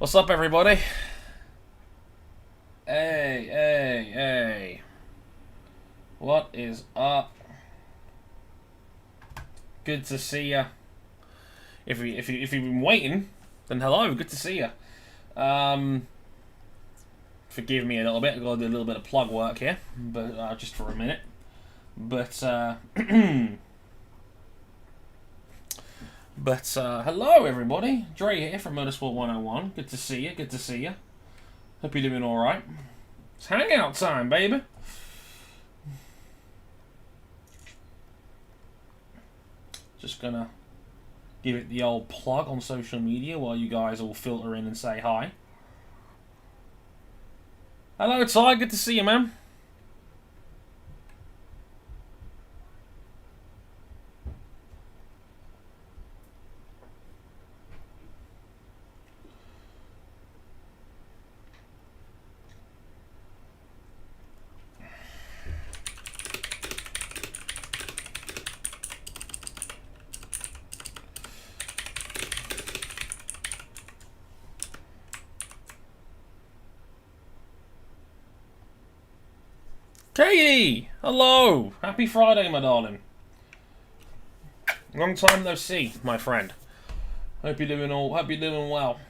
What's up, everybody? Hey. What is up? Good to see ya. If you've been waiting, then hello, good to see ya. Forgive me a little bit. I've got to do a little bit of plug work here, but just for a minute. But hello, everybody. Dre here from Motorsport 101. Good to see you. Good to see you. Hope you're doing all right. It's hangout time, baby. Just gonna give it the old plug on social media while you guys all filter in and say hi. Hello, Ty. Good to see you, man. Katie! Hello! Happy Friday, my darling. Long time no see, my friend. Hope you're doing well.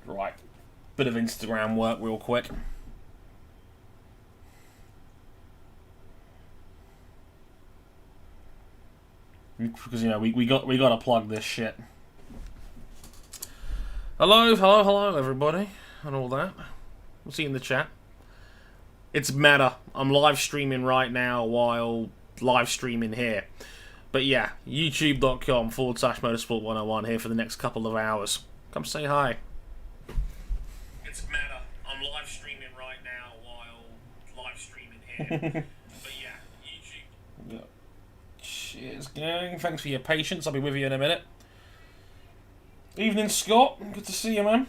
Right. Bit of Instagram work real quick. Because, you know, we got to plug this shit. Hello, everybody, and all that. We'll see you in the chat. It's meta. I'm live streaming right now while live streaming here. But yeah, youtube.com/motorsport101 here for the next couple of hours. Come say hi. It's meta. I'm live streaming right now while live streaming here. Cheers, gang. Thanks for your patience. I'll be with you in a minute. Evening, Scott. Good to see you, man.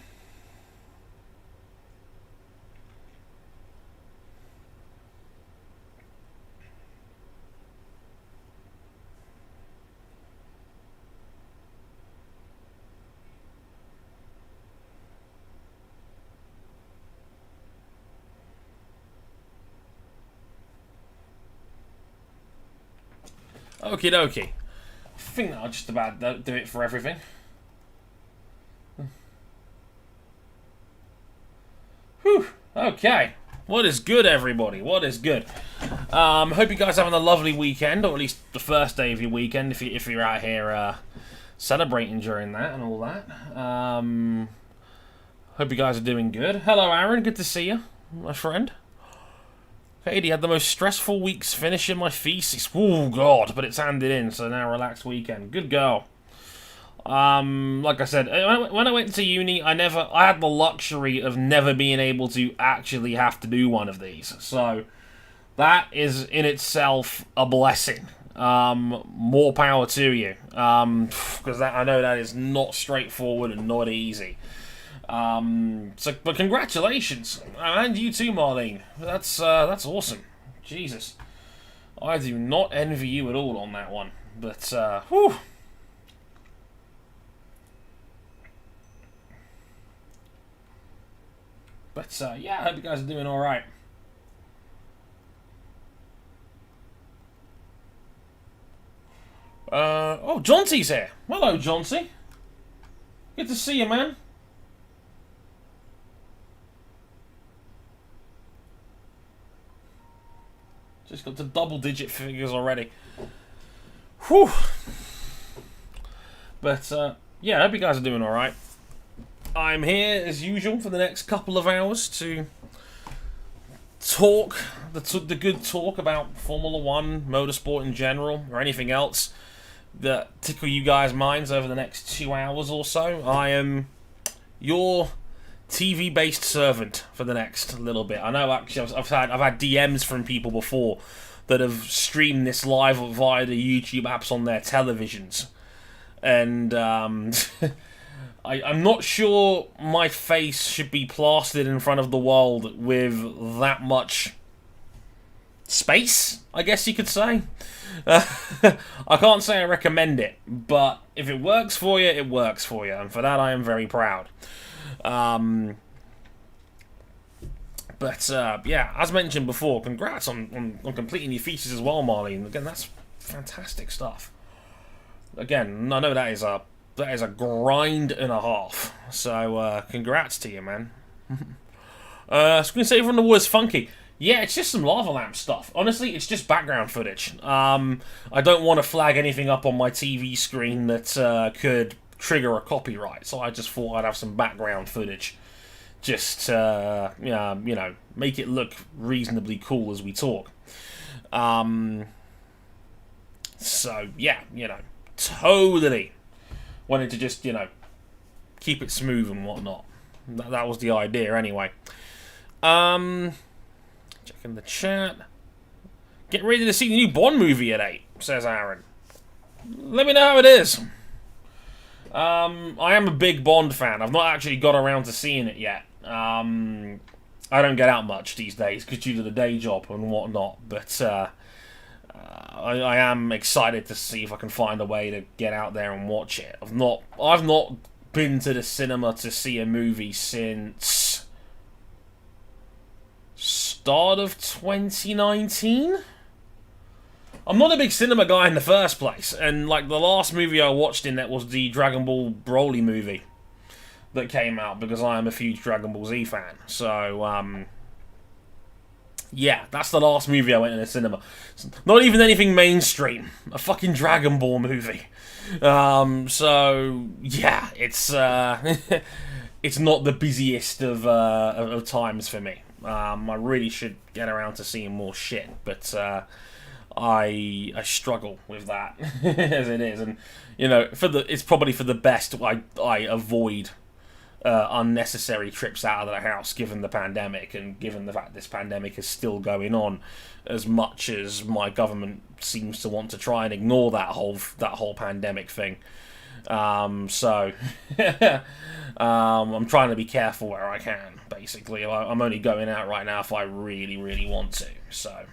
Okie dokie. I think that'll just about do it for everything. Whew. Okay. What is good, everybody? What is good? Hope you guys are having a lovely weekend, or at least the first day of your weekend, if you're out here celebrating during that and all that. Hope you guys are doing good. Hello, Aaron. Good to see you, my friend. Katie had the most stressful weeks finishing my thesis. Oh God, but it's handed in, so now relaxed weekend. Good girl. Like I said, when I went to uni, I had the luxury of never being able to actually have to do one of these. So that is in itself a blessing. More power to you, because I know that is not straightforward and not easy. But congratulations, and you too, Marlene. That's awesome. Jesus, I do not envy you at all on that one. But whew. But yeah, I hope you guys are doing all right. Oh, Johnsey's here. Hello, Johnsey. Good to see you, man. Just got to double-digit figures already. Whew. But, yeah, I hope you guys are doing alright. I'm here, as usual, for the next couple of hours to talk, the good talk about Formula 1, motorsport in general, or anything else that tickle you guys' minds over the next 2 hours or so. I am your TV-based servant for the next little bit. I know, actually, I've had DMs from people before that have streamed this live via the YouTube apps on their televisions, and I'm not sure my face should be plastered in front of the world with that much space, I guess you could say. I can't say I recommend it, but if it works for you, it works for you, and for that I am very proud. Yeah, as mentioned before, congrats on completing your thesis as well, Marley. And again, that's fantastic stuff. Again, I know that is a grind and a half. So congrats to you, man. Screensaver on the Wars funky. Yeah, it's just some lava lamp stuff. Honestly, it's just background footage. I don't want to flag anything up on my TV screen that could trigger a copyright, so I just thought I'd have some background footage. Just, make it look reasonably cool as we talk. So, yeah, totally wanted to just, keep it smooth and whatnot. That was the idea, anyway. Checking the chat. Get ready to see the new Bond movie at 8, says Aaron. Let me know how it is. I am a big Bond fan. I've not actually got around to seeing it yet. I don't get out much these days because due to the day job and whatnot, but I am excited to see if I can find a way to get out there and watch it. I've not been to the cinema to see a movie since start of 2019. I'm not a big cinema guy in the first place, and like the last movie I watched in that was the Dragon Ball Broly movie that came out because I am a huge Dragon Ball Z fan. So yeah, that's the last movie I went in the cinema. Not even anything mainstream, a fucking Dragon Ball movie. So yeah, it's it's not the busiest of times for me. I really should get around to seeing more shit, but I struggle with that as it is, and it's probably for the best I avoid unnecessary trips out of the house given the pandemic, and given the fact this pandemic is still going on, as much as my government seems to want to try and ignore that whole pandemic thing. So I'm trying to be careful where I can. Basically, I'm only going out right now if I really, really want to. So,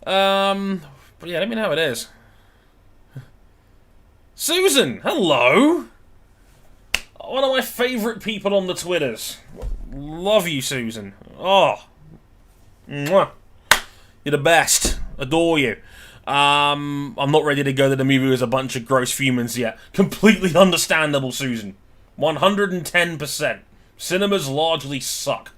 but yeah, let me know how it is. Susan, hello! One of my favourite people on the Twitters. Love you, Susan. Oh. Mwah. You're the best. Adore you. I'm not ready to go to the movie with a bunch of gross humans yet. Completely understandable, Susan. 110%. Cinemas largely suck.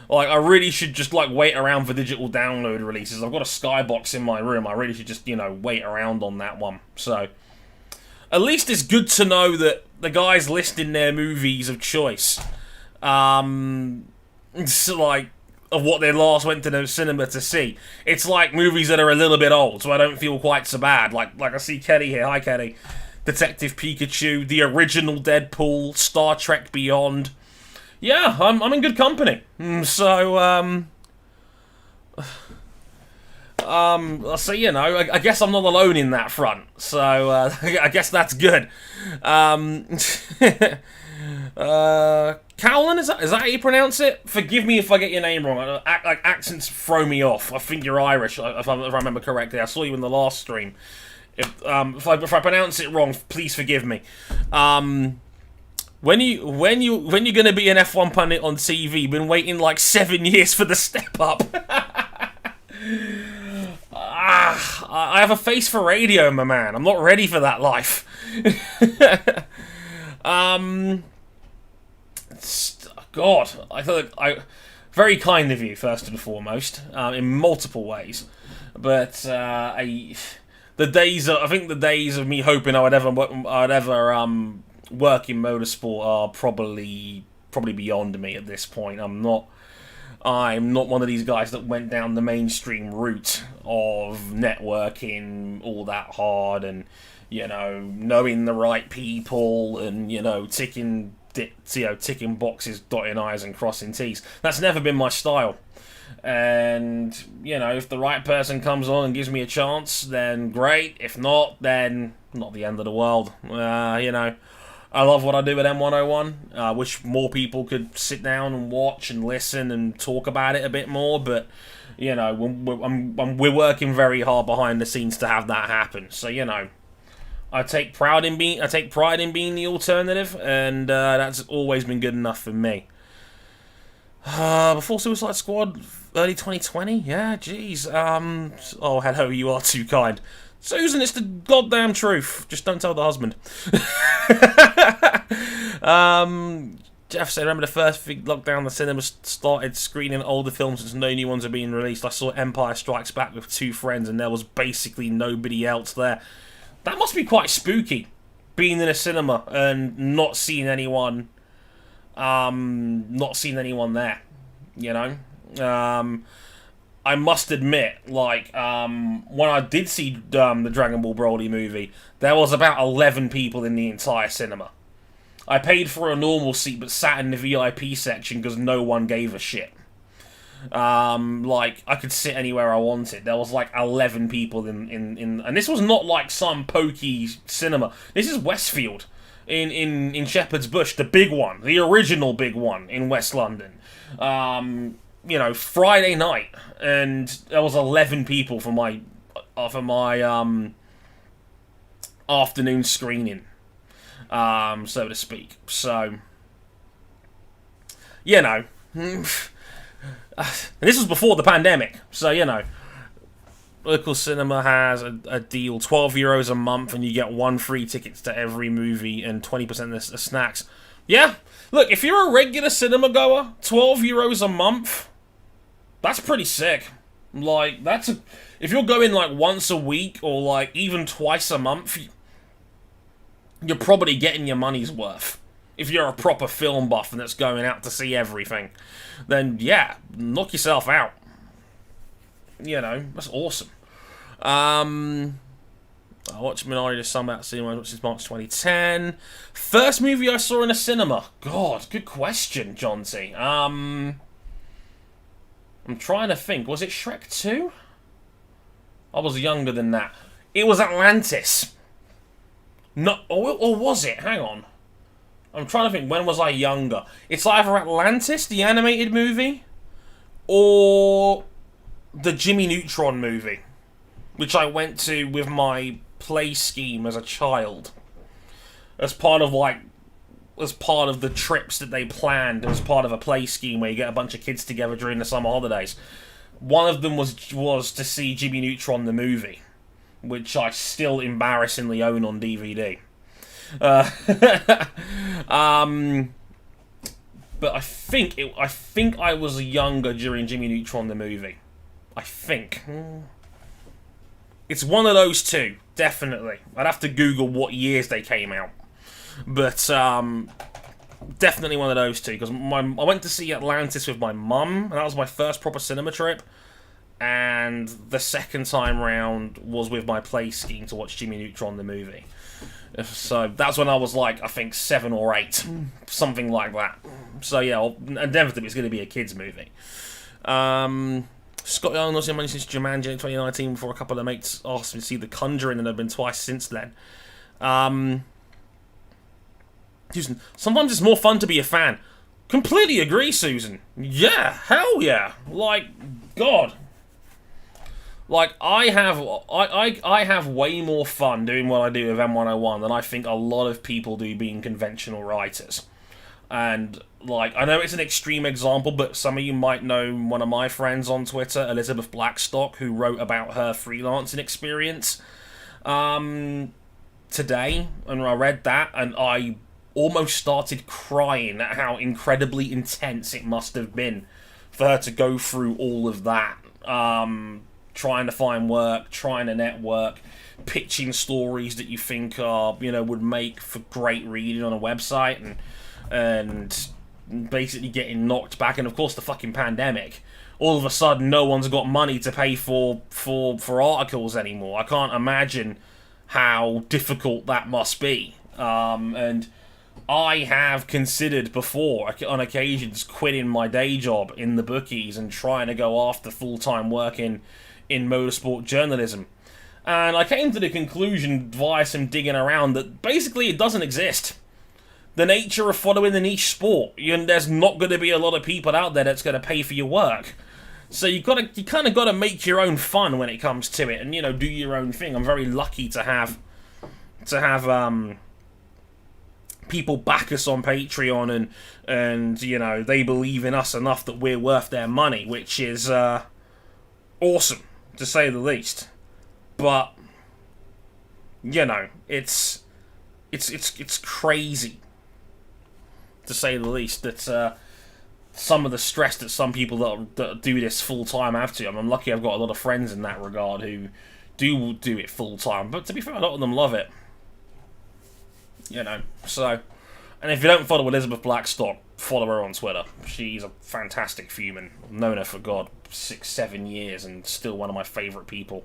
Like, I really should just, wait around for digital download releases. I've got a Skybox in my room. I really should just, wait around on that one. So, at least it's good to know that the guys listing their movies of choice, of what they last went to the cinema to see. It's like movies that are a little bit old, so I don't feel quite so bad. Like I see Kelly here. Hi, Kelly. Detective Pikachu, the original Deadpool, Star Trek Beyond. Yeah, I'm in good company. So, I guess I'm not alone in that front. So, I guess that's good. Cowlin, is that how you pronounce it? Forgive me if I get your name wrong. Accents throw me off. I think you're Irish, if I remember correctly. I saw you in the last stream. If I pronounce it wrong, please forgive me. When you're gonna be an F1 pundit on TV? Been waiting 7 years for the step up. I have a face for radio, my man. I'm not ready for that life. God, I thought very kind of you, first and foremost, in multiple ways. But the days of me hoping I would ever work in motorsport are probably beyond me at this point. I'm not one of these guys that went down the mainstream route of networking all that hard and knowing the right people and ticking boxes, dotting I's and crossing T's. That's never been my style. And if the right person comes on and gives me a chance, then great. If not, then Not the end of the world. You know, I love what I do at M101. I wish more people could sit down and watch and listen and talk about it a bit more, but, you know, we're working very hard behind the scenes to have that happen. So, you know, I take pride in being the alternative, and that's always been good enough for me. Before Suicide Squad, early 2020? Yeah, jeez. Oh, hello, you are too kind. Susan, it's the goddamn truth. Just don't tell the husband. Jeff said, remember the first big lockdown, the cinema started screening older films since no new ones are being released. I saw Empire Strikes Back with 2 friends and there was basically nobody else there. That must be quite spooky, being in a cinema and not seeing anyone there, you know? I must admit, like, when I did see the Dragon Ball Broly movie, there was about 11 people in the entire cinema. I paid for a normal seat, but sat in the VIP section because no one gave a shit. Like, I could sit anywhere I wanted. There was, like, 11 people in and this was not, like, some pokey cinema. This is Westfield in Shepherd's Bush, the big one, the original big one in West London. You know, Friday night, and there was 11 people for my afternoon screening, so to speak. So, you know, and this was before the pandemic, so, you know, local cinema has a deal, €12 a month, and you get 1 free tickets to every movie and 20% of snacks. Yeah, look, if you're a regular cinema goer, €12 a month, that's pretty sick. Like, if you're going, like, once a week or, like, even twice a month, you're probably getting your money's worth. If you're a proper film buff and that's going out to see everything, then, yeah, knock yourself out. You know, that's awesome. I watched Minari this summer at cinema, which is March 2010. First movie I saw in a cinema. God, good question, John T. I'm trying to think. Was it Shrek 2? I was younger than that. It was Atlantis. No, or was it? Hang on. I'm trying to think. When was I younger? It's either Atlantis, the animated movie, or the Jimmy Neutron movie, which I went to with my play scheme as a child. As part of the trips that they planned as part of a play scheme where you get a bunch of kids together during the summer holidays. One of them was to see Jimmy Neutron the movie, which I still embarrassingly own on DVD. But I think I was younger during Jimmy Neutron the movie. I think. It's one of those two, definitely. I'd have to Google what years they came out. But, definitely one of those two, because I went to see Atlantis with my mum, and that was my first proper cinema trip, and the second time round was with my play scheme to watch Jimmy Neutron the movie. So, that's when I was like, I think 7 or 8, something like that. So, yeah, inevitably it's going to be a kids' movie. Scott Young was in money since Jumanji in 2019 before a couple of mates asked me to see The Conjuring, and I've been twice since then. Susan, sometimes it's more fun to be a fan. Completely agree, Susan. Yeah, hell yeah. Like, God. Like, I have way more fun doing what I do with M101 than I think a lot of people do being conventional writers. And, like, I know it's an extreme example, but some of you might know one of my friends on Twitter, Elizabeth Blackstock, who wrote about her freelancing experience today. And I read that, and I almost started crying at how incredibly intense it must have been for her to go through all of that. Trying to find work, trying to network, pitching stories that you think are, you know, would make for great reading on a website, and basically getting knocked back. And of course the fucking pandemic. All of a sudden no one's got money to pay for articles anymore. I can't imagine how difficult that must be. And I have considered before, on occasions, quitting my day job in the bookies and trying to go after full-time work in motorsport journalism. And I came to the conclusion via some digging around that basically it doesn't exist. The nature of following the niche sport, there's not going to be a lot of people out there that's going to pay for your work. So you kind of got to make your own fun when it comes to it, and do your own thing. I'm very lucky to have people back us on Patreon, and they believe in us enough that we're worth their money, which is awesome to say the least. But it's crazy to say the least that some of the stress that some people that do this full time have to. I'm lucky I've got a lot of friends in that regard who do it full time, but to be fair, a lot of them love it. So, and if you don't follow Elizabeth Blackstock, follow her on Twitter. She's a fantastic human. I've known her for 6-7 years, and still one of my favourite people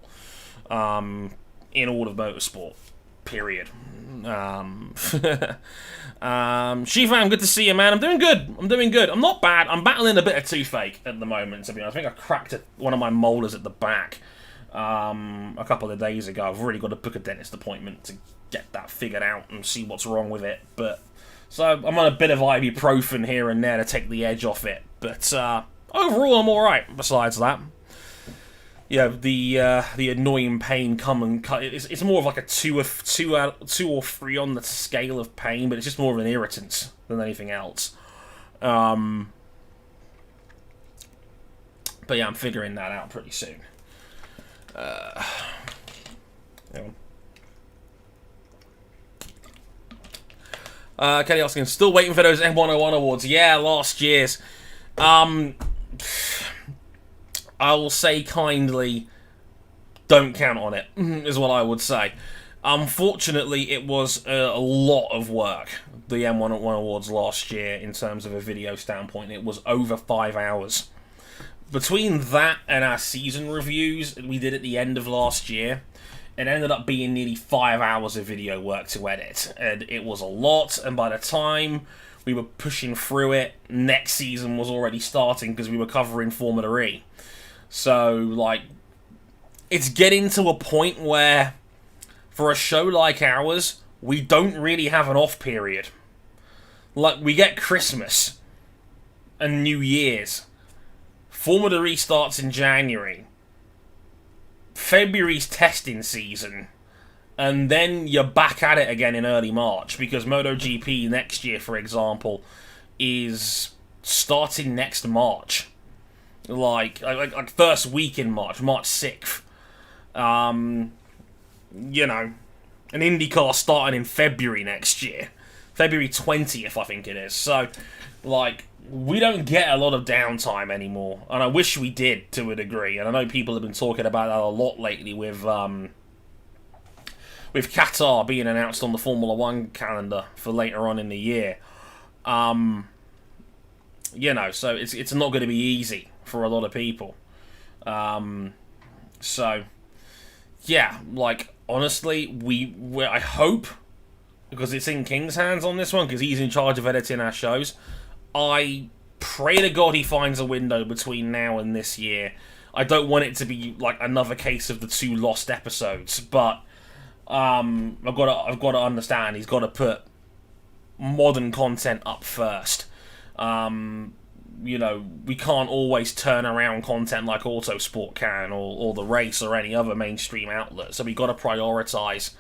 in all of motorsport. Period. Shifam, good to see you, man. I'm doing good. I'm not bad. I'm battling a bit of toothache at the moment, to be honest. I think I cracked one of my molars at the back a couple of days ago. I've really got to book a dentist appointment to get that figured out and see what's wrong with it. But so I'm on a bit of ibuprofen here and there to take the edge off it. But overall, I'm all right. Besides that, the annoying pain come and cut. It's more of like a 2 or 3 on the scale of pain, but it's just more of an irritant than anything else. But yeah, I'm figuring that out pretty soon. Kenny asking, still waiting for those M101 awards. Yeah, last year's. I will say kindly, don't count on it, is what I would say. Unfortunately, it was a lot of work, the M101 Awards last year, in terms of a video standpoint. It was over 5 hours. Between that and our season reviews that we did at the end of last year, it ended up being nearly 5 hours of video work to edit. And it was a lot, and by the time we were pushing through it, next season was already starting because we were covering Formula E. So, it's getting to a point where, for a show like ours, we don't really have an off period. We get Christmas and New Year's. Formula E starts in January. February's testing season. And then you're back at it again in early March, because Motogp next year, for example, is starting next March. Like first week in March 6th. An IndyCar starting in February next year. February 20th, I think it is. So, we don't get a lot of downtime anymore. And I wish we did, to a degree. And I know people have been talking about that a lot lately with Qatar being announced on the Formula 1 calendar for later on in the year. So it's not going to be easy for a lot of people. Honestly, I hope, because it's in King's hands on this one, because he's in charge of editing our shows, I pray to God he finds a window between now and this year. I don't want it to be another case of the 2 lost episodes, but I've got to understand he's got to put modern content up first. We can't always turn around content like Autosport can, or The Race, or any other mainstream outlet. So we've got to prioritise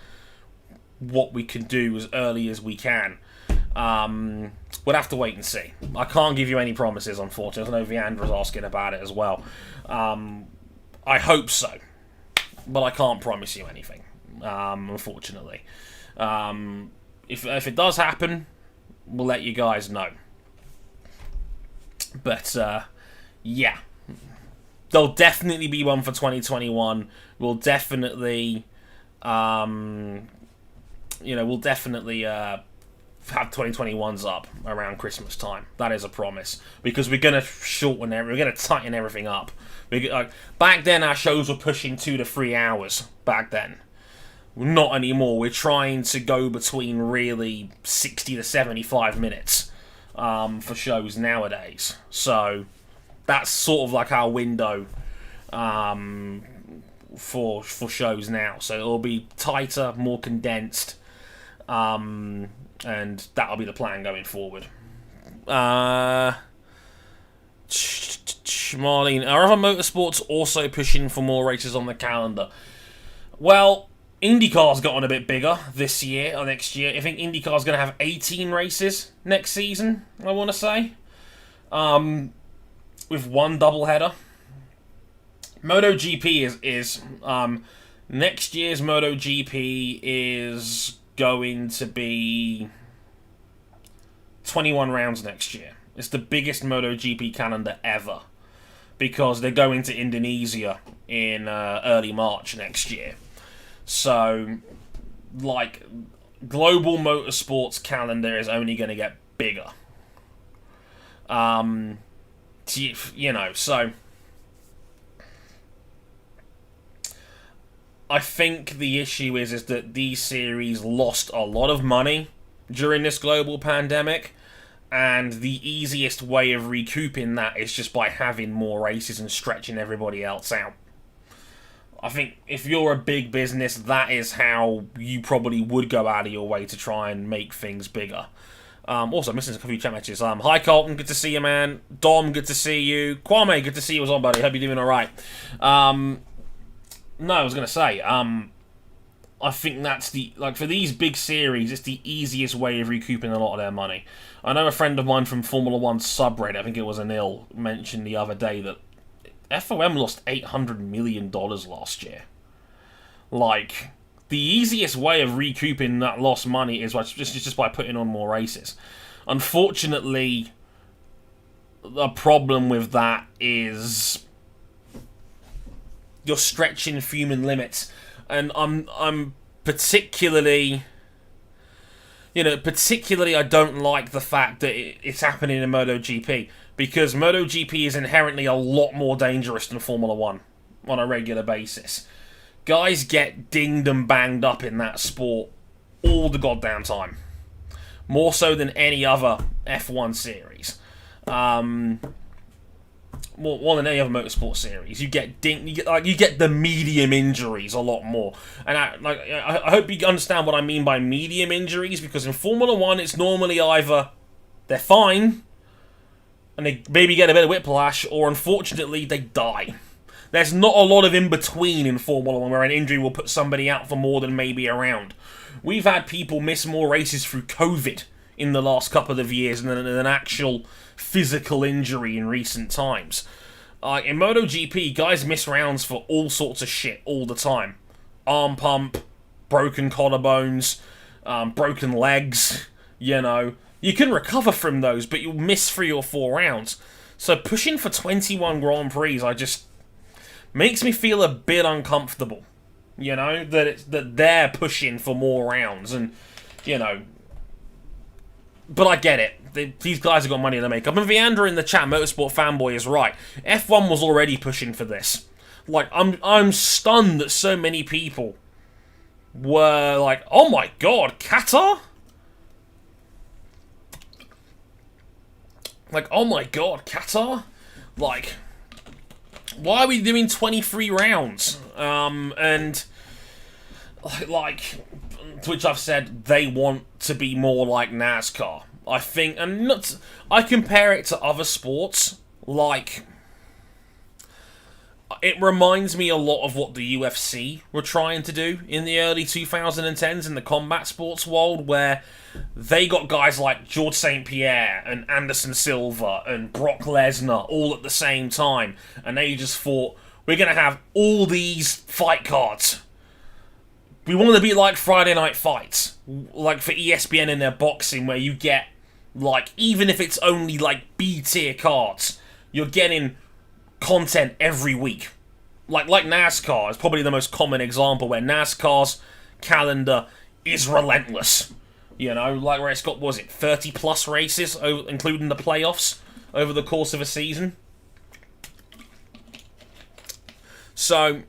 what we can do as early as we can. We'll have to wait and see. I can't give you any promises, unfortunately. I know Viandra's asking about it as well. I hope so, but I can't promise you anything, unfortunately. If it does happen, we'll let you guys know. But, there'll definitely be one for 2021. We'll definitely, have 2021s up around Christmas time. That is a promise. Because we're going to shorten it. We're going to tighten everything up. Back then, our shows were pushing 2 to 3 hours. Back then. Not anymore. We're trying to go between really 60 to 75 minutes. For shows nowadays. So that's sort of our window for shows now, so it'll be tighter, more condensed, and that'll be the plan going forward. Marlene, are other motorsports also pushing for more races on the calendar? Well, IndyCar's gotten a bit bigger this year or next year. I think IndyCar's going to have 18 races next season, I want to say, with one doubleheader. MotoGP is next year's MotoGP is going to be 21 rounds next year. It's the biggest MotoGP calendar ever because they're going to Indonesia in early March next year. So, like, global motorsports calendar is only going to get bigger. So I think the issue is that these series lost a lot of money during this global pandemic, and the easiest way of recouping that is just by having more races and stretching everybody else out. I think if you're a big business, that is how you probably would go out of your way to try and make things bigger. Also, missing a few chat matches. Hi, Colton. Good to see you, man. Dom, good to see you. Kwame, good to see you as well, buddy. Hope you're doing all right. No, I was going to say, I think that's for these big series, it's the easiest way of recouping a lot of their money. I know a friend of mine from Formula 1 subreddit, I think it was Anil, mentioned the other day that FOM lost $800 million last year. Like, the easiest way of recouping that lost money is just by putting on more races. Unfortunately, the problem with that is you're stretching human limits, and I'm particularly I don't like the fact that it's happening in MotoGP, because MotoGP is inherently a lot more dangerous than Formula 1 on a regular basis. Guys get dinged and banged up in that sport all the goddamn time. More so than any other F1 series. More than any other motorsport series. You get dinged, you get the medium injuries a lot more. And I hope you understand what I mean by medium injuries, because in Formula 1 it's normally either they're fine and they maybe get a bit of whiplash, or unfortunately they die. There's not a lot of in-between in Formula 1 where an injury will put somebody out for more than maybe a round. We've had people miss more races through COVID in the last couple of years than an actual physical injury in recent times. In MotoGP, guys miss rounds for all sorts of shit all the time. Arm pump, broken collarbones, broken legs, You can recover from those, but you'll miss 3 or 4 rounds. So pushing for 21 Grand Prix, makes me feel a bit uncomfortable, that they're pushing for more rounds, and, but I get it. These guys have got money to make up. And Viander in the chat, Motorsport Fanboy, is right. F1 was already pushing for this. I'm stunned that so many people were like, oh my god, Qatar? Oh my god, Qatar? Why are we doing 23 rounds? And, which I've said they want to be more like NASCAR. I think, and I compare it to other sports, it reminds me a lot of what the UFC were trying to do in the early 2010s in the combat sports world, where they got guys like George St. Pierre and Anderson Silva and Brock Lesnar all at the same time, and they just thought, we're going to have all these fight cards. We want to be like Friday Night Fights, like for ESPN in their boxing, where you get, even if it's only B-tier cards, you're getting content every week. Like NASCAR is probably the most common example, where NASCAR's calendar is relentless. Where it's got, 30 plus races, including the playoffs, over the course of a season. So,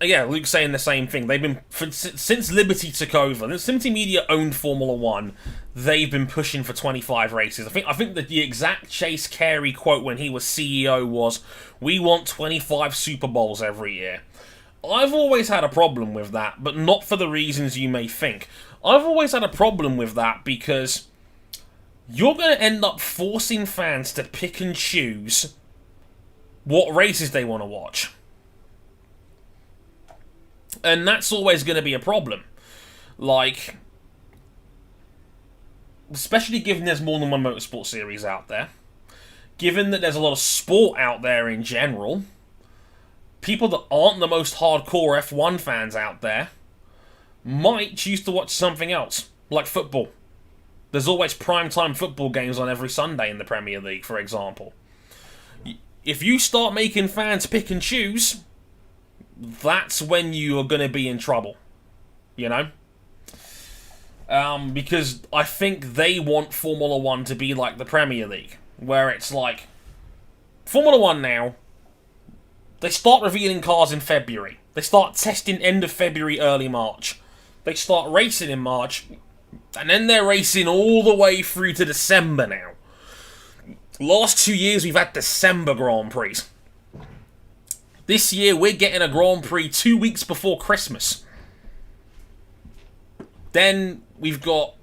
yeah, Luke's saying the same thing. They've been since Liberty took over. Since Liberty Media owned Formula One, they've been pushing for 25 races. I think that the exact Chase Carey quote when he was CEO was, "We want 25 Super Bowls every year." I've always had a problem with that, but not for the reasons you may think. I've always had a problem with that because you're going to end up forcing fans to pick and choose what races they want to watch. And that's always going to be a problem. Like, especially given there's more than one motorsport series out there, given that there's a lot of sport out there in general, people that aren't the most hardcore F1 fans out there might choose to watch something else, like football. There's always primetime football games on every Sunday in the Premier League, for example. If you start making fans pick and choose, that's when you are going to be in trouble, you know? Because I think they want Formula One to be like the Premier League, where it's like, Formula One now, they start revealing cars in February. They start testing end of February, early March. They start racing in March, and then they're racing all the way through to December now. Last 2 years, we've had December Grand Prix. This year, we're getting a Grand Prix 2 weeks before Christmas. Then, we've got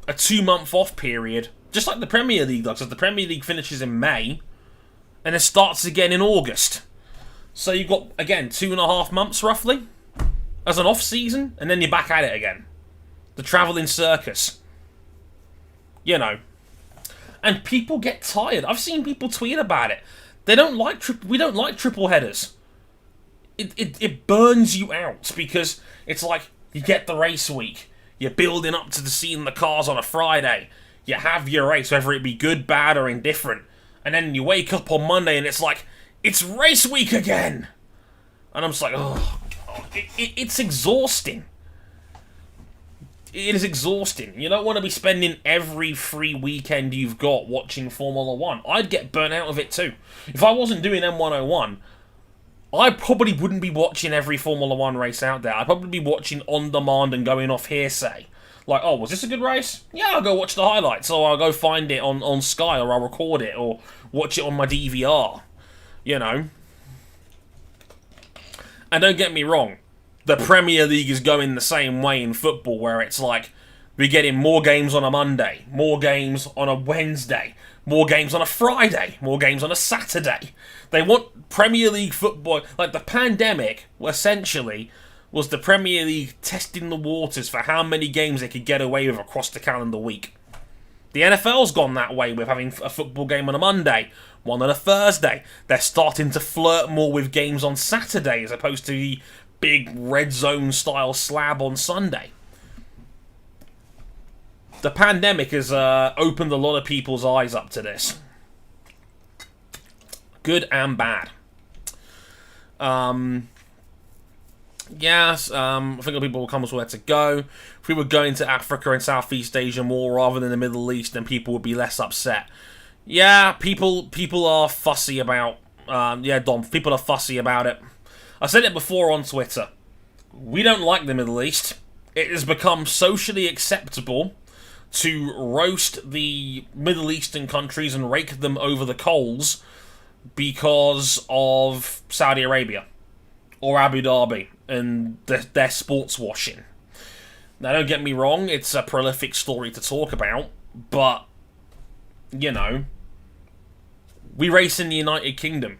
a 2-month off period, just like the Premier League does, because the Premier League finishes in May, and it starts again in August. So you've got, again, 2.5 months, roughly, as an off-season, and then you're back at it again. The travelling circus. You know. And people get tired. I've seen people tweet about it. They don't like we don't like triple headers. It burns you out because it's like you get the race week, you're building up to seeing the cars on a Friday, you have your race, whether it be good, bad, or indifferent, and then you wake up on Monday and it's like, it's race week again! And I'm just like, oh, God. It's exhausting. It is exhausting. You don't want to be spending every free weekend you've got watching Formula One. I'd get burnt out of it too. If I wasn't doing M101, I probably wouldn't be watching every Formula One race out there. I'd probably be watching on demand and going off hearsay. Like, oh, was this a good race? Yeah, I'll go watch the highlights, or I'll go find it on Sky, or I'll record it, or watch it on my DVR. You know? And don't get me wrong, the Premier League is going the same way in football, where it's like, we're getting more games on a Monday, more games on a Wednesday, more games on a Friday, more games on a Saturday. They want Premier League football. Like, the pandemic, essentially, was the Premier League testing the waters for how many games they could get away with across the calendar week. The NFL's gone that way with having a football game on a Monday, one on a Thursday. They're starting to flirt more with games on Saturday as opposed to the big red zone style slab on Sunday. The pandemic has opened a lot of people's eyes up to this. Good and bad. Yes, I think people will come as where to go. If we were going to Africa and Southeast Asia more rather than the Middle East, then people would be less upset. Yeah, people are fussy about... Dom, people are fussy about it. I said it before on Twitter. We don't like the Middle East. It has become socially acceptable to roast the Middle Eastern countries and rake them over the coals because of Saudi Arabia or Abu Dhabi and their sports washing. Now, don't get me wrong, it's a prolific story to talk about, but, you know, we race in the United Kingdom.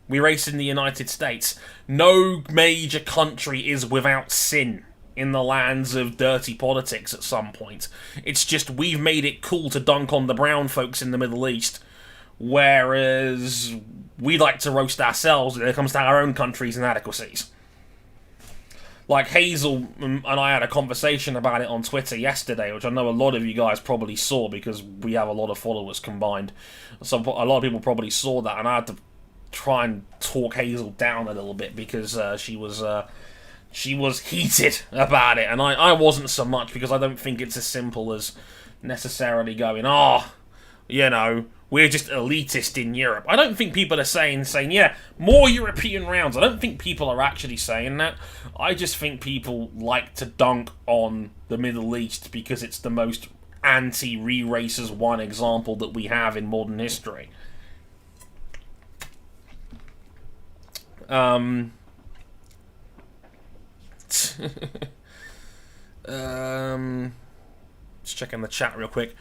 We race in the United States. No major country is without sin in the lands of dirty politics at some point. It's just we've made it cool to dunk on the brown folks in the Middle East, whereas we like to roast ourselves when it comes to our own country's inadequacies. Like, Hazel and I had a conversation about it on Twitter yesterday, which I know a lot of you guys probably saw because we have a lot of followers combined. So a lot of people probably saw that, and I had to try and talk Hazel down a little bit because she was heated about it, and I wasn't so much because I don't think it's as simple as necessarily going, you know, we're just elitist in Europe. I don't think people are saying, yeah, more European rounds. I don't think people are actually saying that. I just think people like to dunk on the Middle East because it's the most anti-re-racers one example that we have in modern history. Just checking the chat real quick.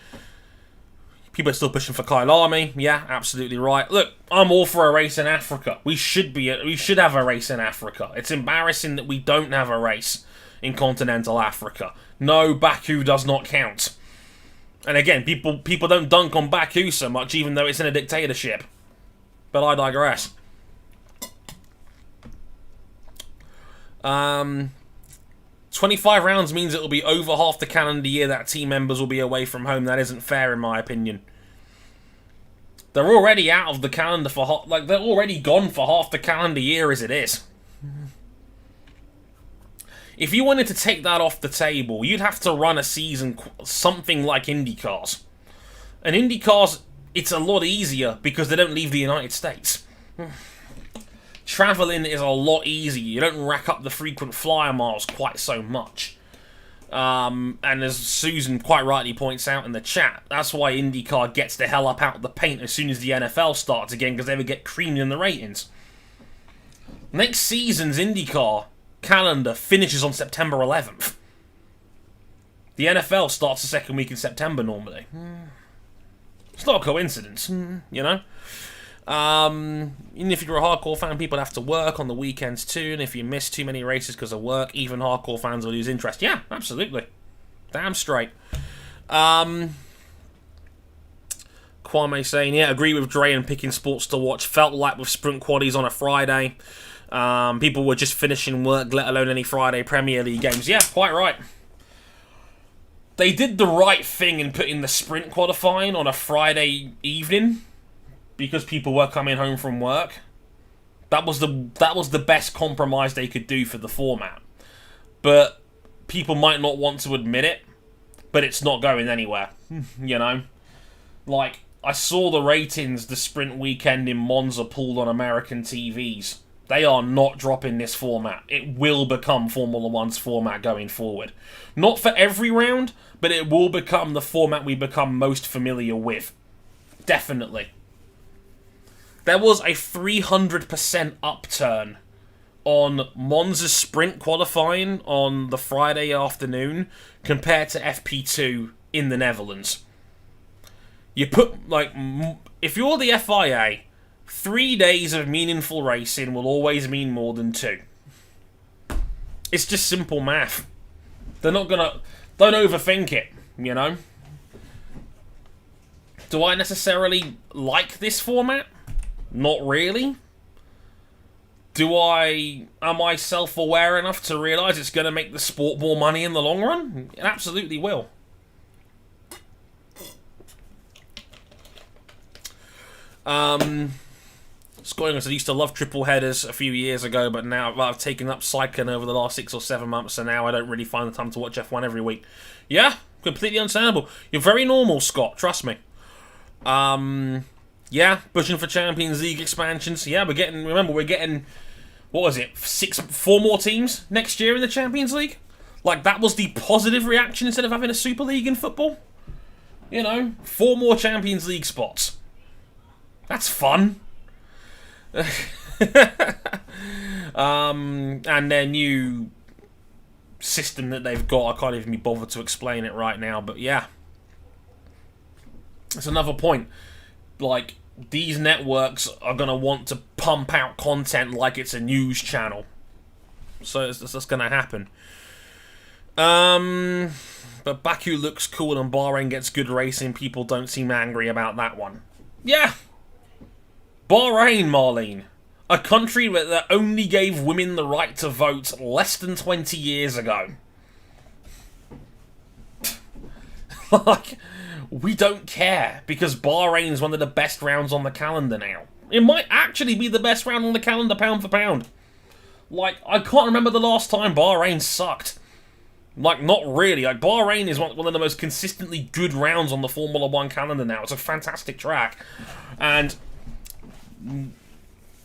People are still pushing for Kyle Army. Yeah, absolutely right. Look, I'm all for a race in Africa. We should have a race in Africa. It's embarrassing that we don't have a race in continental Africa. No, Baku does not count. And again, people don't dunk on Baku so much, even though it's in a dictatorship. But I digress. 25 rounds means it'll be over half the calendar year that team members will be away from home. That isn't fair, in my opinion. They're already out of the calendar for they're already gone for half the calendar year as it is. If you wanted to take that off the table, you'd have to run a season something like IndyCars. And IndyCars, it's a lot easier because they don't leave the United States. Traveling is a lot easier. You don't rack up the frequent flyer miles quite so much. And as Susan quite rightly points out in the chat, that's why IndyCar gets the hell up out of the paint as soon as the NFL starts again, because they would get creamed in the ratings. Next season's IndyCar calendar finishes on September 11th. The NFL starts the second week in September normally. It's not a coincidence, you know? Even if you're a hardcore fan, people have to work on the weekends too, and if you miss too many races because of work, even hardcore fans will lose interest. Yeah, absolutely. Damn straight. Kwame saying, yeah, agree with Dre and picking sports to watch. Felt like with sprint quaddies on a Friday. People were just finishing work, let alone any Friday Premier League games. Yeah, quite right. They did the right thing in putting the sprint qualifying on a Friday evening, because people were coming home from work. That was the best compromise they could do for the format. But people might not want to admit it, but it's not going anywhere. You know? Like, I saw the ratings the sprint weekend in Monza pulled on American TVs. They are not dropping this format. It will become Formula One's format going forward. Not for every round, but it will become the format we become most familiar with. Definitely. There was a 300% upturn on Monza's sprint qualifying on the Friday afternoon compared to FP2 in the Netherlands. You put, like, if you're the FIA, 3 days of meaningful racing will always mean more than 2. It's just simple math. They're not gonna... Don't overthink it, you know? Do I necessarily like this format? Not really. Am I self-aware enough to realise it's going to make the sport more money in the long run? It absolutely will. Scotland said, I used to love triple headers a few years ago, but now I've taken up cycling over the last 6 or 7 months, and now I don't really find the time to watch F1 every week. Yeah, completely understandable. You're very normal, Scott, trust me. Yeah, pushing for Champions League expansions. Yeah, we're getting, what was it, 4 more teams next year in the Champions League? Like, that was the positive reaction instead of having a Super League in football? You know, 4 more Champions League spots. That's fun. And their new system that they've got, I can't even be bothered to explain it right now, but yeah. That's another point. Like, these networks are going to want to pump out content like it's a news channel. So it's just going to happen. But Baku looks cool and Bahrain gets good racing. People don't seem angry about that one. Yeah. Bahrain, Marlene. A country that only gave women the right to vote less than 20 years ago. Like... We don't care, because Bahrain's one of the best rounds on the calendar now. It might actually be the best round on the calendar, pound for pound. Like, I can't remember the last time Bahrain sucked. Like, not really. Like, Bahrain is one of the most consistently good rounds on the Formula 1 calendar now. It's a fantastic track. And,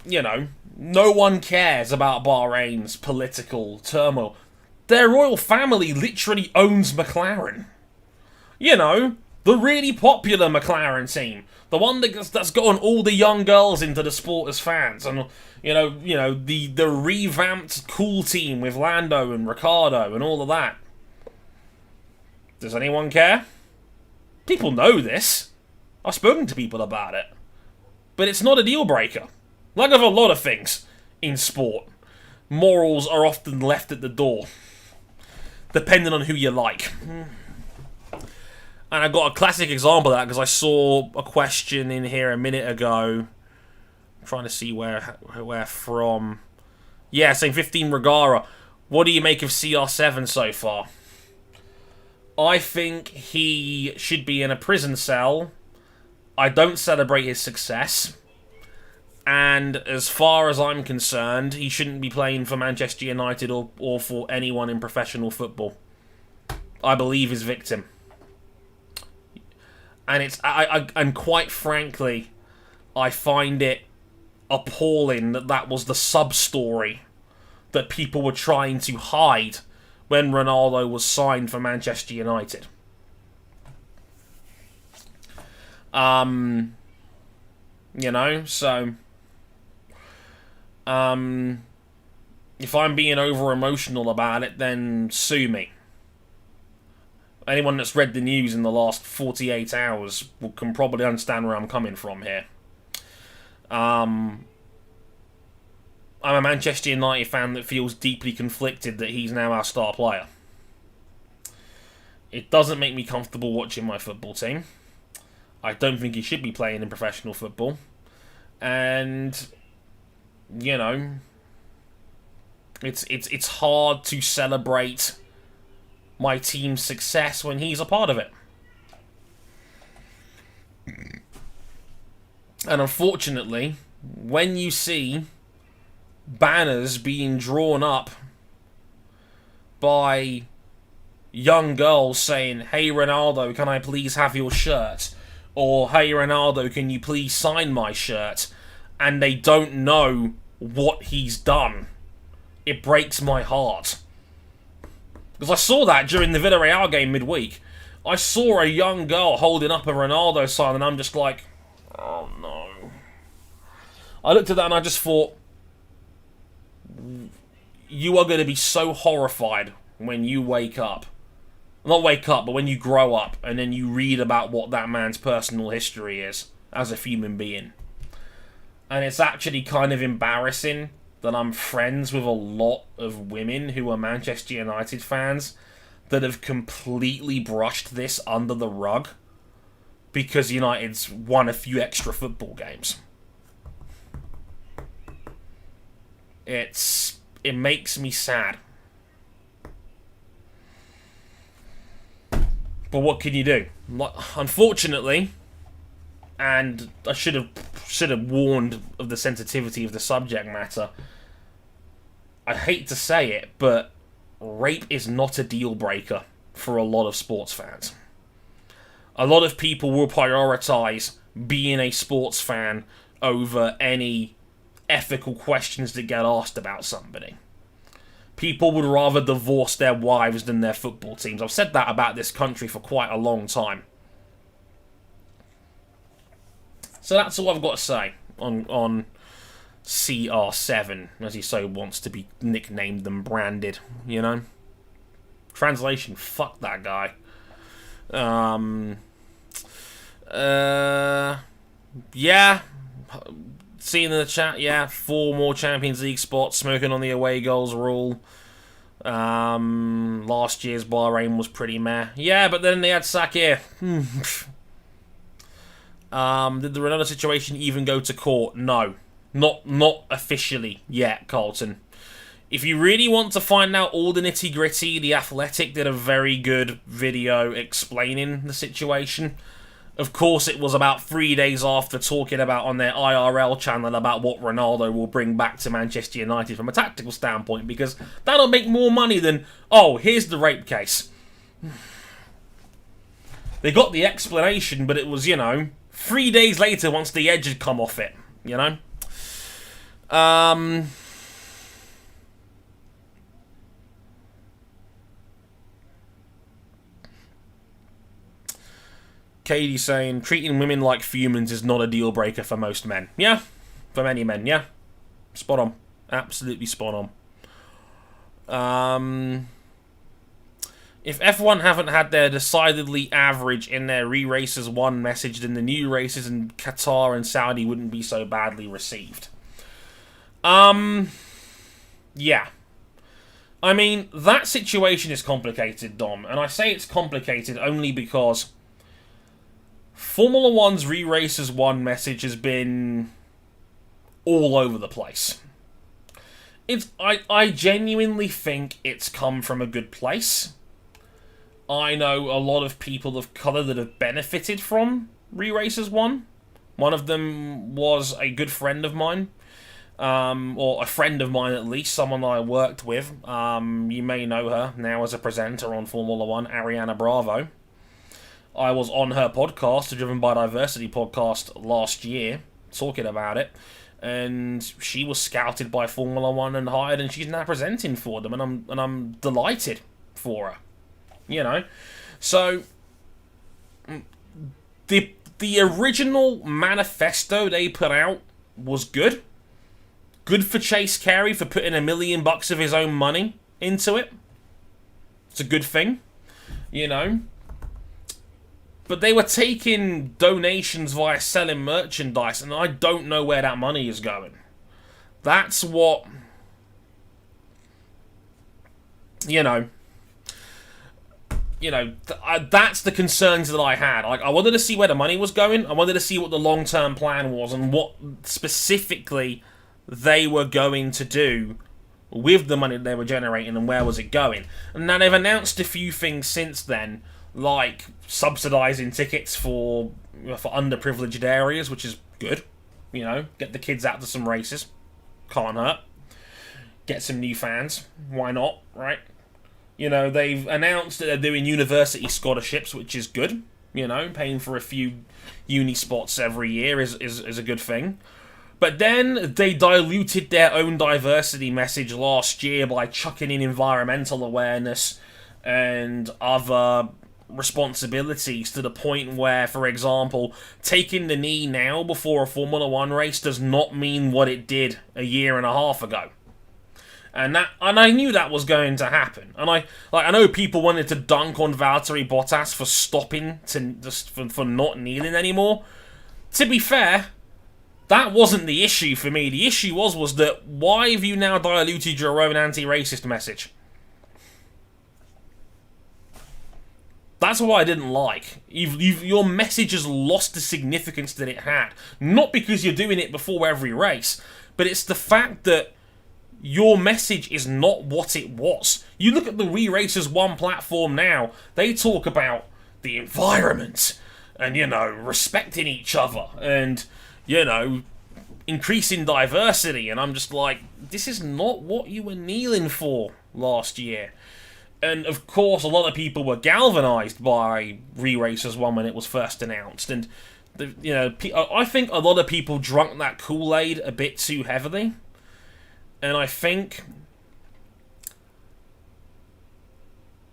you know, no one cares about Bahrain's political turmoil. Their royal family literally owns McLaren. You know, the really popular McLaren team. The one that's gotten all the young girls into the sport as fans. And, you know, the revamped cool team with Lando and Ricciardo and all of that. Does anyone care? People know this. I've spoken to people about it. But it's not a deal breaker. Like with a lot of things in sport, morals are often left at the door, depending on who you like. And I got a classic example of that because I saw a question in here a minute ago. I'm trying to see where from. Yeah, saying 15 Regara. What do you make of CR7 so far? I think he should be in a prison cell. I don't celebrate his success. And as far as I'm concerned, he shouldn't be playing for Manchester United or for anyone in professional football. I believe his victim. And and quite frankly, I find it appalling that was the sub-story that people were trying to hide when Ronaldo was signed for Manchester United. You know, so if I'm being over-emotional about it, then sue me. Anyone that's read the news in the last 48 hours can probably understand where I'm coming from here. I'm a Manchester United fan that feels deeply conflicted that he's now our star player. It doesn't make me comfortable watching my football team. I don't think he should be playing in professional football. And, you know, it's hard to celebrate my team's success when he's a part of it. And unfortunately, when you see banners being drawn up by young girls saying, "Hey Ronaldo, can I please have your shirt?" Or, "Hey Ronaldo, can you please sign my shirt?" and they don't know what he's done, it breaks my heart. Because I saw that during the Villarreal game midweek. I saw a young girl holding up a Ronaldo sign and I'm just like, oh no. I looked at that and I just thought, you are going to be so horrified when you wake up. Not wake up, but when you grow up and then you read about what that man's personal history is as a human being. And it's actually kind of embarrassing that I'm friends with a lot of women who are Manchester United fans that have completely brushed this under the rug because United's won a few extra football games. It makes me sad. But what can you do? Unfortunately, and I should have warned of the sensitivity of the subject matter. I hate to say it, but rape is not a deal breaker for a lot of sports fans. A lot of people will prioritize being a sports fan over any ethical questions that get asked about somebody. People would rather divorce their wives than their football teams. I've said that about this country for quite a long time. So that's all I've got to say on CR7, as he so wants to be nicknamed and branded, you know? Translation, fuck that guy. Yeah. Seeing in the chat, yeah, 4 more Champions League spots, smoking on the away goals rule. Last year's Bahrain was pretty meh. Yeah, but then they had Sakir. Did the Ronaldo situation even go to court? No. Not officially yet, Carlton. If you really want to find out all the nitty-gritty, The Athletic did a very good video explaining the situation. Of course, it was about 3 days after talking about on their IRL channel about what Ronaldo will bring back to Manchester United from a tactical standpoint, because that'll make more money than, oh, here's the rape case. They got the explanation, but it was, 3 days later once the edge had come off it, Katie saying, treating women like humans is not a deal breaker for most men. Yeah, for many men, yeah. Spot on. Absolutely spot on. If F1 haven't had their decidedly average in their re-races one message, then the new races in Qatar and Saudi wouldn't be so badly received. Yeah. I mean, that situation is complicated, Dom. And I say it's complicated only because Formula One's re-races one message has been all over the place. I genuinely think it's come from a good place. I know a lot of people of colour that have benefited from re-races one. One of them was a good friend of mine, or a friend of mine at least, someone I worked with. You may know her now as a presenter on Formula One, Ariana Bravo. I was on her podcast, the Driven by Diversity podcast, last year, talking about it, and she was scouted by Formula One and hired, and she's now presenting for them, and I'm delighted for her. So the original manifesto they put out was good. Good for Chase Carey for putting $1 million of his own money into it. It's a good thing, But they were taking donations via selling merchandise, and I don't know where that money is going. That's what, that's the concerns that I had. I wanted to see where the money was going. I wanted to see what the long-term plan was and what specifically they were going to do with the money that they were generating and where was it going. And now they've announced a few things since then, like subsidising tickets for underprivileged areas, which is good. Get the kids out to some races. Can't hurt. Get some new fans. Why not, right? They've announced that they're doing university scholarships, which is good. Paying for a few uni spots every year is a good thing. But then they diluted their own diversity message last year by chucking in environmental awareness and other responsibilities to the point where, for example, taking the knee now before a Formula One race does not mean what it did a year and a half ago. And I knew that was going to happen. And I know people wanted to dunk on Valtteri Bottas for stopping for not kneeling anymore. To be fair, that wasn't the issue for me. The issue was that why have you now diluted your own anti-racist message? That's what I didn't like. Your message has lost the significance that it had. Not because you're doing it before every race, but it's the fact that your message is not what it was. You look at the Re-Racers One platform now, they talk about the environment and, respecting each other and, increasing diversity. And I'm just like, this is not what you were kneeling for last year. And, of course, a lot of people were galvanised by Re-Racers 1 when it was first announced. And, I think a lot of people drunk that Kool-Aid a bit too heavily. And I think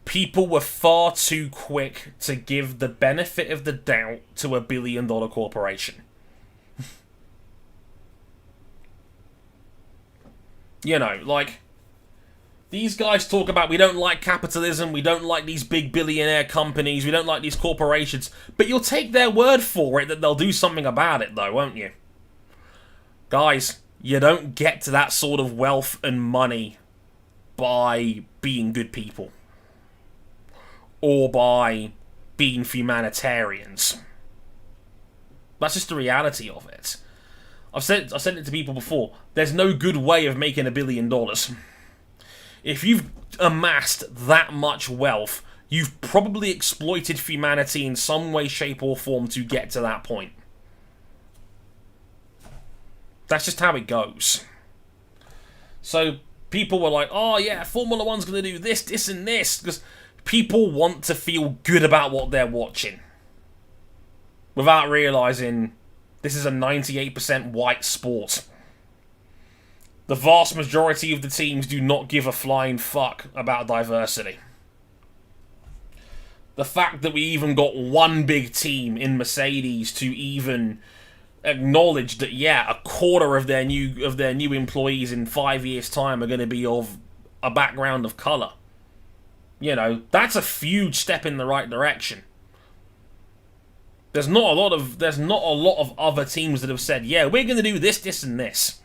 people were far too quick to give the benefit of the doubt to $1 billion corporation. These guys talk about, we don't like capitalism, we don't like these big billionaire companies, we don't like these corporations, but you'll take their word for it that they'll do something about it, though, won't you? Guys, you don't get to that sort of wealth and money by being good people. Or by being humanitarians. That's just the reality of it. I've said it to people before. There's no good way of making $1 billion. If you've amassed that much wealth, you've probably exploited humanity in some way, shape, or form to get to that point. That's just how it goes. So people were like, oh yeah, Formula 1's going to do this, this, and this. Because people want to feel good about what they're watching. Without realising this is a 98% white sport. The vast majority of the teams do not give a flying fuck about diversity. The fact that we even got one big team in Mercedes to even acknowledge that, yeah, a quarter of their new employees in 5 years' time are going to be of a background of colour. You know, that's a huge step in the right direction. There's not a lot of other teams that have said, yeah, we're going to do this, this, and this.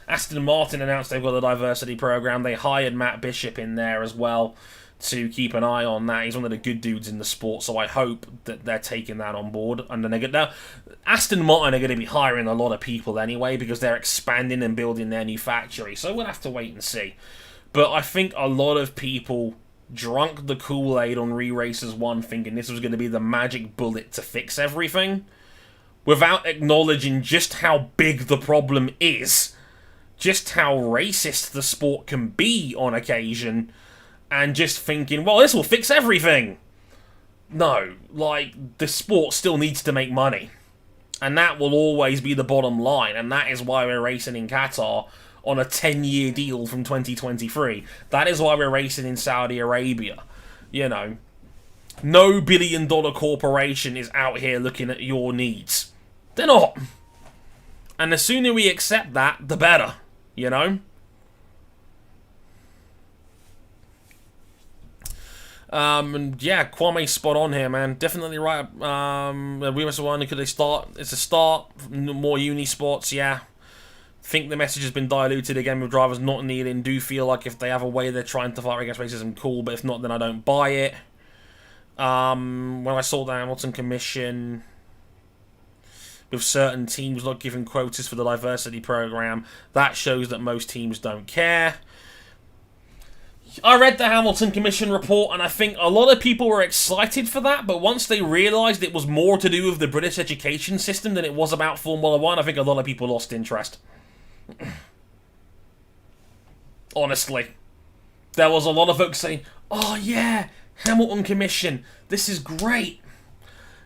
Aston Martin announced they've got a diversity program. They hired Matt Bishop in there as well to keep an eye on that. He's one of the good dudes in the sport, so I hope that they're taking that on board. And then now, Aston Martin are going to be hiring a lot of people anyway because they're expanding and building their new factory. So we'll have to wait and see. But I think a lot of people drunk the Kool-Aid on Re-Racers 1 thinking this was going to be the magic bullet to fix everything without acknowledging just how big the problem is, just how racist the sport can be on occasion, and just thinking, well, this will fix everything. No, like, the sport still needs to make money. And that will always be the bottom line, and that is why we're racing in Qatar on a 10-year deal from 2023. That is why we're racing in Saudi Arabia. You know, no billion-dollar corporation is out here looking at your needs. They're not. And the sooner we accept that, the better. You know? And yeah, Kwame's spot on here, man. Definitely right. We must wonder, could they start? It's a start. More uni sports, yeah. Think the message has been diluted again with drivers not needing. Do feel like if they have a way they're trying to fight against racism, cool. But if not, then I don't buy it. When I saw the Hamilton Commission with certain teams not giving quotas for the diversity program, that shows that most teams don't care. I read the Hamilton Commission report, and I think a lot of people were excited for that, but once they realised it was more to do with the British education system than it was about Formula 1, I think a lot of people lost interest. Honestly. There was a lot of folks saying, oh yeah, Hamilton Commission, this is great.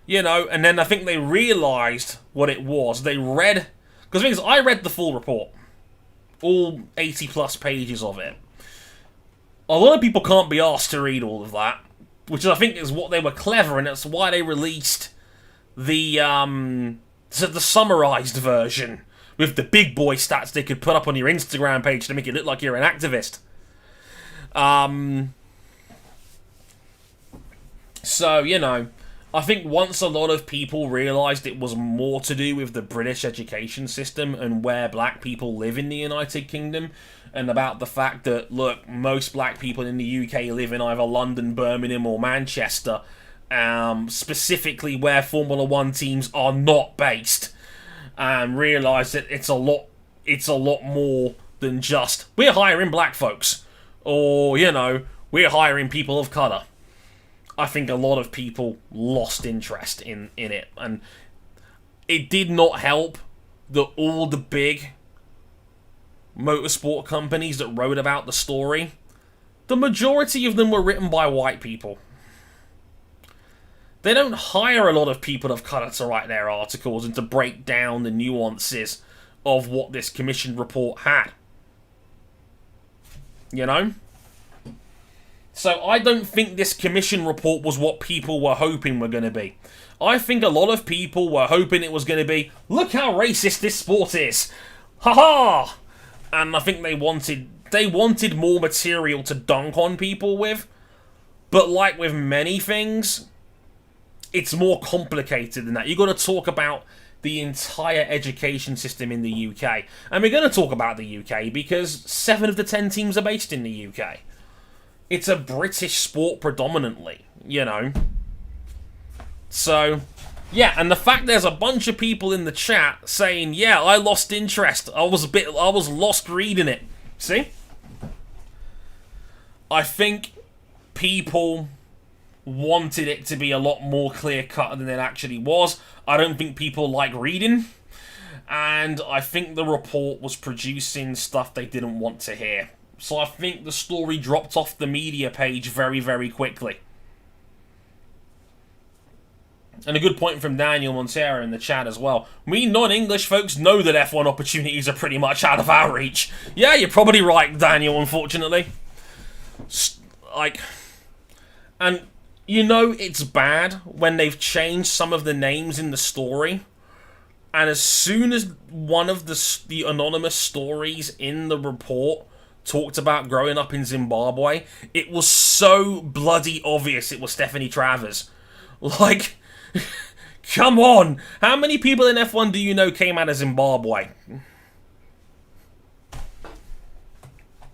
You know, and then I think they realised what it was. They read... Because I read the full report. All 80 plus pages of it. A lot of people can't be asked to read all of that, which I think is what they were clever, and that's why they released the summarised version with the big boy stats they could put up on your Instagram page to make it look like you're an activist. So, you know, I think once a lot of people realised it was more to do with the British education system and where black people live in the United Kingdom, and about the fact that, look, most black people in the UK live in either London, Birmingham or Manchester, specifically where Formula 1 teams are not based, and realise that it's a lot more than just, we're hiring black folks, or, you know, we're hiring people of colour. I think a lot of people lost interest in it, and it did not help that all the big motorsport companies that wrote about the story, the majority of them were written by white people. They don't hire a lot of people of colour to write their articles and to break down the nuances of what this commission report had. You know? So I don't think this commission report was what people were hoping were going to be. I think a lot of people were hoping it was going to be, look how racist this sport is. Ha-ha! And I think they wanted more material to dunk on people with. But like with many things, it's more complicated than that. You've got to talk about the entire education system in the UK. And we're going to talk about the UK because 7 of the 10 teams are based in the UK. It's a British sport predominantly, you know. So, yeah, and the fact there's a bunch of people in the chat saying, yeah, I lost interest. I was lost reading it. See? I think people wanted it to be a lot more clear-cut than it actually was. I don't think people like reading, and I think the report was producing stuff they didn't want to hear. So I think the story dropped off the media page very, very quickly. And a good point from Daniel Montero in the chat as well. We non-English folks know that F1 opportunities are pretty much out of our reach. Yeah, you're probably right, Daniel, unfortunately. And you know it's bad when they've changed some of the names in the story. And as soon as one of the anonymous stories in the report talked about growing up in Zimbabwe, it was so bloody obvious it was Stephanie Travers. Like, come on! How many people in F1 do you know came out of Zimbabwe?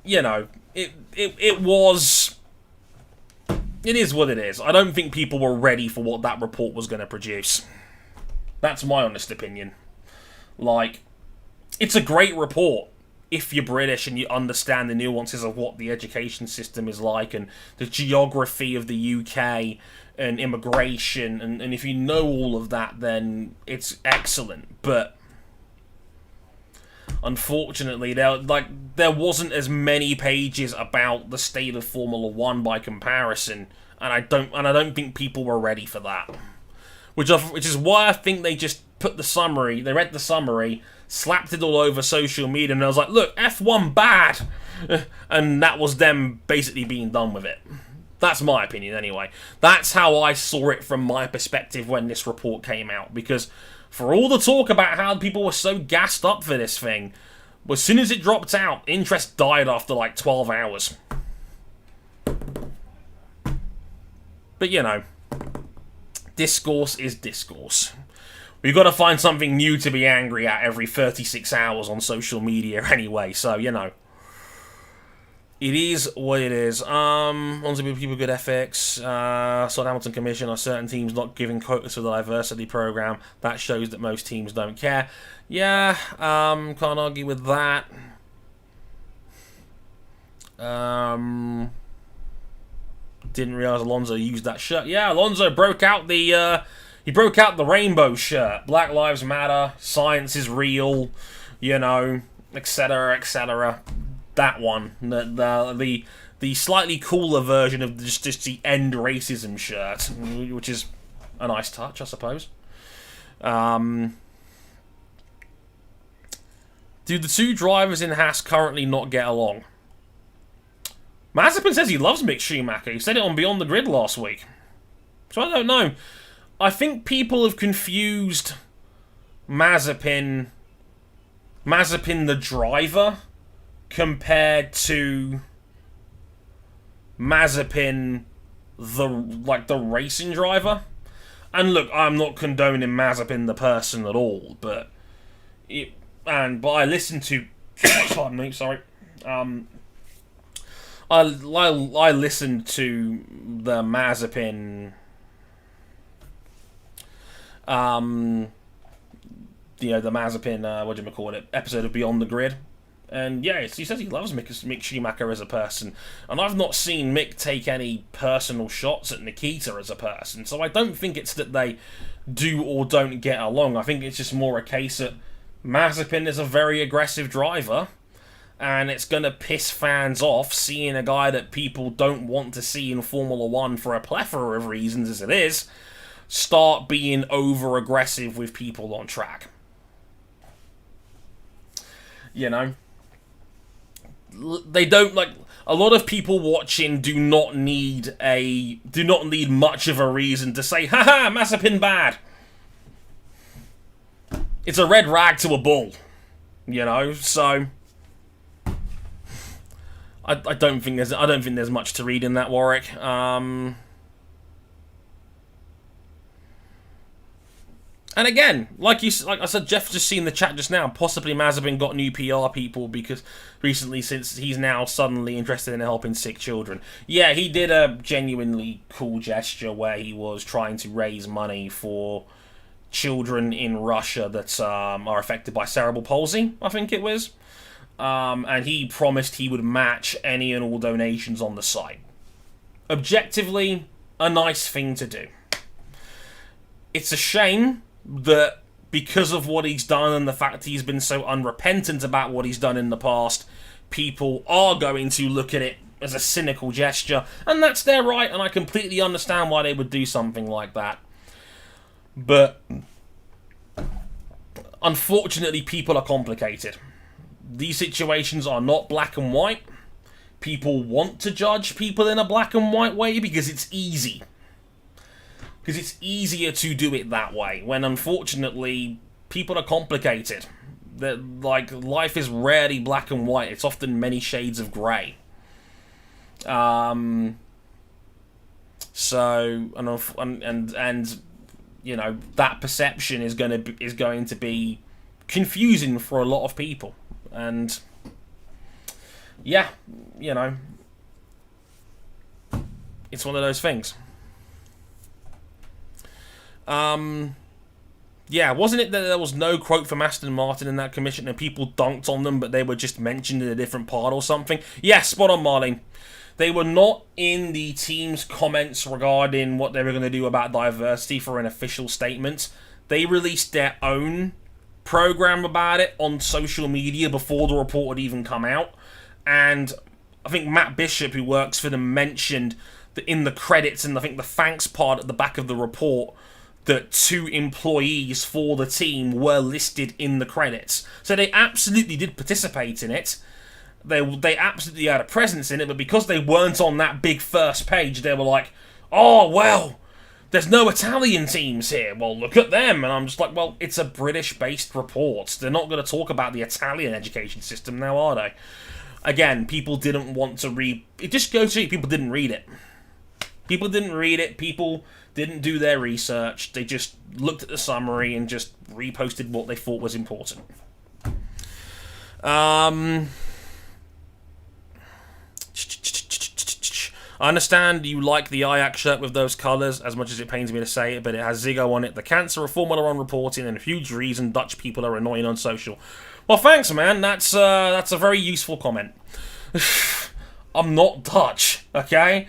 You know, it is what it is. I don't think people were ready for what that report was going to produce. That's my honest opinion. Like, it's a great report if you're British and you understand the nuances of what the education system is like and the geography of the UK and immigration, and if you know all of that, then it's excellent. But unfortunately, there wasn't as many pages about the state of Formula One by comparison, and I don't think people were ready for that. Which is why I think they just put the summary. They read the summary, slapped it all over social media, and I was like, "Look, F1 bad," and that was them basically being done with it. That's my opinion, anyway. That's how I saw it from my perspective when this report came out. Because for all the talk about how people were so gassed up for this thing, as soon as it dropped out, interest died after like 12 hours. But you know, discourse is discourse. We've got to find something new to be angry at every 36 hours on social media anyway, so you know. It is what it is. Want to be people good FX. Saw Hamilton Commission on certain teams not giving quotas for the diversity program. That shows that most teams don't care. Yeah, can't argue with that. Didn't realize Alonso used that shirt. Yeah, Alonso broke out the rainbow shirt. Black Lives Matter. Science is real. You know, etc., etc. That one, the slightly cooler version of just the end racism shirt, which is a nice touch, I suppose. Do the two drivers in Haas currently not get along? Mazepin says he loves Mick Schumacher. He said it on Beyond the Grid last week. So I don't know. I think people have confused Mazepin the driver compared to Mazepin the racing driver. And look, I'm not condoning Mazepin the person at all, but I listened to pardon me, sorry. I listened to the Mazepin the Mazepin episode of Beyond the Grid. And yeah, he says he loves Mick Schumacher as a person. And I've not seen Mick take any personal shots at Nikita as a person. So I don't think it's that they do or don't get along. I think it's just more a case that Mazepin is a very aggressive driver. And it's going to piss fans off seeing a guy that people don't want to see in Formula One for a plethora of reasons as it is, start being over-aggressive with people on track. You know? They don't a lot of people watching do not need much of a reason to say, haha, Mazepin bad. It's a red rag to a bull, you know. So I don't think there's much to read in that, Warwick. And again, like I said, Jeff just seen the chat just now. Possibly Mazepin got new PR people because recently, since he's now suddenly interested in helping sick children. Yeah, he did a genuinely cool gesture where he was trying to raise money for children in Russia that are affected by cerebral palsy, I think it was. And he promised he would match any and all donations on the site. Objectively, a nice thing to do. It's a shame that because of what he's done and the fact he's been so unrepentant about what he's done in the past, people are going to look at it as a cynical gesture, and that's their right, and I completely understand why they would do something like that. But unfortunately, people are complicated. These situations are not black and white. People want to judge people in a black and white way because it's easy. Because it's easier to do it that way, when unfortunately, people are complicated. Like, life is rarely black and white. It's often many shades of grey. And you know, that perception is going to be confusing for a lot of people. And yeah, you know, it's one of those things. Yeah, wasn't it that there was no quote from Aston Martin in that commission and people dunked on them, but they were just mentioned in a different part or something? Yeah, spot on, Marlene. They were not in the team's comments regarding what they were going to do about diversity for an official statement. They released their own program about it on social media before the report had even come out. And I think Matt Bishop, who works for them, mentioned that in the credits and I think the thanks part at the back of the report, that 2 employees for the team were listed in the credits. So they absolutely did participate in it. They absolutely had a presence in it, but because they weren't on that big first page, they were like, oh, well, there's no Italian teams here. Well, look at them. And I'm just like, well, it's a British-based report. They're not going to talk about the Italian education system now, are they? Again, people didn't want to read... It just goes to see, people didn't read it. People didn't read it. People didn't do their research. They just looked at the summary and just reposted what they thought was important. I understand you like the Ajax shirt with those colours, as much as it pains me to say it, but it has Ziggo on it. The cancer of Formula 1 reporting and a huge reason Dutch people are annoying on social. Well, thanks, man. That's a very useful comment. I'm not Dutch, okay?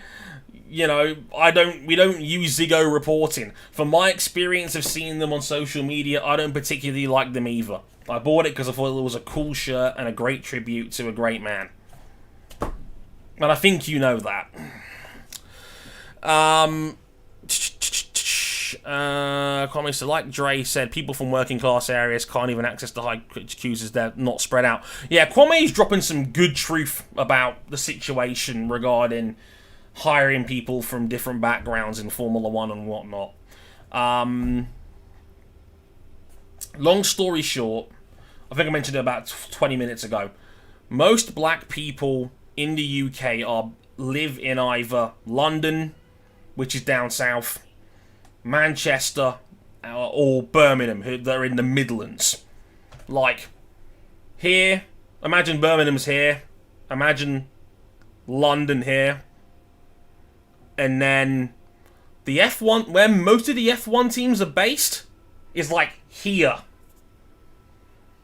You know, we don't use Ziggo reporting. From my experience of seeing them on social media, I don't particularly like them either. I bought it because I thought it was a cool shirt and a great tribute to a great man. And I think you know that. Comments like Dre said, people from working class areas can't even access the high queues as they're not spread out. Yeah, Kwame's dropping some good truth about the situation regarding hiring people from different backgrounds in Formula 1 and whatnot. Long story short, I think I mentioned it about 20 minutes ago. Most black people in the UK live in either London, which is down south, Manchester, or Birmingham, that are in the Midlands. Like, here, imagine Birmingham's here, imagine London here, and then the F1, where most of the F1 teams are based, is like here.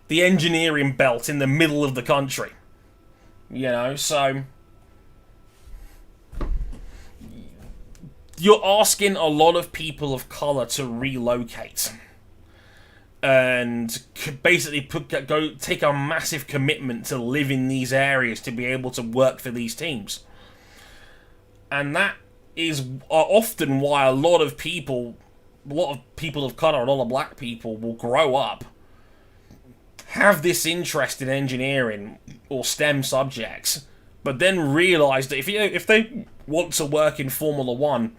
The engineering belt in the middle of the country. You know, so you're asking a lot of people of colour to relocate and basically go take a massive commitment to live in these areas to be able to work for these teams. And that is often why a lot of people of colour, a lot of black people will grow up, have this interest in engineering or STEM subjects, but then realise that if they want to work in Formula 1,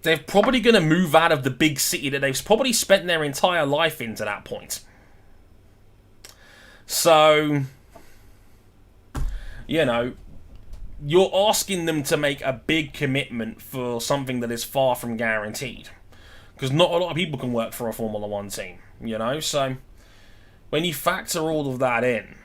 they're probably going to move out of the big city that they've probably spent their entire life in to that point. So, you know, you're asking them to make a big commitment for something that is far from guaranteed. Because not a lot of people can work for a Formula 1 team, you know? So, when you factor all of that in,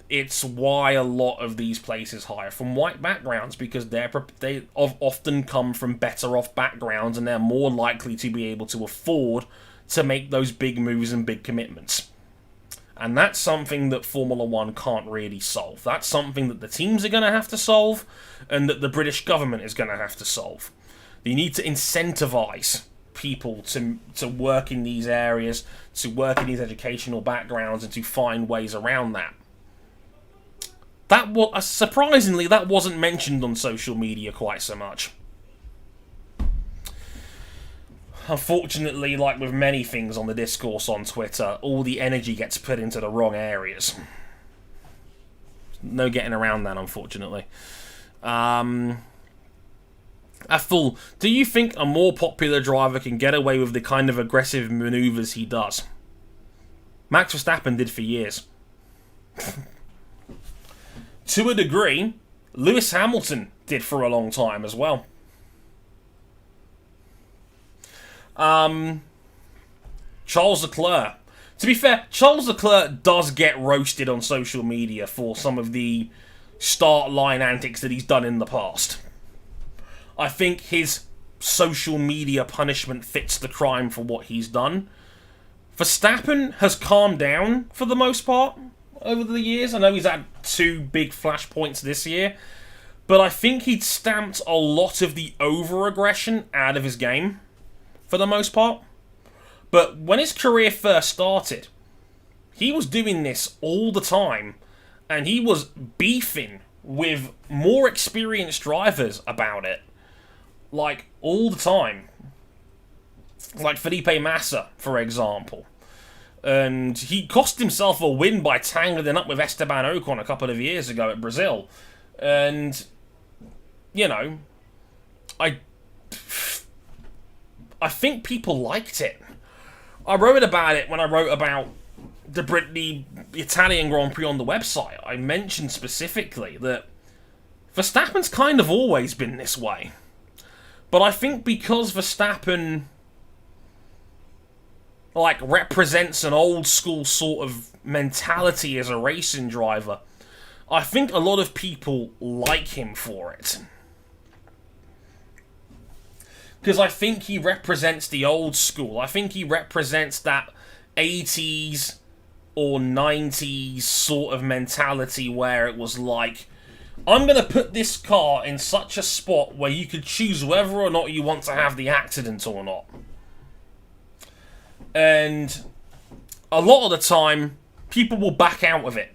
it's why a lot of these places hire from white backgrounds, because they often come from better off backgrounds and they're more likely to be able to afford to make those big moves and big commitments. And that's something that Formula One can't really solve. That's something that the teams are going to have to solve, and that the British government is going to have to solve. You need to incentivize people to work in these areas, to work in these educational backgrounds, and to find ways around that. That was surprisingly, that wasn't mentioned on social media quite so much. Unfortunately, like with many things on the discourse on Twitter, all the energy gets put into the wrong areas. No getting around that, unfortunately. Athul, do you think a more popular driver can get away with the kind of aggressive manoeuvres he does? Max Verstappen did for years. To a degree, Lewis Hamilton did for a long time as well. Charles Leclerc. To be fair, Charles Leclerc does get roasted on social media for some of the start line antics that he's done in the past. I think his social media punishment fits the crime for what he's done. Verstappen has calmed down for the most part over the years. I know he's had 2 big flashpoints this year, but I think he'd stamped a lot of the over-aggression out of his game for the most part. But when his career first started, he was doing this all the time, and he was beefing with more experienced drivers about it. Like, all the time. Like Felipe Massa, for example. And he cost himself a win by tangling up with Esteban Ocon a couple of years ago at Brazil. And, you know, I think people liked it. I wrote about it when I wrote about the Italian Grand Prix on the website. I mentioned specifically that Verstappen's kind of always been this way. But I think because Verstappen represents an old school sort of mentality as a racing driver, I think a lot of people like him for it. Because I think he represents the old school. I think he represents that 80s or 90s sort of mentality where it was like, I'm going to put this car in such a spot where you could choose whether or not you want to have the accident or not. And a lot of the time, people will back out of it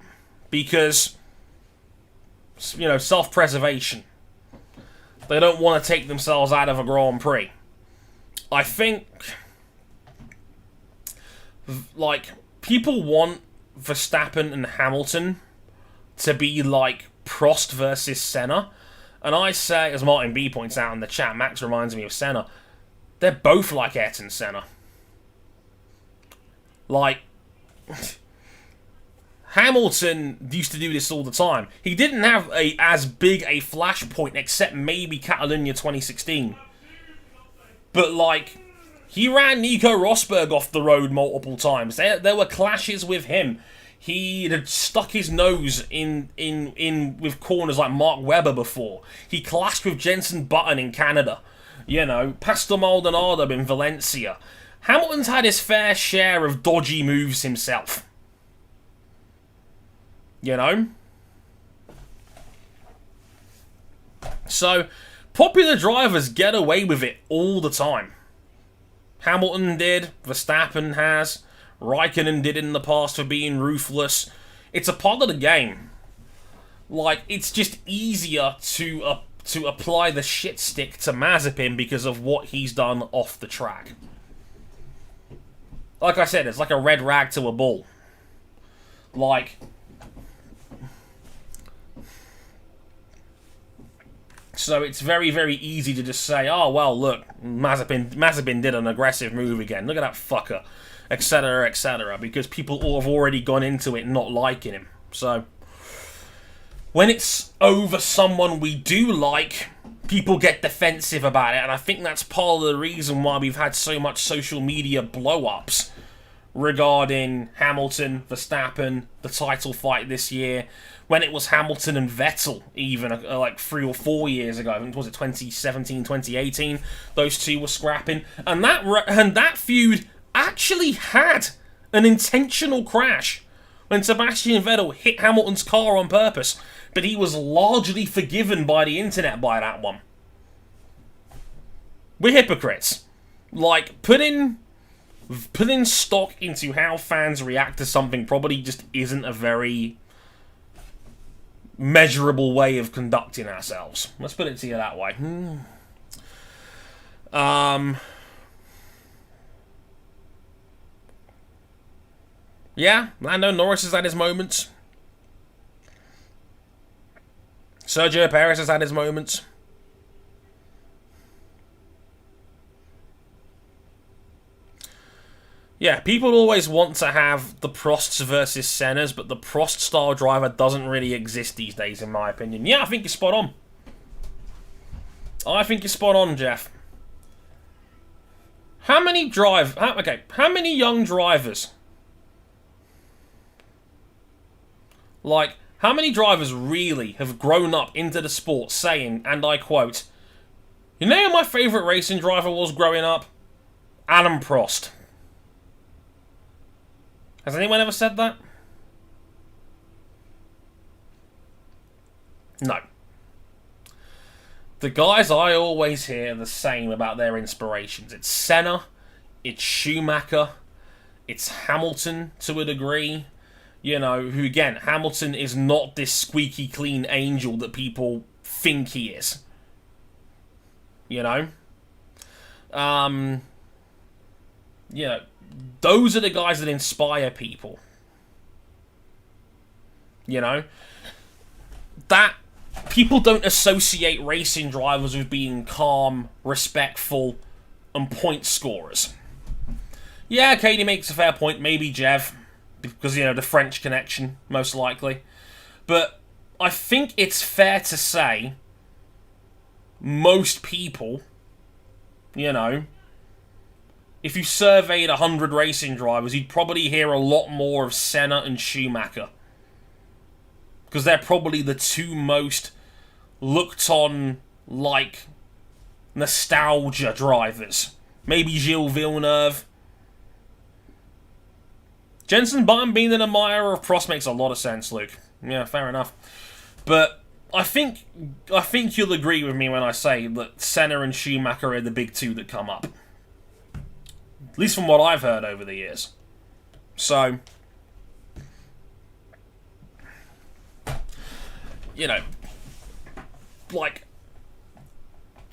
because, you know, self-preservation. They don't want to take themselves out of a Grand Prix. I think, like, people want Verstappen and Hamilton to be like Prost versus Senna. And I say, as Martin B points out in the chat, Max reminds me of Senna. They're both like Ayrton Senna. Like, Hamilton used to do this all the time. He didn't have as big a flashpoint, except maybe Catalunya 2016. But, like, he ran Nico Rosberg off the road multiple times. There were clashes with him. He had stuck his nose in with corners like Mark Webber before. He clashed with Jenson Button in Canada. You know, Pastor Maldonado in Valencia. Hamilton's had his fair share of dodgy moves himself. You know? So, popular drivers get away with it all the time. Hamilton did, Verstappen has, Raikkonen did in the past for being ruthless. It's a part of the game. Like, it's just easier to apply the shit stick to Mazepin because of what he's done off the track. Like I said, it's like a red rag to a bull. Like, so it's very, very easy to just say, oh, well, look, Mazepin did an aggressive move again. Look at that fucker, etc., etc., because people all have already gone into it not liking him. So, when it's over someone we do like, people get defensive about it, and I think that's part of the reason why we've had so much social media blow-ups regarding Hamilton, Verstappen, the title fight this year. When it was Hamilton and Vettel, even like 3 or 4 years ago, I think, was it 2017, 2018? Those two were scrapping, and that feud actually had an intentional crash when Sebastian Vettel hit Hamilton's car on purpose, but he was largely forgiven by the internet by that one. We're hypocrites. Like, putting stock into how fans react to something probably just isn't a very measurable way of conducting ourselves. Let's put it to you that way. Yeah, Lando Norris has had his moments. Sergio Perez has had his moments. Yeah, people always want to have the Prosts versus Sennas, but the Prost-style driver doesn't really exist these days, in my opinion. Yeah, I think you're spot on. I think you're spot on, Jeff. How many young drivers... Like, how many drivers really have grown up into the sport saying, and I quote, "You know who my favourite racing driver was growing up? Alain Prost." Has anyone ever said that? No. The guys I always hear the same about their inspirations. It's Senna, it's Schumacher, it's Hamilton to a degree. You know, who again, Hamilton is not this squeaky clean angel that people think he is. You know? You know, those are the guys that inspire people. You know? That, people don't associate racing drivers with being calm, respectful, and point scorers. Yeah, Katie makes a fair point, maybe Jev. Because, you know, the French connection, most likely. But I think it's fair to say most people, you know, if you surveyed 100 racing drivers, you'd probably hear a lot more of Senna and Schumacher. Because they're probably the two most looked on, like, nostalgia drivers. Maybe Gilles Villeneuve. Jenson Button being an admirer of Prost makes a lot of sense, Luke. Yeah, fair enough. But I think you'll agree with me when I say that Senna and Schumacher are the big two that come up. At least from what I've heard over the years. So, you know, like,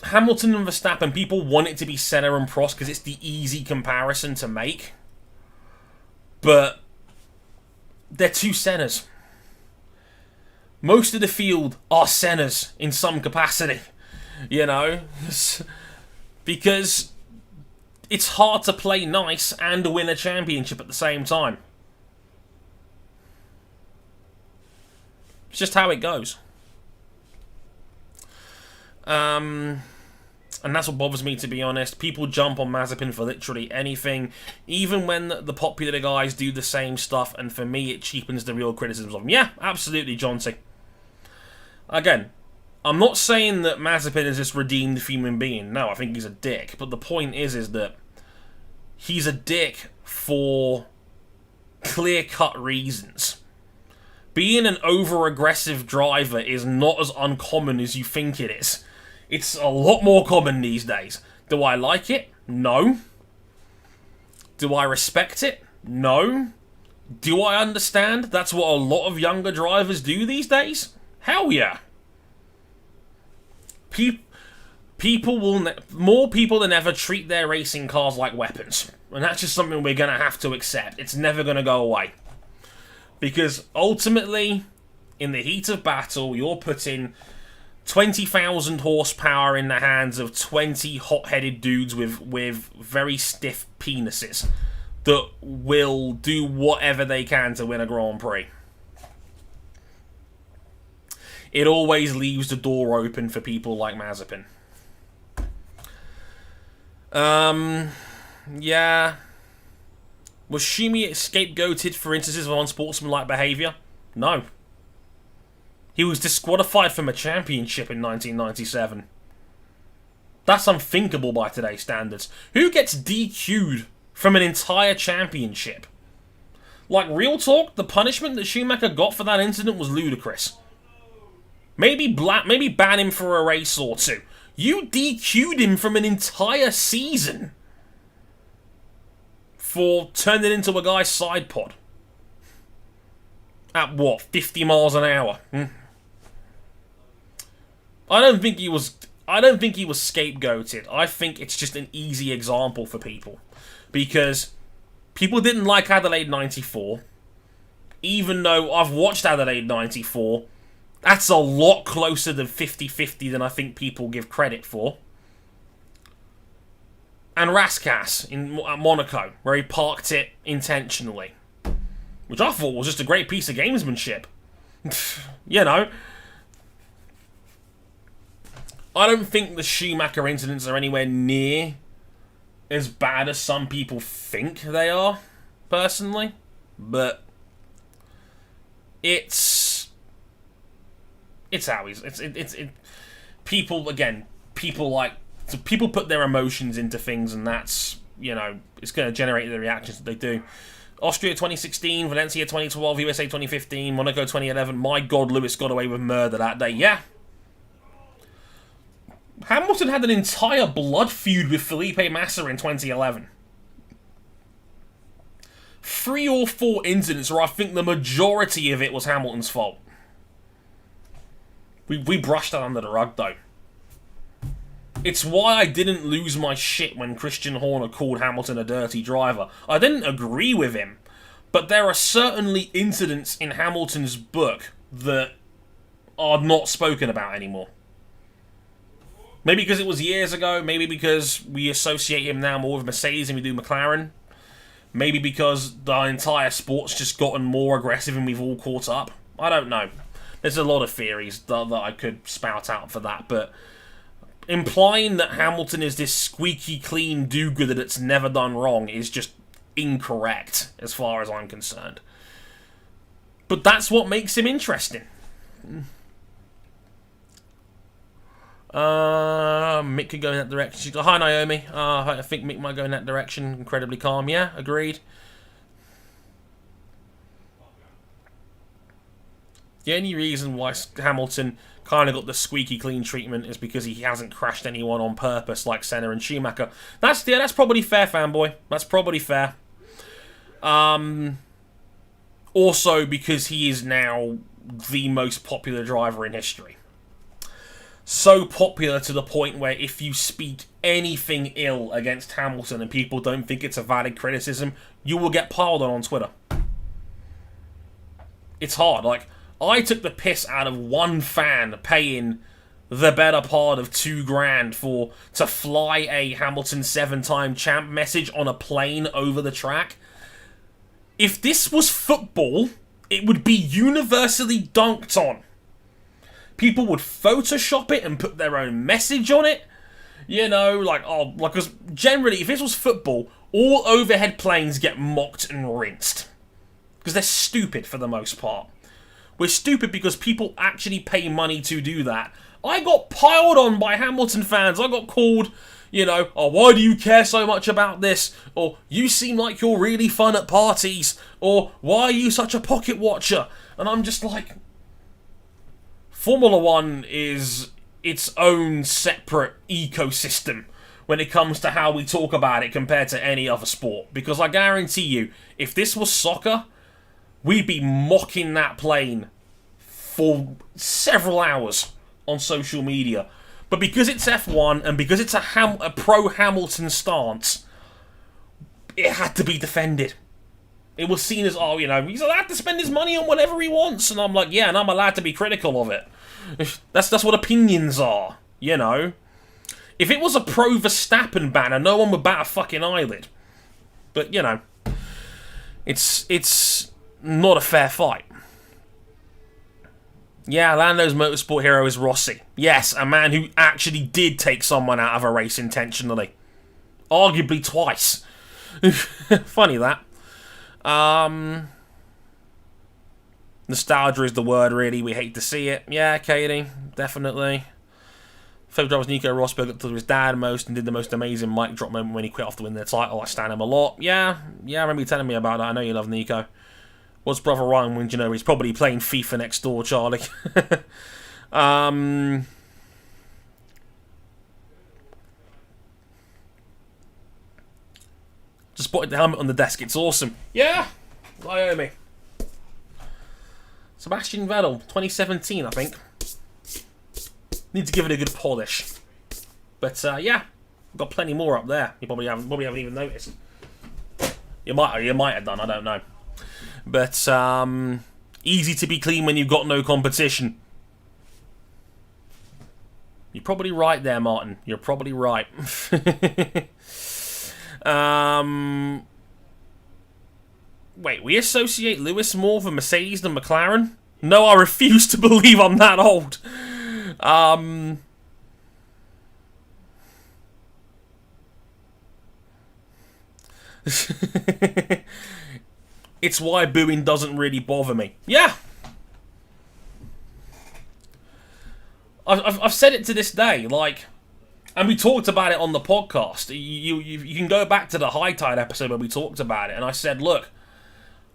Hamilton and Verstappen, people want it to be Senna and Prost because it's the easy comparison to make. But they're two Sennas. Most of the field are Sennas in some capacity, you know? Because it's hard to play nice and win a championship at the same time. It's just how it goes. And that's what bothers me, to be honest. People jump on Mazepin for literally anything, even when the popular guys do the same stuff, and for me, it cheapens the real criticisms of them. Yeah, absolutely, Jonty. Again, I'm not saying that Mazepin is this redeemed human being. No, I think he's a dick. But the point is that he's a dick for clear-cut reasons. Being an over-aggressive driver is not as uncommon as you think it is. It's a lot more common these days. Do I like it? No. Do I respect it? No. Do I understand that's what a lot of younger drivers do these days? Hell yeah. More people than ever treat their racing cars like weapons. And that's just something we're going to have to accept. It's never going to go away. Because ultimately, in the heat of battle, you're putting 20,000 horsepower in the hands of 20 hot-headed dudes with very stiff penises that will do whatever they can to win a Grand Prix. It always leaves the door open for people like Mazepin. Yeah. Was Schumi scapegoated for instances of unsportsmanlike behaviour? No. He was disqualified from a championship in 1997. That's unthinkable by today's standards. Who gets DQ'd from an entire championship? Like, real talk, the punishment that Schumacher got for that incident was ludicrous. Maybe ban him for a race or two. You DQ'd him from an entire season for turning into a guy's side pod. At what, 50 miles an hour? I don't think he was scapegoated. I think it's just an easy example for people. Because people didn't like Adelaide 94. Even though I've watched Adelaide 94, that's a lot closer than 50-50 than I think people give credit for. And Raskas at Monaco, where he parked it intentionally. Which I thought was just a great piece of gamesmanship. You know. I don't think the Schumacher incidents are anywhere near as bad as some people think they are, personally. But it's how he's people put their emotions into things, and that's, you know, it's going to generate the reactions that they do. Austria 2016, Valencia 2012, USA 2015, Monaco 2011. My God, Lewis got away with murder that day. Yeah. Hamilton had an entire blood feud with Felipe Massa in 2011. 3 or 4 incidents where I think the majority of it was Hamilton's fault. We brushed that under the rug, though. It's why I didn't lose my shit when Christian Horner called Hamilton a dirty driver. I didn't agree with him, but there are certainly incidents in Hamilton's book that are not spoken about anymore. Maybe because it was years ago, maybe because we associate him now more with Mercedes than we do McLaren. Maybe because the entire sport's just gotten more aggressive and we've all caught up. I don't know. There's a lot of theories that I could spout out for that, but implying that Hamilton is this squeaky clean do-gooder that's never done wrong is just incorrect, as far as I'm concerned. But that's what makes him interesting. Mick could go in that direction. She's like, hi, Naomi. I think Mick might go in that direction. Incredibly calm. Yeah, agreed. The only reason why Hamilton kind of got the squeaky clean treatment is because he hasn't crashed anyone on purpose like Senna and Schumacher. That's probably fair, fanboy. That's probably fair. Also because he is now the most popular driver in history. So popular to the point where if you speak anything ill against Hamilton and people don't think it's a valid criticism, you will get piled on Twitter. It's hard. Like, I took the piss out of one fan paying the better part of $2,000 to fly a Hamilton 7-time champ message on a plane over the track. If this was football, it would be universally dunked on. People would Photoshop it and put their own message on it. You know, because generally, if this was football, all overhead planes get mocked and rinsed. Because they're stupid for the most part. We're stupid because people actually pay money to do that. I got piled on by Hamilton fans. I got called, you know, oh, why do you care so much about this? Or, you seem like you're really fun at parties. Or, why are you such a pocket watcher? And I'm just like, Formula One is its own separate ecosystem when it comes to how we talk about it compared to any other sport. Because I guarantee you, if this was soccer, we'd be mocking that plane for several hours on social media. But because it's F1 and because it's a pro-Hamilton stance, it had to be defended. It was seen as, oh, you know, he's allowed to spend his money on whatever he wants. And I'm like, yeah, and I'm allowed to be critical of it. That's what opinions are, you know. If it was a pro-Verstappen banner, no one would bat a fucking eyelid. But, you know, it's not a fair fight. Yeah, Lando's motorsport hero is Rossi. Yes, a man who actually did take someone out of a race intentionally. Arguably twice. Funny that. Nostalgia is the word, really. We hate to see it. Yeah, Katie, definitely. Favourite driver was Nico Rosberg up to his dad most and did the most amazing mic drop moment when he quit after winning the title. I stand him a lot. Yeah, I remember you telling me about that. I know you love Nico. What's Brother Ryan wins? You know, he's probably playing FIFA next door, Charlie. Just spotted the helmet on the desk. It's awesome. Yeah, Wyoming. Sebastian Vettel, 2017, I think. Need to give it a good polish. But yeah, got plenty more up there. You probably haven't even noticed. You might have done. I don't know. But easy to be clean when you've got no competition. You're probably right there, Martin. You're probably right. Wait, we associate Lewis more with Mercedes than McLaren? No, I refuse to believe I'm that old. It's why booing doesn't really bother me. Yeah. I've said it to this day, like, and we talked about it on the podcast. You can go back to the High Tide episode where we talked about it, and I said, look,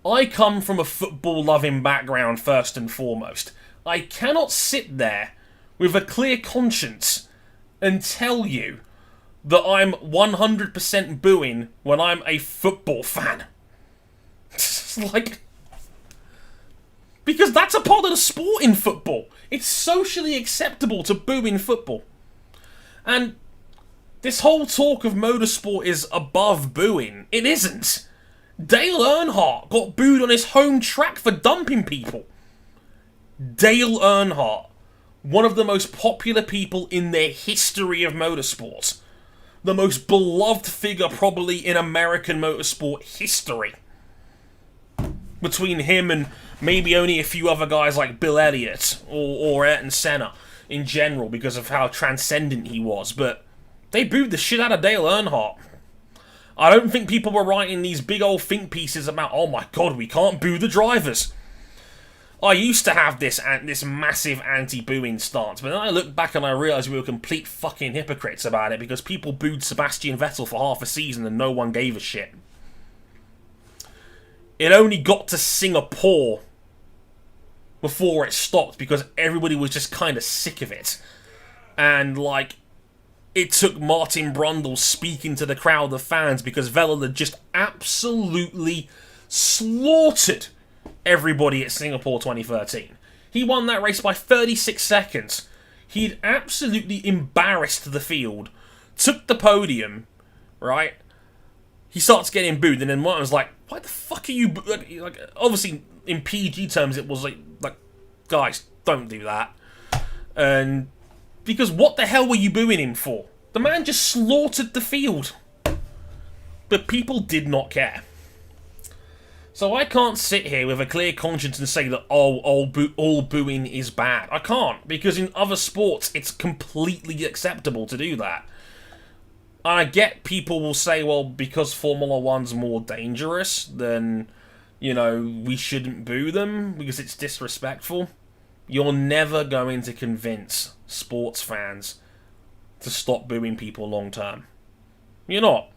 I come from a football-loving background first and foremost. I cannot sit there with a clear conscience and tell you that I'm 100% booing when I'm a football fan. It's like, because that's a part of the sport in football. It's socially acceptable to boo in football. And this whole talk of motorsport is above booing. It isn't. Dale Earnhardt got booed on his home track for dumping people. Dale Earnhardt, one of the most popular people in the history of motorsports. The most beloved figure probably in American motorsport history. Between him and maybe only a few other guys like Bill Elliott or Ayrton Senna in general because of how transcendent he was. But they booed the shit out of Dale Earnhardt. I don't think people were writing these big old think pieces about, oh my god, we can't boo the drivers. I used to have this massive anti-booing stance, but then I look back and I realised we were complete fucking hypocrites about it because people booed Sebastian Vettel for half a season and no one gave a shit. It only got to Singapore before it stopped because everybody was just kind of sick of it. And, like, it took Martin Brundle speaking to the crowd of fans because Vettel had just absolutely slaughtered everybody at Singapore 2013. He won that race by 36 seconds. He'd absolutely embarrassed the field, took the podium, right? He starts getting booed, and then Martin's like, why the fuck are you... Like, obviously, in PG terms, it was like, guys, don't do that. And because what the hell were you booing him for? The man just slaughtered the field. But people did not care. So I can't sit here with a clear conscience and say that, all booing is bad. I can't, because in other sports, it's completely acceptable to do that. And I get people will say, well, because Formula One's more dangerous, then, you know, we shouldn't boo them because it's disrespectful. You're never going to convince sports fans to stop booing people long term. You're not.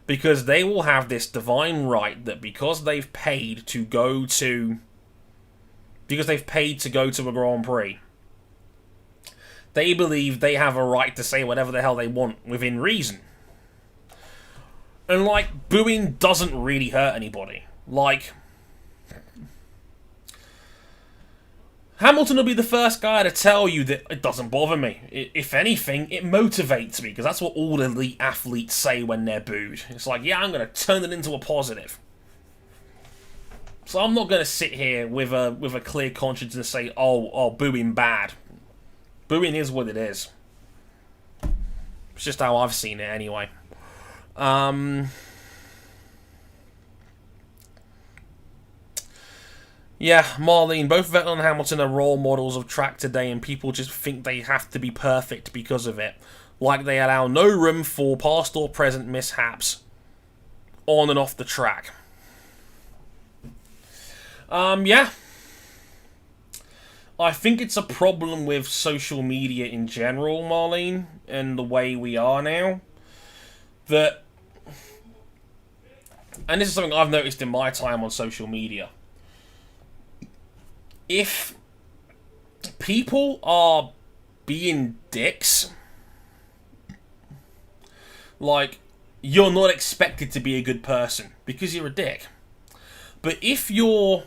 Because they will have this divine right that because they've paid to go to a Grand Prix, they believe they have a right to say whatever the hell they want within reason. And, like, booing doesn't really hurt anybody. Like, Hamilton will be the first guy to tell you that it doesn't bother me. If anything, it motivates me, because that's what all elite athletes say when they're booed. It's like, yeah, I'm going to turn it into a positive. So I'm not going to sit here with a clear conscience and say, oh, booing bad. Booing is what it is. It's just how I've seen it anyway. Yeah, Marlene, both Vettel and Hamilton are role models of track today, and people just think they have to be perfect because of it. Like they allow no room for past or present mishaps on and off the track. Yeah. I think it's a problem with social media in general, Marlene, and the way we are now. That, and this is something I've noticed in my time on social media. if people are being dicks, like, you're not expected to be a good person because you're a dick. But if you're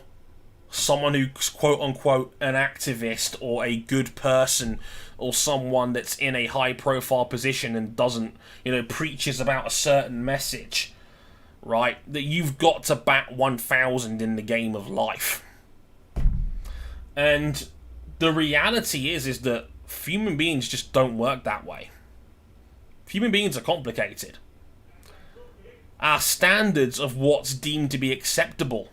someone who's quote-unquote an activist or a good person or someone that's in a high-profile position and doesn't, preaches about a certain message, right, that you've got to bat 1,000 in the game of life. And the reality is that human beings just don't work that way. Human beings are complicated. Our standards of what's deemed to be acceptable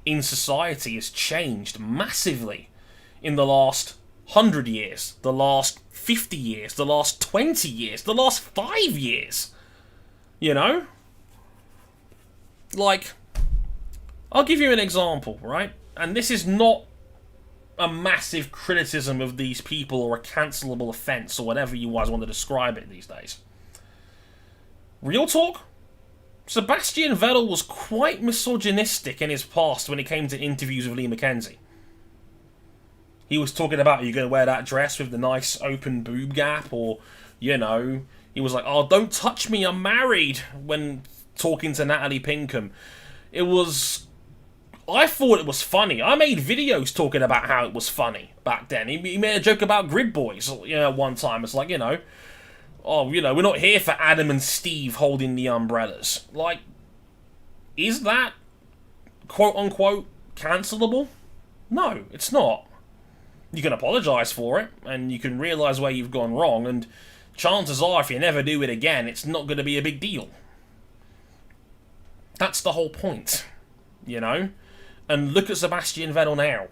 in society has changed massively in the last 100 years, the last 50 years, the last 20 years, the last 5 years. Like, I'll give you an example, right? And this is not a massive criticism of these people or a cancelable offence or whatever you guys want to describe it these days. Real talk? Sebastian Vettel was quite misogynistic in his past when it came to interviews with Lee McKenzie. He was talking about, are you going to wear that dress with the nice open boob gap? Or, he was like, oh, don't touch me, I'm married, when talking to Natalie Pinkham. I thought it was funny. I made videos talking about how it was funny back then. He made a joke about Grid Boys, one time. It's like, we're not here for Adam and Steve holding the umbrellas. Like, is that quote-unquote cancelable? No, it's not. You can apologise for it, and you can realise where you've gone wrong, and chances are, if you never do it again, it's not going to be a big deal. That's the whole point, And look at Sebastian Vettel now.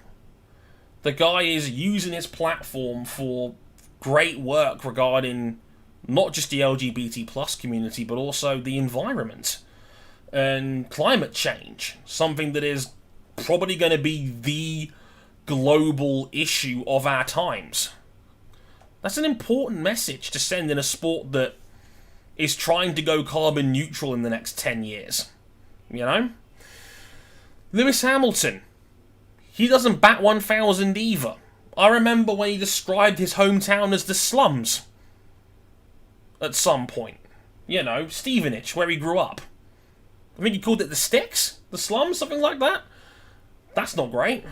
The guy is using his platform for great work regarding not just the LGBT plus community, but also the environment and climate change. Something that is probably going to be the global issue of our times. That's an important message to send in a sport that is trying to go carbon neutral in the next 10 years. Lewis Hamilton, he doesn't bat 1,000 either. I remember when he described his hometown as the slums at some point. Stevenage, where he grew up. I think he called it the sticks? The slums? Something like that? That's not great.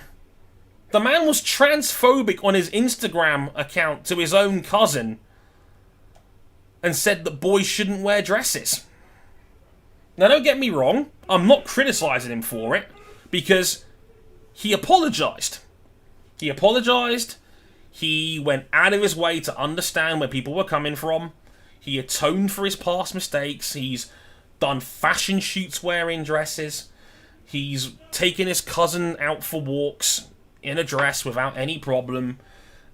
The man was transphobic on his Instagram account to his own cousin and said that boys shouldn't wear dresses. Now, don't get me wrong. I'm not criticising him for it, because he apologised. He apologised. He went out of his way to understand where people were coming from. He atoned for his past mistakes. He's done fashion shoots wearing dresses. He's taken his cousin out for walks in a dress without any problem.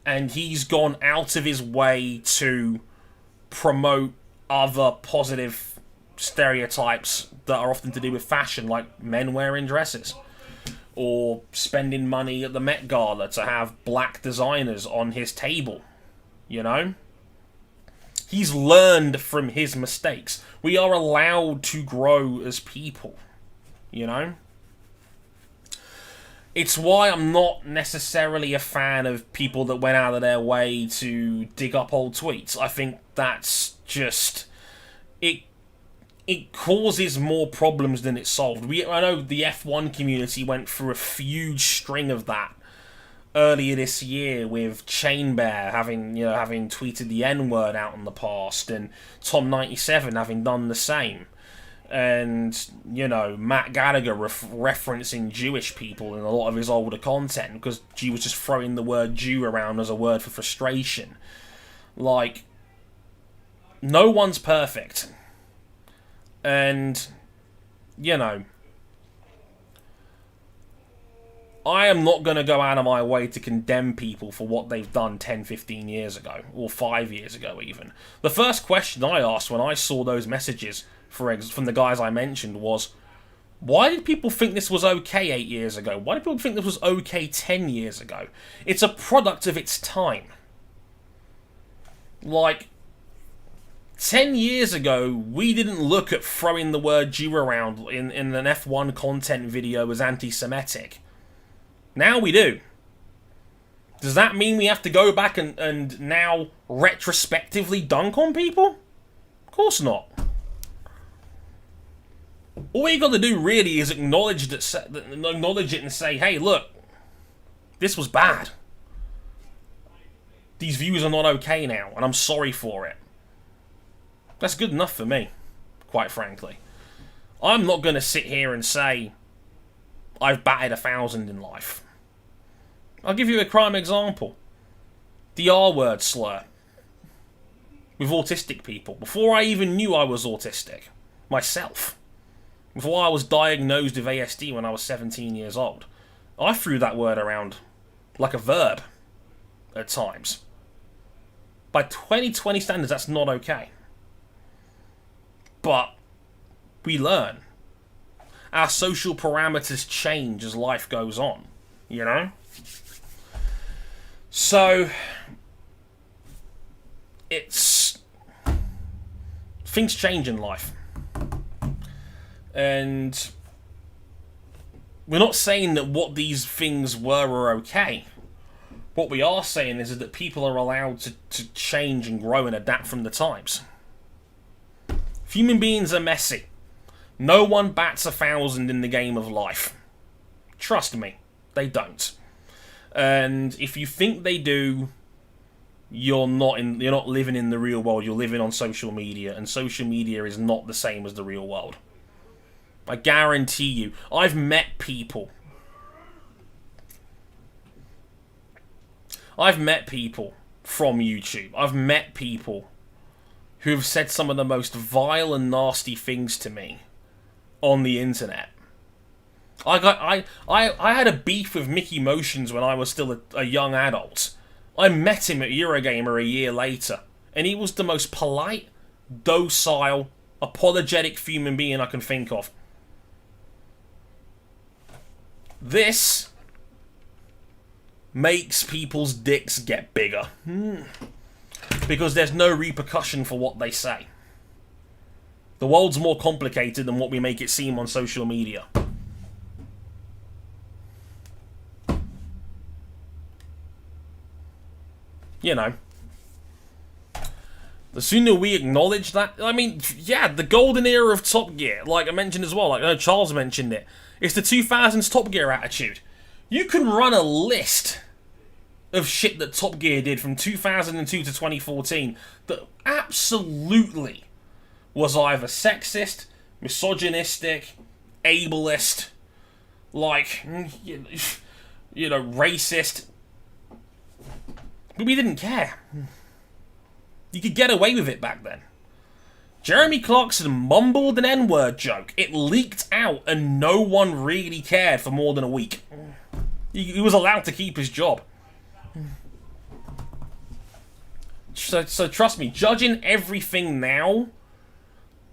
And he's gone out of his way to promote other positive stereotypes that are often to do with fashion, like men wearing dresses. Or spending money at the Met Gala to have black designers on his table. He's learned from his mistakes. We are allowed to grow as people. It's why I'm not necessarily a fan of people that went out of their way to dig up old tweets. I think that's just... It causes more problems than it solved. I know the F1 community went through a huge string of that earlier this year, with Chainbear having tweeted the N-word out in the past, and Tom97 having done the same, and Matt Gallagher referencing Jewish people in a lot of his older content because he was just throwing the word Jew around as a word for frustration. Like, no one's perfect. And, I am not going to go out of my way to condemn people for what they've done 10, 15 years ago, or 5 years ago even. The first question I asked when I saw those messages from the guys I mentioned was, why did people think this was okay 8 years ago? Why did people think this was okay 10 years ago? It's a product of its time. Like, 10 years ago, we didn't look at throwing the word Jew around in an F1 content video as anti-Semitic. Now we do. Does that mean we have to go back and now retrospectively dunk on people? Of course not. All you got to do really is acknowledge it and say, hey, look, this was bad. These views are not okay now, and I'm sorry for it. That's good enough for me, quite frankly. I'm not going to sit here and say I've batted 1,000 in life. I'll give you a prime example. The R-word slur with autistic people. Before I even knew I was autistic myself, before I was diagnosed with ASD when I was 17 years old, I threw that word around like a verb at times. By 2020 standards, that's not okay. But we learn. Our social parameters change as life goes on, you know? So, things change in life. And we're not saying that what these things were are okay. What we are saying is that people are allowed to change and grow and adapt from the times. Human beings are messy. No one bats 1,000 in the game of life. Trust me, they don't. And if you think they do, you're not living in the real world. You're living on social media, and social media is not the same as the real world. I guarantee you. I've met people. From YouTube. I've met people who have said some of the most vile and nasty things to me on the internet. I had a beef with Mickey Motions when I was still a young adult. I met him at Eurogamer a year later, and he was the most polite, docile, apologetic human being I can think of. This makes people's dicks get bigger. Because there's no repercussion for what they say. The world's more complicated than what we make it seem on social media. You know. The sooner we acknowledge that... I mean, yeah, the golden era of Top Gear, like I mentioned as well, like I know Charles mentioned it, it's the 2000s Top Gear attitude. You can run a list of shit that Top Gear did from 2002 to 2014 that absolutely was either sexist, misogynistic, ableist, like, you know, racist. But we didn't care. You could get away with it back then. Jeremy Clarkson mumbled an N-word joke. It leaked out and no one really cared for more than a week. He was allowed to keep his job. So trust me, judging everything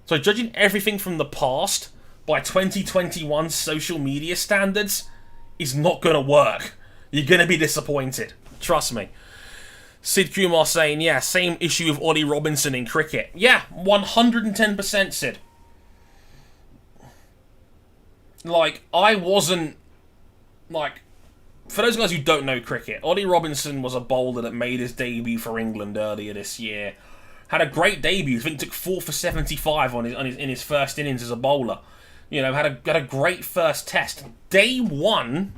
from the past by 2021 social media standards is not going to work. You're going to be disappointed. Trust me. Sid Kumar saying, yeah, same issue with Ollie Robinson in cricket. Yeah, 110% Sid. Like, I wasn't... Like, for those guys who don't know cricket, Ollie Robinson was a bowler that made his debut for England earlier this year. Had a great debut. I think took 4 for 75 in his first innings as a bowler. You know, had a great first test. Day one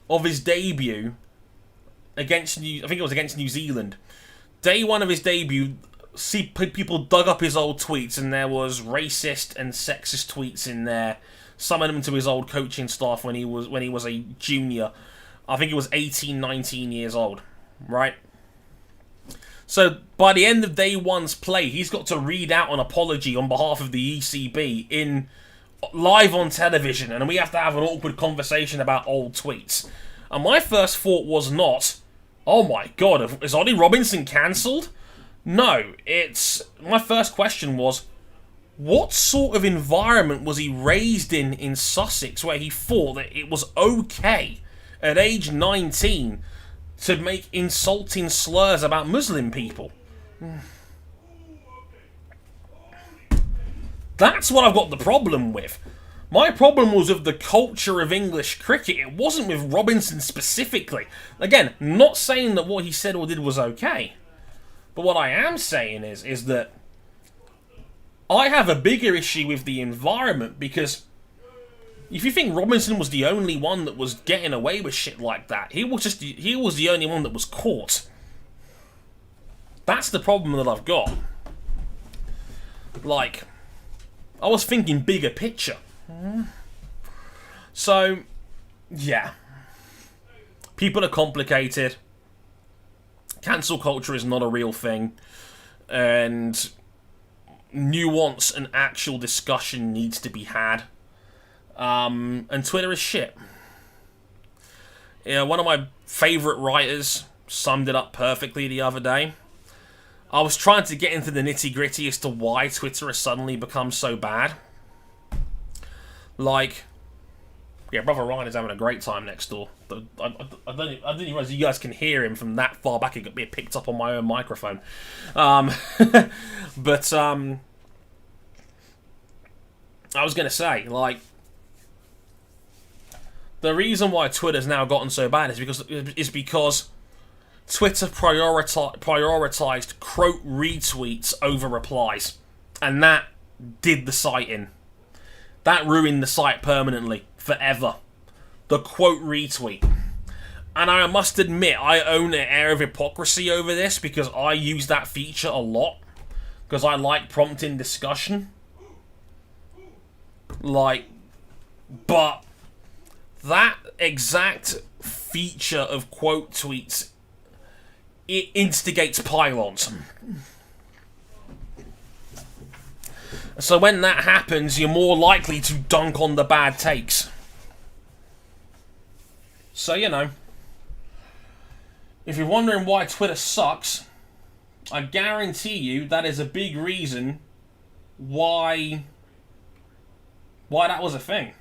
of his debut... I think it was against New Zealand. Day one of his debut, people dug up his old tweets, and there was racist and sexist tweets in there. Some of them to his old coaching staff when he was a junior. I think he was 18, 19 years old, right? So by the end of day one's play, he's got to read out an apology on behalf of the ECB live on television, and we have to have an awkward conversation about old tweets. And my first thought was not, oh my god, is Ollie Robinson cancelled? No, my first question was, what sort of environment was he raised in Sussex where he thought that it was okay at age 19 to make insulting slurs about Muslim people? That's what I've got the problem with. My problem was with the culture of English cricket. It wasn't with Robinson specifically. Again, not saying that what he said or did was okay. But what I am saying is that I have a bigger issue with the environment, because if you think Robinson was the only one that was getting away with shit like that, he was the only one that was caught. That's the problem that I've got. Like, I was thinking bigger picture. So, yeah. People are complicated. Cancel culture is not a real thing. And nuance and actual discussion needs to be had. And Twitter is shit. Yeah, one of my favourite writers summed it up perfectly the other day. I was trying to get into the nitty-gritty as to why Twitter has suddenly become so bad. Like, yeah, Brother Ryan is having a great time next door. I didn't realise you guys can hear him from that far back. It got picked up on my own microphone. But I was going to say, like, the reason why Twitter's now gotten so bad is because Twitter prioritized quote retweets over replies, and that did the site in. That ruined the site permanently, forever. The quote retweet. And I must admit, I own an air of hypocrisy over this, because I use that feature a lot, because I like prompting discussion. Like, but that exact feature of quote tweets, it instigates pylons. So when that happens, you're more likely to dunk on the bad takes. So, you know, if you're wondering why Twitter sucks, I guarantee you that is a big reason why that was a thing.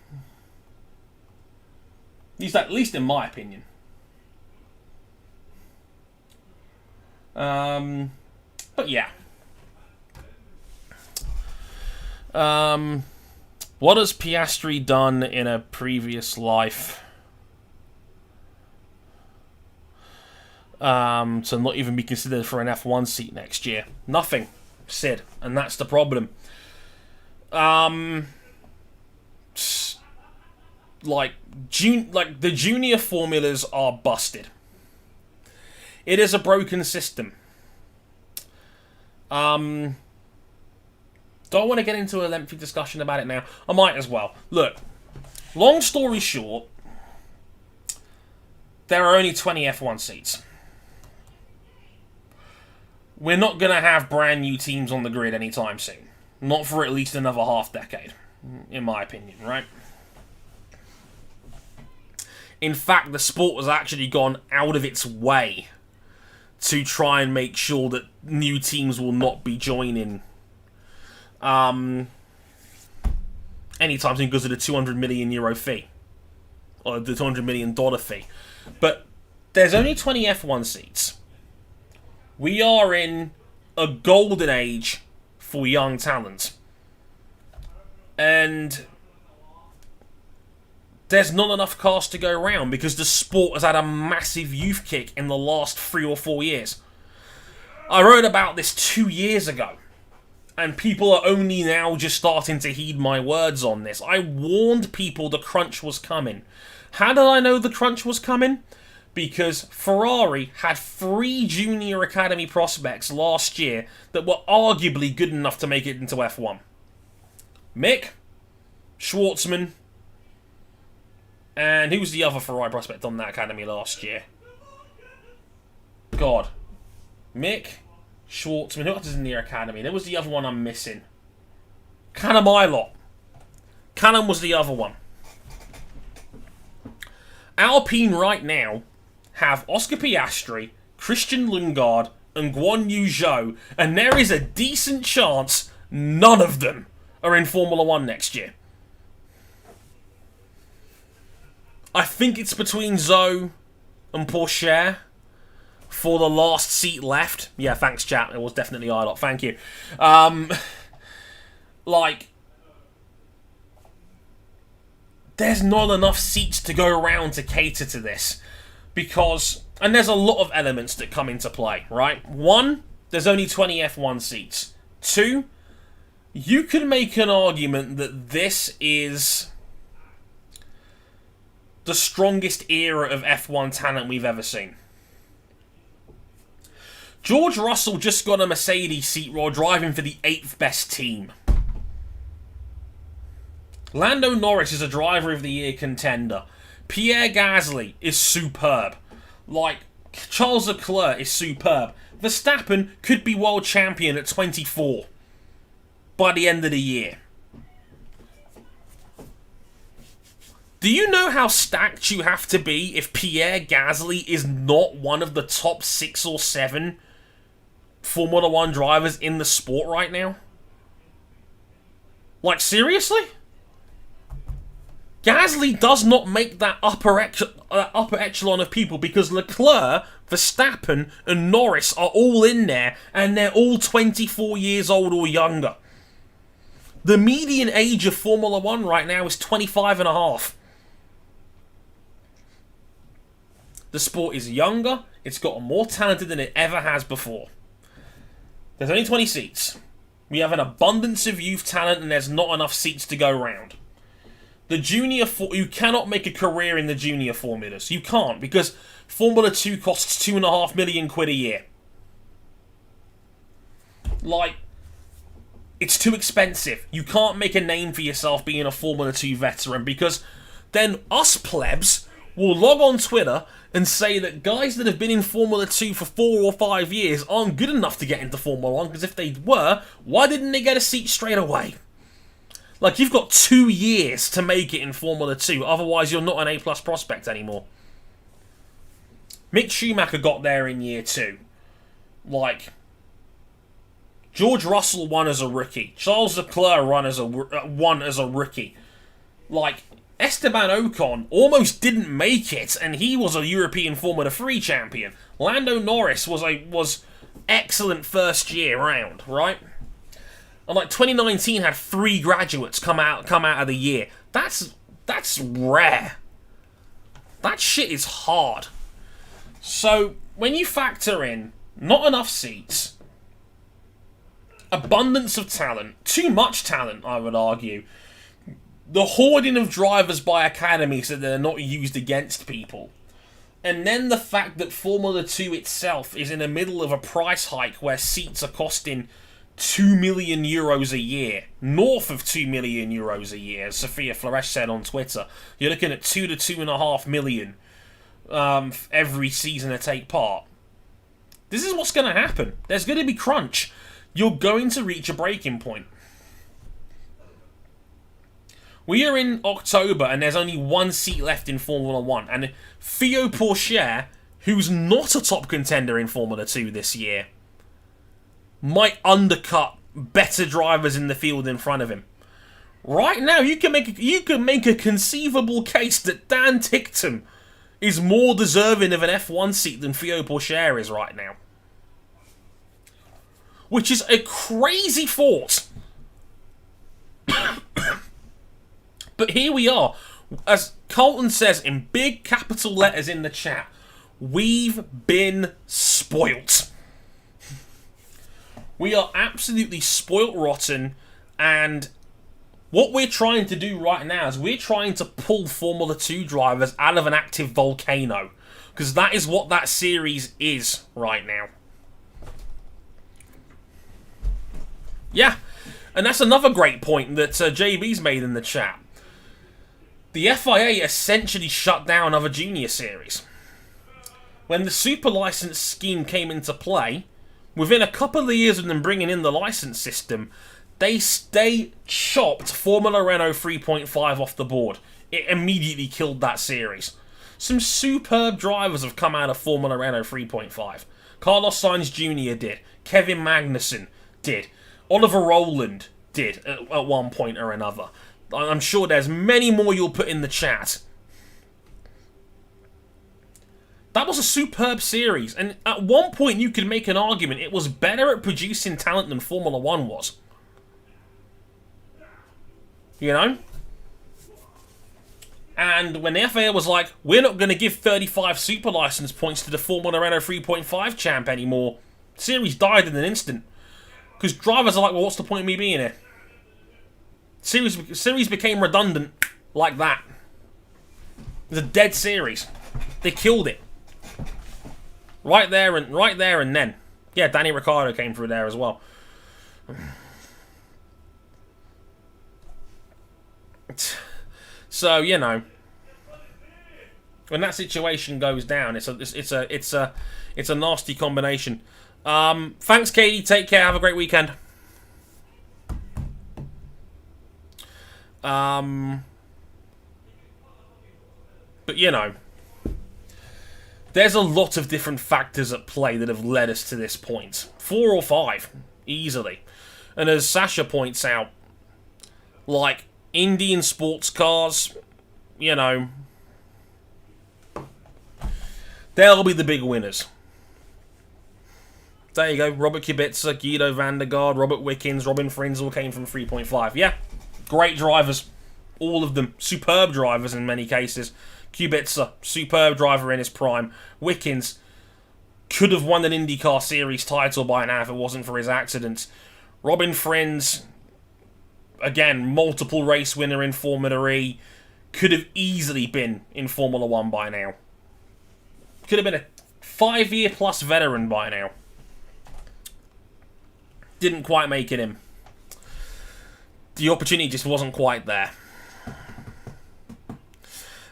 At least in my opinion. But yeah. What has Piastri done in a previous life to not even be considered for an F1 seat next year? Nothing, Sid, and that's the problem. Like the junior formulas are busted. It is a broken system. Don't want to get into a lengthy discussion about it now. I might as well. Look, long story short, there are only 20 F1 seats. We're not going to have brand new teams on the grid anytime soon. Not for at least another half decade, in my opinion, right? In fact, the sport has actually gone out of its way to try and make sure that new teams will not be joining anytime soon because of the €200 million fee. Or the $200 million fee. But there's only 20 F1 seats. We are in a golden age for young talent. And there's not enough cars to go around because the sport has had a massive youth kick in the last 3 or 4 years. I wrote about this 2 years ago, and people are only now just starting to heed my words on this. I warned people the crunch was coming. How did I know the crunch was coming? Because Ferrari had 3 junior academy prospects last year that were arguably good enough to make it into F1. Mick, Schwartzman, and who was the other Ferrari prospect on that academy last year? God. Mick, Schwartzman, who else is in the academy? There was the other one I'm missing. Cannon Milot. Cannon was the other one. Alpine right now have Oscar Piastri, Christian Lundgaard, and Guan Yu Zhou, and there is a decent chance none of them are in Formula 1 next year. I think it's between Zhou and Porsche for the last seat left. Yeah, thanks, chat. It was definitely Ilot. Thank you. there's not enough seats to go around to cater to this. Because, and there's a lot of elements that come into play, right? One, there's only 20 F1 seats. Two, you can make an argument that this is the strongest era of F1 talent we've ever seen. George Russell just got a Mercedes seat while driving for the 8th best team. Lando Norris is a driver of the year contender. Pierre Gasly is superb. Like, Charles Leclerc is superb. Verstappen could be world champion at 24 by the end of the year. Do you know how stacked you have to be if Pierre Gasly is not one of the top 6 or 7 Formula 1 drivers in the sport right now? Like, seriously? Gasly does not make that upper echelon of people because Leclerc, Verstappen, and Norris are all in there, and they're all 24 years old or younger. The median age of Formula 1 right now is 25 and a half. The sport is younger, it's got more talented than it ever has before. There's only 20 seats. We have an abundance of youth talent and there's not enough seats to go around. You cannot make a career in the junior formulas. You can't, because Formula 2 costs £2.5 million a year. Like, it's too expensive. You can't make a name for yourself being a Formula 2 veteran, because then us plebs will log on Twitter and say that guys that have been in Formula 2 for 4 or 5 years aren't good enough to get into Formula 1, because if they were, why didn't they get a seat straight away? Like, you've got 2 years to make it in Formula 2, otherwise you're not an A-plus prospect anymore. Mick Schumacher got there in year 2. Like, George Russell won as a rookie. Charles Leclerc won as a rookie. Like, Esteban Ocon almost didn't make it, and he was a European Formula 3 champion. Lando Norris was excellent first year round, right? And like 2019 had 3 graduates come out of the year. That's rare. That shit is hard. So when you factor in not enough seats, abundance of talent, too much talent, I would argue, the hoarding of drivers by academies so that they're not used against people, and then the fact that Formula 2 itself is in the middle of a price hike where seats are costing €2 million a year, north of €2 million a year, as Sophia Flores said on Twitter. You're looking at 2 to 2.5 million every season to take part. This is what's going to happen. There's going to be crunch. You're going to reach a breaking point. We are in October and there's only 1 seat left in Formula 1, and Theo Pourchaire, who's not a top contender in Formula 2 this year, might undercut better drivers in the field in front of him. Right now, you can make a conceivable case that Dan Ticktum is more deserving of an F1 seat than Theo Pourchaire is right now. Which is a crazy thought. But here we are. As Colton says in big capital letters in the chat, we've been spoilt. We are absolutely spoilt rotten, and what we're trying to do right now is we're trying to pull Formula 2 drivers out of an active volcano, because that is what that series is right now. Yeah, and that's another great point that JB's made in the chat. The FIA essentially shut down other junior series. When the super license scheme came into play, within a couple of years of them bringing in the license system, they chopped Formula Renault 3.5 off the board. It immediately killed that series. Some superb drivers have come out of Formula Renault 3.5. Carlos Sainz Jr. did. Kevin Magnussen did. Oliver Rowland did at one point or another. I'm sure there's many more you'll put in the chat. That was a superb series, and at one point you could make an argument it was better at producing talent than Formula 1 was. You know? And when the FIA was like, we're not going to give 35 super license points to the Formula Renault 3.5 champ anymore, series died in an instant. Because drivers are like, well, what's the point of me being here? Series became redundant like that. It was a dead series. They killed it. Right there and then. Yeah, Danny Ricciardo came through there as well. So, you know, when that situation goes down, it's a nasty combination. Thanks, Katie. Take care. Have a great weekend. But you know, there's a lot of different factors at play that have led us to this point. 4 or 5, easily. And as Sasha points out, like Indian sports cars, you know, they'll be the big winners. There you go. Robert Kubica, Guido van der Garde, Robert Wickens, Robin Frenzel came from 3.5. Yeah, great drivers. All of them. Superb drivers in many cases. Kubica, superb driver in his prime. Wickens could have won an IndyCar Series title by now if it wasn't for his accidents. Robin Frenz, again, multiple race winner in Formula E, could have easily been in Formula 1 by now. Could have been a 5-year-plus veteran by now. Didn't quite make it in. The opportunity just wasn't quite there.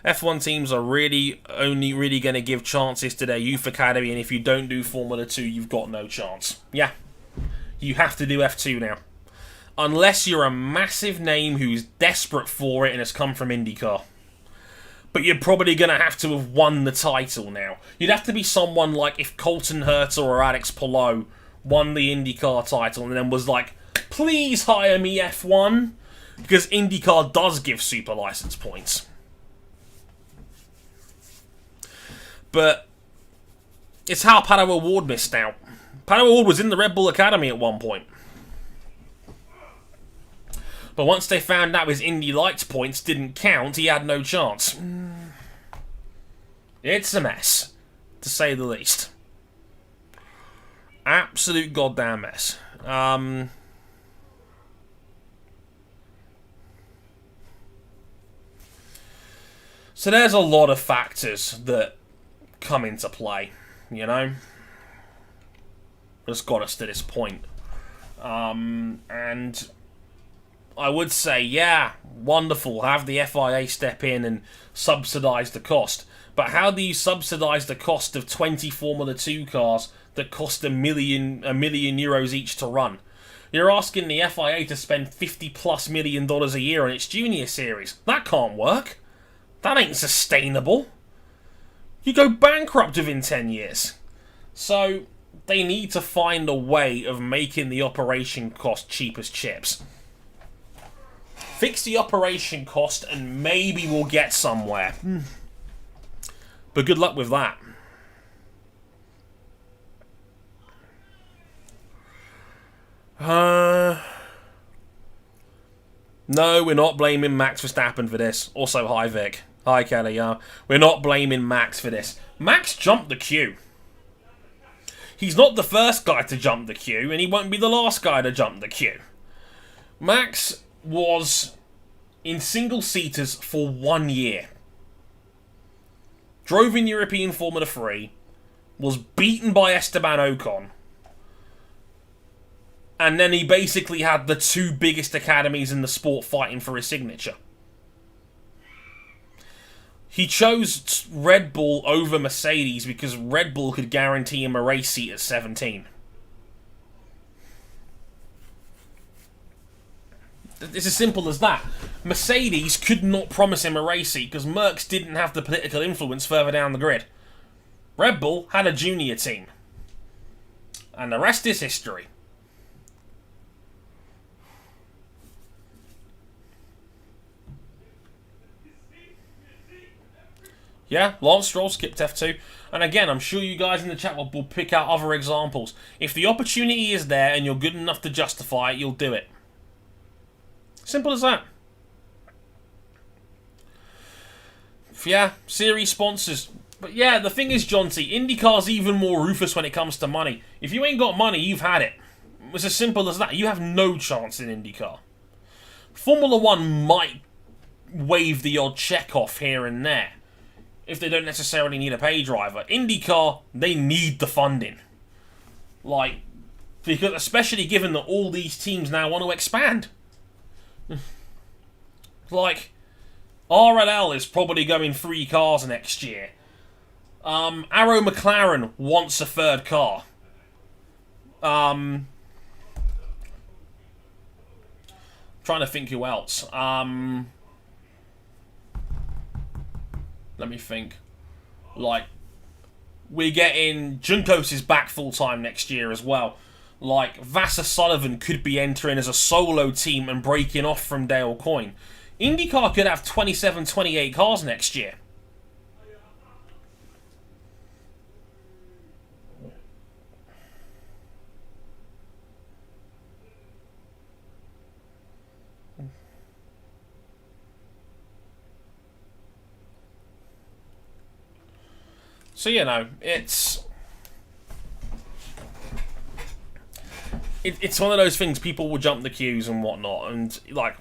F1 teams are only really going to give chances to their youth academy, and if you don't do Formula 2, you've got no chance. Yeah, you have to do F2 now. Unless you're a massive name who's desperate for it and has come from IndyCar. But you're probably going to have to have won the title now. You'd have to be someone like if Colton Herta or Alex Palou won the IndyCar title and then was like, please hire me F1, because IndyCar does give super license points. But it's how Pato O'Ward missed out. Pato O'Ward was in the Red Bull Academy at one point. But once they found out his Indy Lights points didn't count, he had no chance. It's a mess, to say the least. Absolute goddamn mess. So there's a lot of factors that come into play, you know? That's got us to this point. And I would say, yeah, wonderful, have the FIA step in and subsidise the cost. But how do you subsidise the cost of 20 Formula 2 cars that cost a million euros each to run? You're asking the FIA to spend $50+ million a year on its junior series. That can't work. That ain't sustainable. You go bankrupt within 10 years. So they need to find a way of making the operation cost cheap as chips. Fix the operation cost and maybe we'll get somewhere. But good luck with that. No, we're not blaming Max Verstappen for this. Also, hi Vic. Hi Kelly. We're not blaming Max for this. Max jumped the queue. He's not the first guy to jump the queue, and he won't be the last guy to jump the queue. Max was in single-seaters for 1 year. Drove in European Formula 3, was beaten by Esteban Ocon, and then he basically had the 2 biggest academies in the sport fighting for his signature. He chose Red Bull over Mercedes because Red Bull could guarantee him a race seat at 17. It's as simple as that. Mercedes could not promise him a race seat because Merckx didn't have the political influence further down the grid. Red Bull had a junior team. And the rest is history. Yeah, Lance Stroll skipped F2. And again, I'm sure you guys in the chat will pick out other examples. If the opportunity is there and you're good enough to justify it, you'll do it. Simple as that. Yeah, series sponsors. But yeah, the thing is, John T, IndyCar's even more ruthless when it comes to money. If you ain't got money, you've had it. It's as simple as that. You have no chance in IndyCar. Formula 1 might wave the odd check off here and there, if they don't necessarily need a pay driver. IndyCar, they need the funding. Like, because especially given that all these teams now want to expand. Like, RLL is probably going 3 cars next year. Arrow McLaren wants a 3rd car. Trying to think who else. Let me think. Like, we're getting Juncos is back full time next year as well. Like, Vassar Sullivan could be entering as a solo team and breaking off from Dale Coyne. IndyCar could have 27, 28 cars next year. So, you know, it's one of those things, people will jump the queues and whatnot, and, like,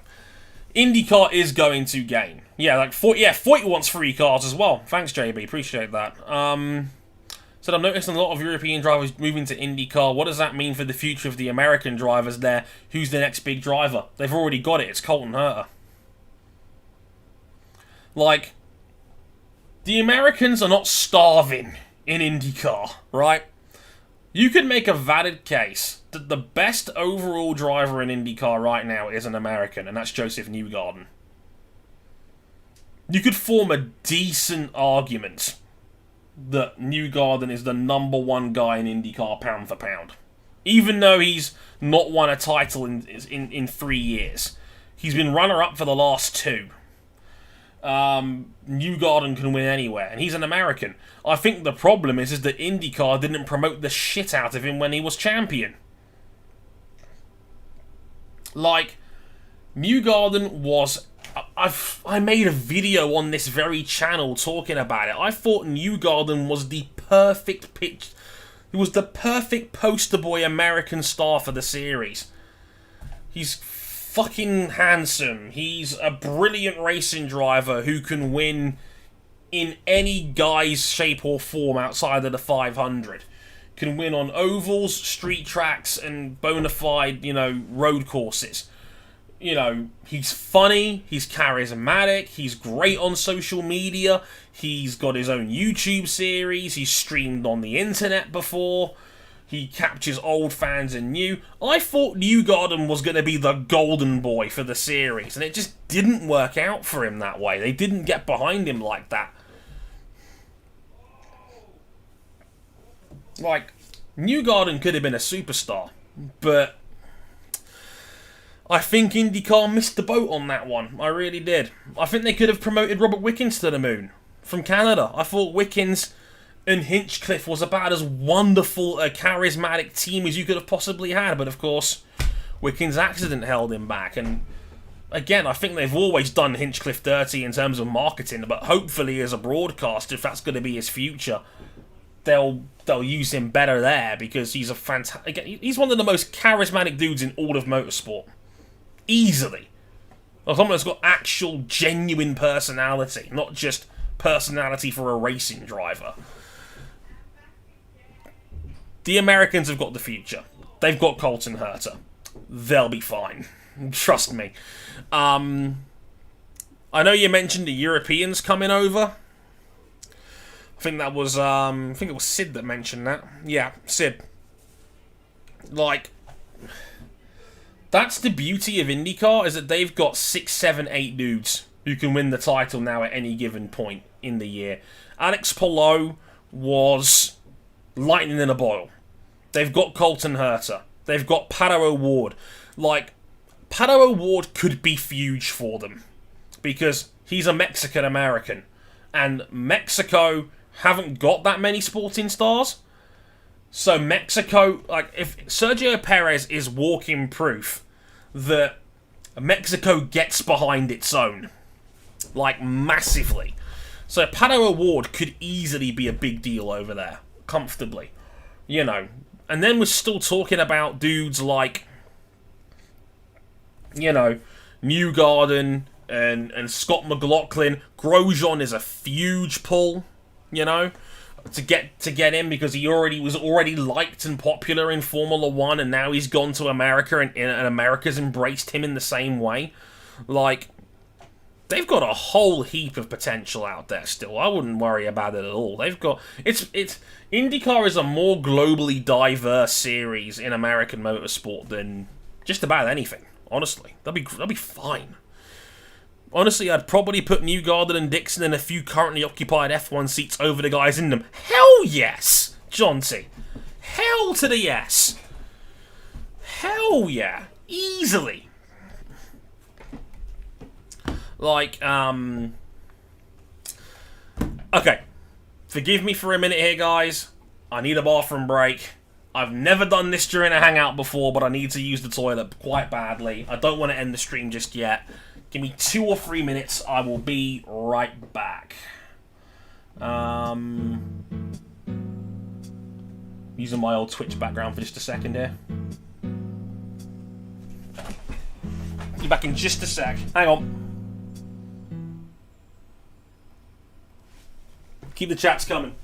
IndyCar is going to gain. Yeah, like, Foyt wants 3 cars as well. Thanks, JB, appreciate that. Said, I'm noticing a lot of European drivers moving to IndyCar. What does that mean for the future of the American drivers there? Who's the next big driver? They've already got it, it's Colton Herta. Like, the Americans are not starving in IndyCar, right? You could make a valid case that the best overall driver in IndyCar right now is an American, and that's Joseph Newgarden. You could form a decent argument that Newgarden is the #1 guy in IndyCar pound for pound. Even though he's not won a title in 3 years. He's been runner-up for the last 2. Newgarden can win anywhere, and he's an American. I think the problem is that IndyCar didn't promote the shit out of him when he was champion. Like, Newgarden was... I made a video on this very channel talking about it. I thought Newgarden was the perfect pitch. He was the perfect poster boy American star for the series. He's fucking handsome. He's a brilliant racing driver who can win in any guise, shape or form outside of the 500. Can win on ovals, street tracks, and bona fide, you know, road courses. You know, he's funny, he's charismatic, he's great on social media, he's got his own YouTube series, he's streamed on the internet before. He captures old fans and new. I thought Newgarden was going to be the golden boy for the series, and it just didn't work out for him that way. They didn't get behind him like that. Like, Newgarden could have been a superstar, but I think IndyCar missed the boat on that one. I really did. I think they could have promoted Robert Wickens to the moon from Canada. I thought Wickens and Hinchcliffe was about as wonderful a charismatic team as you could have possibly had, but of course, Wickens' accident held him back, and again, I think they've always done Hinchcliffe dirty in terms of marketing, but hopefully as a broadcaster, if that's going to be his future, they'll use him better there, because he's a fantastic... He's one of the most charismatic dudes in all of motorsport. Easily. Or someone that's got actual, genuine personality, not just personality for a racing driver. The Americans have got the future. They've got Colton Herta. They'll be fine. Trust me. I know you mentioned the Europeans coming over. I think that was, I think it was Sid that mentioned that. Yeah, Sid. Like, that's the beauty of IndyCar, is that they've got 6, 7, 8 dudes who can win the title now at any given point in the year. Alex Palou was lightning in a boil. They've got Colton Herta. They've got Pato O'Ward. Like, Pato O'Ward could be huge for them, because he's a Mexican-American, and Mexico haven't got that many sporting stars. So Mexico, like, if Sergio Perez is walking proof that Mexico gets behind its own, like, massively. So a Pato Award could easily be a big deal over there, comfortably, you know. And then we're still talking about dudes like, you know, Newgarden and Scott McLaughlin. Grosjean is a huge pull, you know, to get him, because he was already liked and popular in Formula One, and now he's gone to America, and America's embraced him in the same way. Like, they've got a whole heap of potential out there still. I wouldn't worry about it at all. They've got it's IndyCar is a more globally diverse series in American motorsport than just about anything. Honestly, that'd be fine. Honestly, I'd probably put Newgarden and Dixon and a few currently occupied F1 seats over the guys in them. Hell yes, Jonty. Hell to the yes. Hell yeah, easily. Like, okay. Forgive me for a minute here, guys. I need a bathroom break. I've never done this during a hangout before, but I need to use the toilet quite badly. I don't want to end the stream just yet. Give me 2 or 3 minutes. I will be right back. Using my old Twitch background for just a second here. Be back in just a sec. Hang on. Keep the chats coming.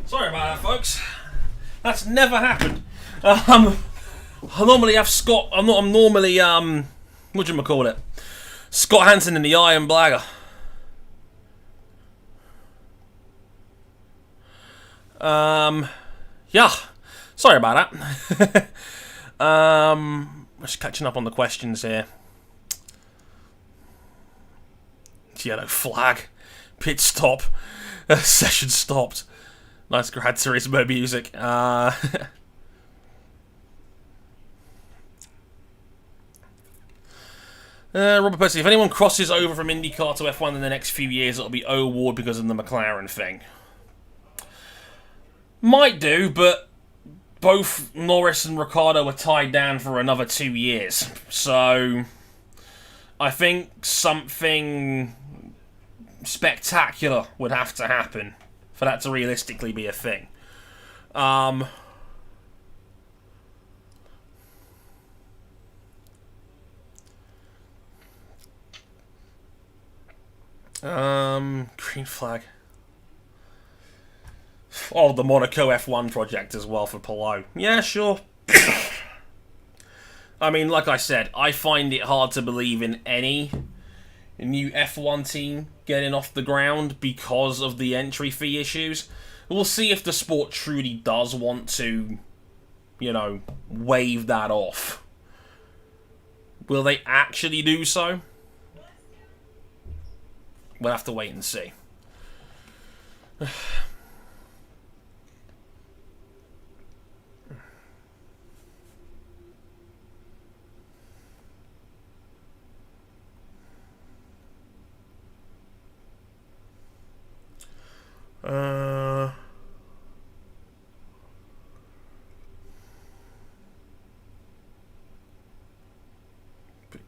Sorry about that, folks. That's never happened. I normally have Scott. I'm normally what do you call it? Scott Hansen in the Iron Blagger. Yeah. Sorry about that. Just catching up on the questions here. Yellow flag. Pit stop. Session stopped. Nice Gran Turismo music. Robert Percy, if anyone crosses over from IndyCar to F1 in the next few years, it'll be O Award because of the McLaren thing. Might do, but both Norris and Ricciardo are tied down for another 2 years. So I think something spectacular would have to happen for that to realistically be a thing. Green flag. Oh, the Monaco F1 project as well for Palou. Yeah, sure. I mean, like I said, I find it hard to believe in any new F1 team getting off the ground because of the entry fee issues. We'll see if the sport truly does want to, you know, wave that off. Will they actually do so? We'll have to wait and see. But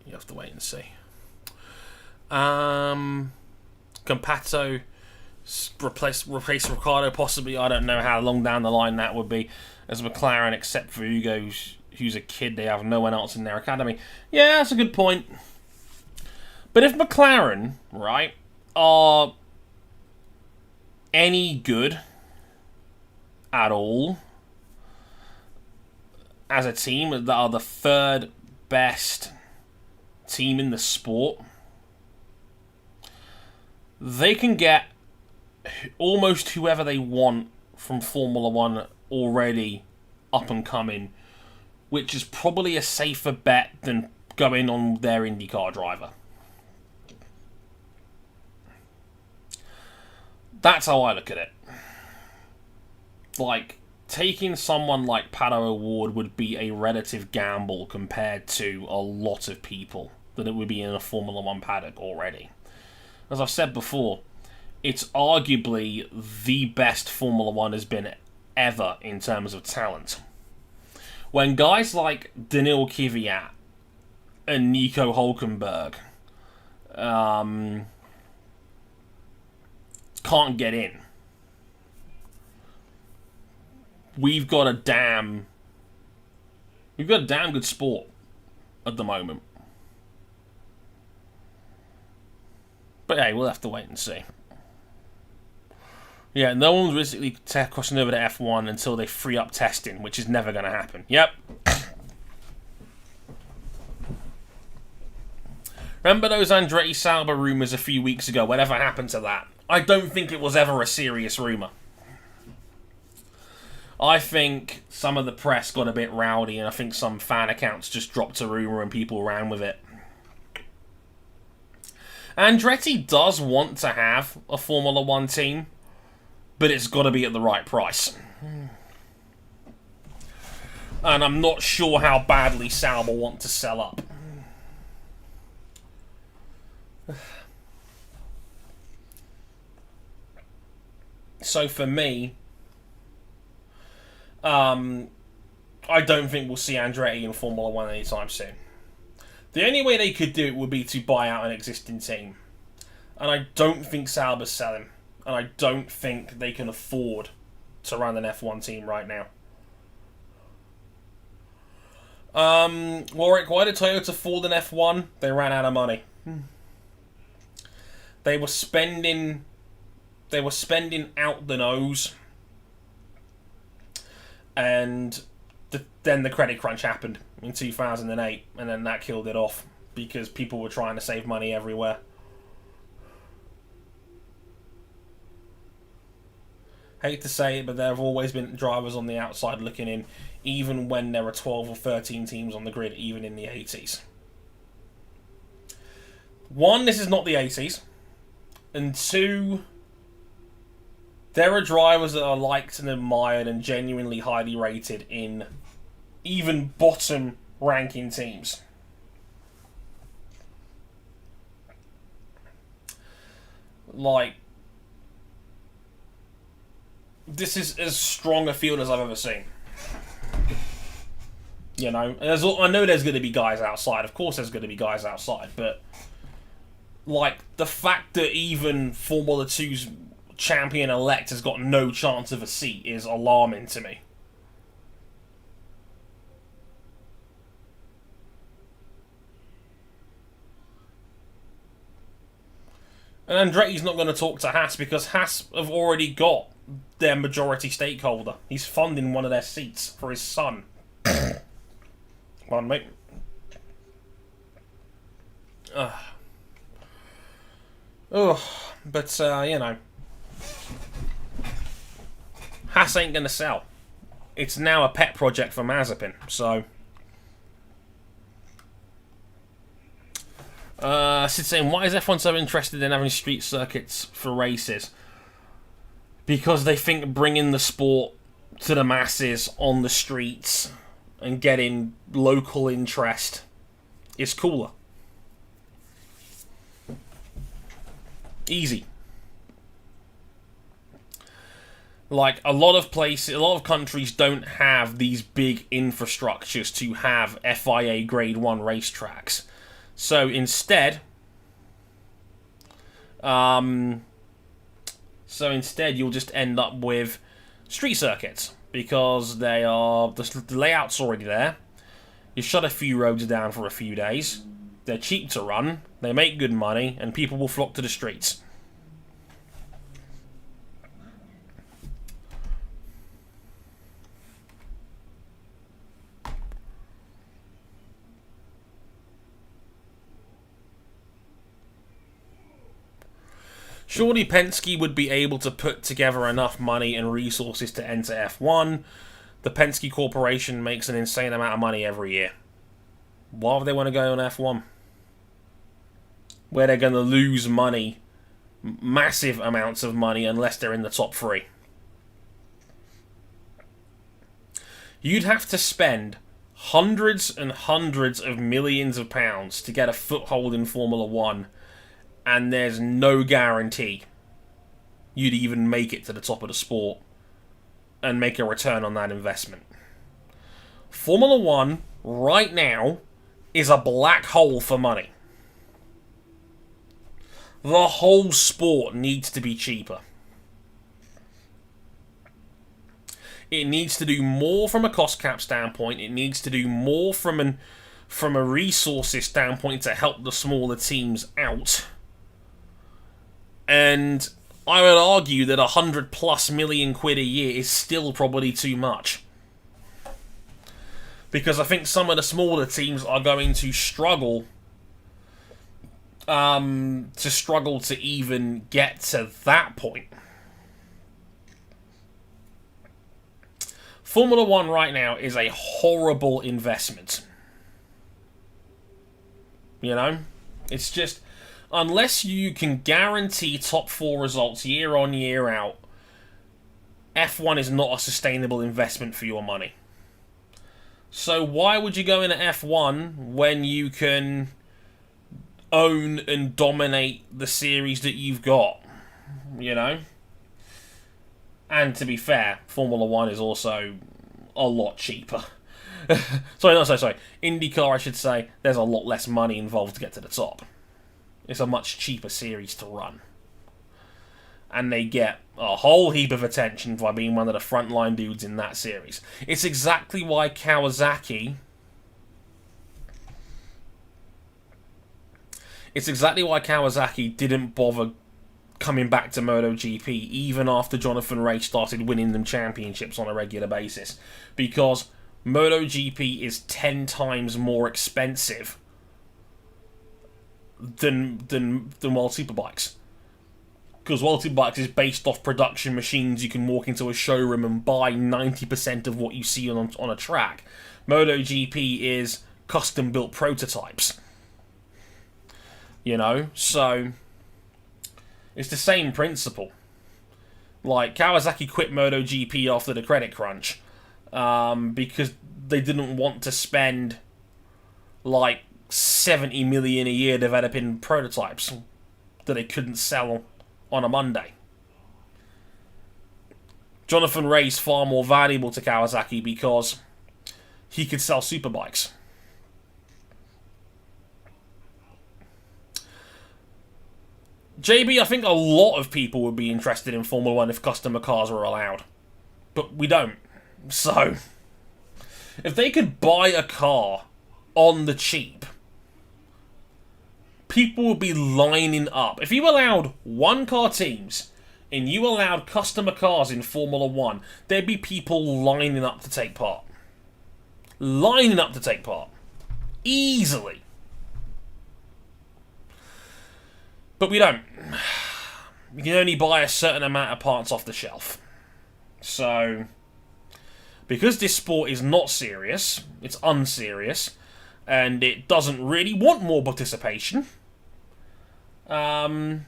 you have to wait and see. Campato replace Ricciardo possibly. I don't know how long down the line that would be. As McLaren, except for Hugo, who's a kid, they have no one else in their academy. Yeah, that's a good point. But if McLaren, right, are any good at all as a team, that are the third best team in the sport, they can get almost whoever they want from Formula One already up and coming, which is probably a safer bet than going on their IndyCar driver. That's how I look at it. Like, taking someone like Pato O'Ward would be a relative gamble compared to a lot of people that it would be in a Formula One paddock already. As I've said before, it's arguably the best Formula One has been ever in terms of talent. When guys like Daniil Kvyat and Nico Hülkenberg can't get in, we've got a damn good sport at the moment. But hey, we'll have to wait and see. Yeah, no one's basically crossing over to F1 until they free up testing, which is never going to happen. Yep. Remember those Andretti Sauber rumours a few weeks ago? Whatever happened to that? I don't think it was ever a serious rumour. I think some of the press got a bit rowdy, and I think some fan accounts just dropped a rumour and people ran with it. Andretti does want to have a Formula One team, but it's got to be at the right price. And I'm not sure how badly Sauber want to sell up. So for me, I don't think we'll see Andretti in Formula One anytime soon. The only way they could do it would be to buy out an existing team. And I don't think Sauber's selling. And I don't think they can afford to run an F1 team right now. Warwick, why did Toyota fall in F1? They ran out of money. They were spending out the nose. And then the credit crunch happened in 2008, and then that killed it off because people were trying to save money everywhere. Hate to say it, but there have always been drivers on the outside looking in, even when there were 12 or 13 teams on the grid, even in the 80s. One, this is not the 80s. And two, there are drivers that are liked and admired and genuinely highly rated in even bottom ranking teams. Like, this is as strong a field as I've ever seen. You know, I know there's going to be guys outside. Of course there's going to be guys outside. But, like, the fact that even Formula 2's champion-elect has got no chance of a seat is alarming to me. And Andretti's not going to talk to Haas because Haas have already got their majority stakeholder. He's funding one of their seats for his son. Pardon me. But, you know. Haas ain't going to sell. It's now a pet project for Mazepin, so... Sid saying, why is F1 so interested in having street circuits for races? Because they think bringing the sport to the masses on the streets and getting local interest is cooler. Easy. Like, a lot of countries don't have these big infrastructures to have FIA Grade 1 racetracks. So instead, you'll just end up with street circuits because the layout's already there. You shut a few roads down for a few days. They're cheap to run. They make good money, and people will flock to the streets. Surely Penske would be able to put together enough money and resources to enter F1. The Penske Corporation makes an insane amount of money every year. Why would they want to go on F1? Where they're going to lose money, massive amounts of money, unless they're in the top three. You'd have to spend hundreds and hundreds of millions of pounds to get a foothold in Formula 1. And there's no guarantee you'd even make it to the top of the sport and make a return on that investment. Formula 1, right now, is a black hole for money. The whole sport needs to be cheaper. It needs to do more from a cost cap standpoint. It needs to do more from a resources standpoint to help the smaller teams out. And I would argue that 100+ million quid a year is still probably too much. Because I think some of the smaller teams are going to struggle to even get to that point. Formula 1 right now is a horrible investment. You know? It's just... Unless you can guarantee top 4 results year on, year out, F1 is not a sustainable investment for your money. So why would you go into F1 when you can own and dominate the series that you've got? You know? And to be fair, Formula 1 is also a lot cheaper. Sorry. IndyCar, I should say, there's a lot less money involved to get to the top. It's a much cheaper series to run. And they get a whole heap of attention by being one of the frontline dudes in that series. It's exactly why Kawasaki... didn't bother coming back to Motogp even after Jonathan Rea started winning them championships on a regular basis. Because Motogp is 10 times more expensive than World Superbikes. Because World Superbikes is based off production machines. You can walk into a showroom and buy 90% of what you see on a track. MotoGP is custom-built prototypes. You know, so... It's the same principle. Like, Kawasaki quit MotoGP after the credit crunch because they didn't want to spend like 70 million a year developing prototypes that they couldn't sell on a Monday. Jonathan Ray's far more valuable to Kawasaki because he could sell superbikes. JB, I think a lot of people would be interested in Formula 1 if customer cars were allowed. But we don't. So, if they could buy a car on the cheap, people would be lining up. If you allowed one-car teams and you allowed customer cars in Formula 1, there'd be people lining up to take part. Lining up to take part. Easily. But we don't. You can only buy a certain amount of parts off the shelf. So, because this sport is not serious, it's unserious, and it doesn't really want more participation, this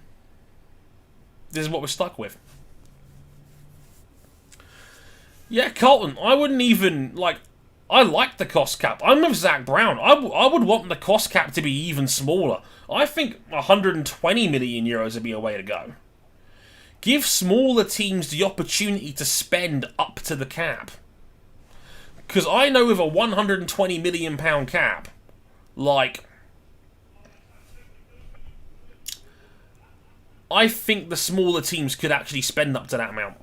is what we're stuck with. Yeah, Colton, I wouldn't even, like, I like the cost cap. I'm with Zach Brown. I would want the cost cap to be even smaller. I think 120 million euros would be a way to go. Give smaller teams the opportunity to spend up to the cap. Because I know with a 120 million pound cap, like, I think the smaller teams could actually spend up to that amount.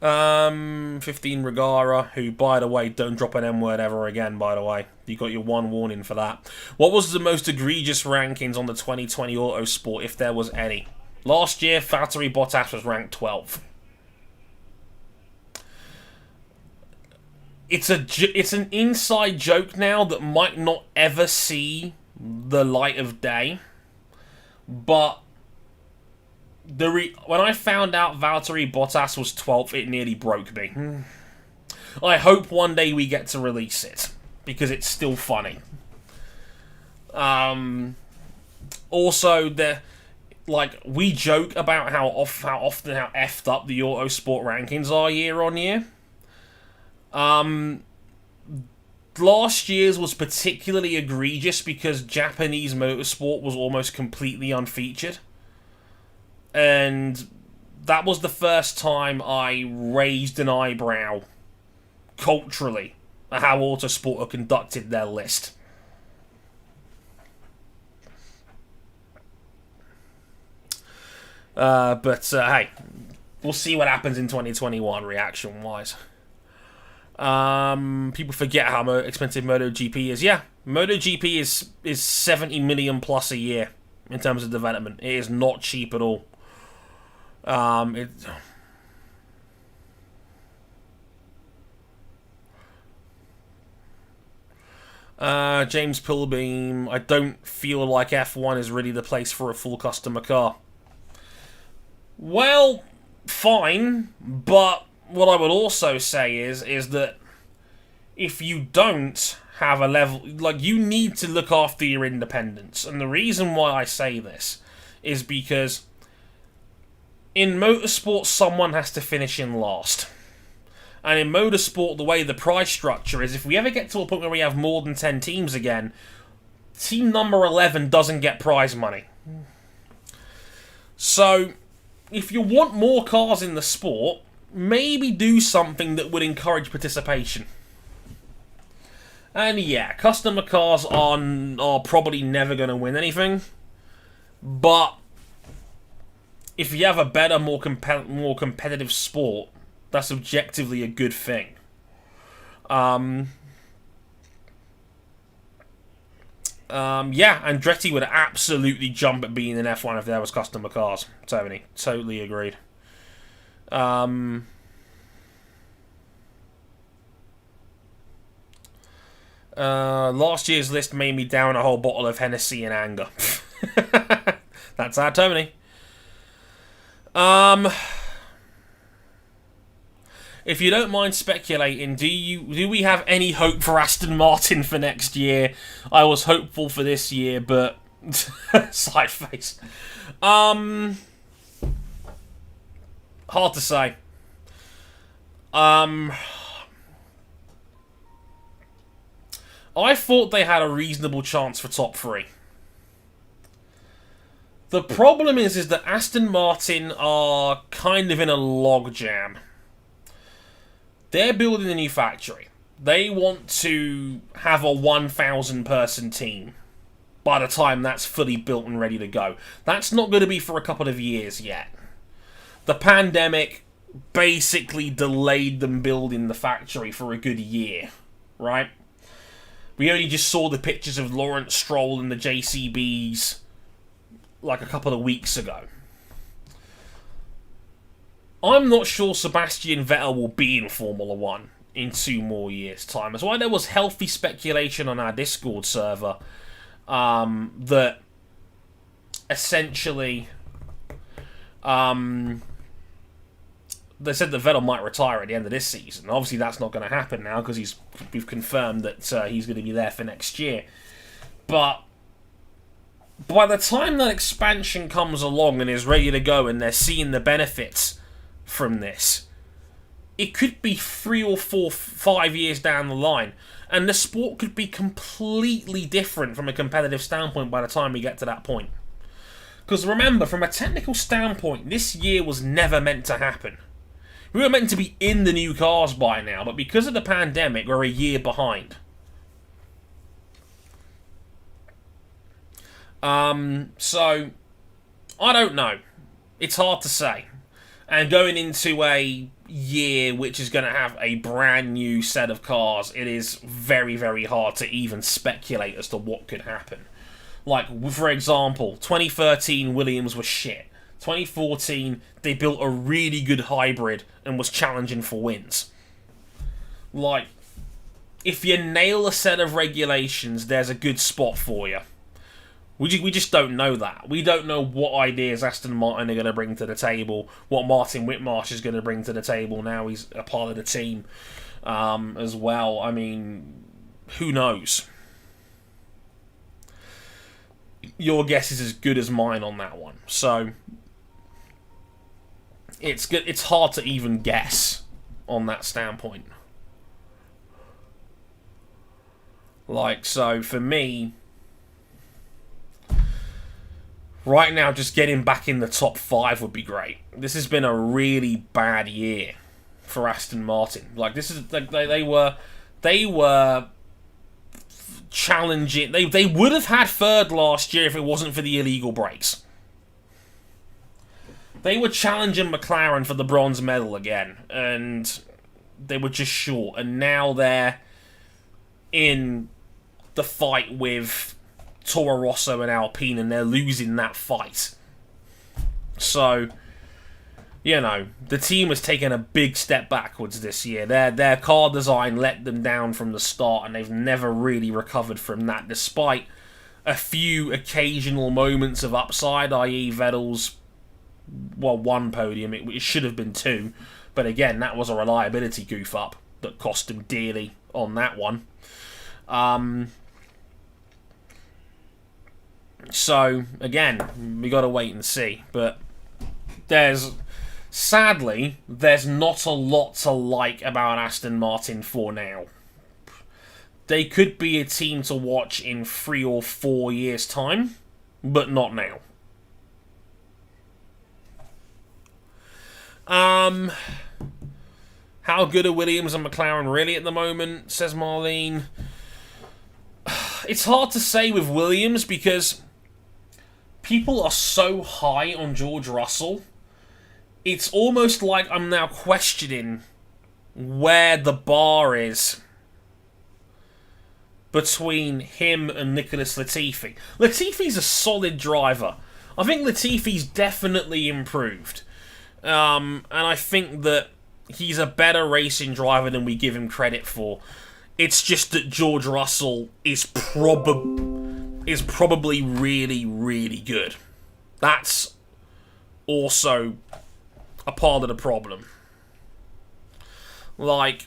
Um, 15 Regara, who, by the way, don't drop an M word ever again, by the way. You got your one warning for that. What was the most egregious rankings on the 2020 Autosport, if there was any? Last year, Valtteri Bottas was ranked 12. It's an inside joke now that might not ever see the light of day, but when I found out Valtteri Bottas was 12th, it nearly broke me. I hope one day we get to release it, because it's still funny. Also, we joke about how effed up the Autosport rankings are year on year. Last year's was particularly egregious because Japanese motorsport was almost completely unfeatured. And that was the first time I raised an eyebrow culturally at how Autosport have conducted their list. But hey, we'll see what happens in 2021 reaction-wise. People forget how expensive MotoGP is. Yeah, MotoGP is 70 million plus a year in terms of development. It is not cheap at all. James Pilbeam, I don't feel like F1 is really the place for a full customer car. Well, fine, but what I would also say is that if you don't have a level, like, you need to look after your independence. And the reason why I say this is because in motorsport, someone has to finish in last. And in motorsport, the way the prize structure is, if we ever get to a point where we have more than 10 teams again, team number 11 doesn't get prize money. So, if you want more cars in the sport, maybe do something that would encourage participation. And yeah, customer cars are probably never going to win anything. But if you have a better, more competitive sport, that's objectively a good thing. Yeah, Andretti would absolutely jump at being in F1 if there was customer cars. Tony, totally agreed. Last year's list made me down a whole bottle of Hennessy in anger. That's our Tony. if you don't mind speculating, do we have any hope for Aston Martin for next year? I was hopeful for this year, but side face. Hard to say. I thought they had a reasonable chance for top 3. The problem is that Aston Martin are kind of in a logjam. They're building a new factory. They want to have a 1,000-person team by the time that's fully built and ready to go. That's not going to be for a couple of years yet. The pandemic basically delayed them building the factory for a good year, right? We only just saw the pictures of Lawrence Stroll and the JCBs like a couple of weeks ago. I'm not sure Sebastian Vettel will be in Formula 1 in 2 more years' time. That's why there was healthy speculation on our Discord server that essentially they said that Vettel might retire at the end of this season. Obviously, that's not going to happen now because we've confirmed that he's going to be there for next year. But by the time that expansion comes along and is ready to go and they're seeing the benefits from this, it could be 3 or 4, 5 years down the line. And the sport could be completely different from a competitive standpoint by the time we get to that point. Because remember, from a technical standpoint, this year was never meant to happen. We were meant to be in the new cars by now, but because of the pandemic, we're a year behind. So, I don't know. It's hard to say. And going into a year which is going to have a brand new set of cars, it is very, very hard to even speculate as to what could happen. Like, for example, 2013 Williams was shit. 2014, they built a really good hybrid and was challenging for wins. Like, if you nail a set of regulations, there's a good spot for you. We just don't know that. We don't know what ideas Aston Martin are going to bring to the table, what Martin Whitmarsh is going to bring to the table now he's a part of the team as well. I mean, who knows? Your guess is as good as mine on that one. So, it's good. It's hard to even guess on that standpoint. Like, so for me, right now, just getting back in the top 5 would be great. This has been a really bad year for Aston Martin. Like, this is like they were challenging. They would have had 3rd last year if it wasn't for the illegal brakes. They were challenging Mclaren for the bronze medal again, and they were just short. And now they're in the fight with Toro Rosso and Alpine, and they're losing that fight. So, you know, the team has taken a big step backwards this year. Their car design let them down from the start, and they've never really recovered from that, despite a few occasional moments of upside, i.e. Vettel's, well, 1 podium. It should have been 2. But again, that was a reliability goof up that cost him dearly on that one. So, again, we got to wait and see. But sadly, there's not a lot to like about Aston Martin for now. They could be a team to watch in 3 or 4 years' time, but not now. How good are Williams and McLaren really at the moment, says Marlene? It's hard to say with Williams because people are so high on George Russell. It's almost like I'm now questioning where the bar is between him and Nicholas Latifi. Latifi's a solid driver. I think Latifi's definitely improved. And I think that he's a better racing driver than we give him credit for. It's just that George Russell is probably really, really good. That's also a part of the problem. Like,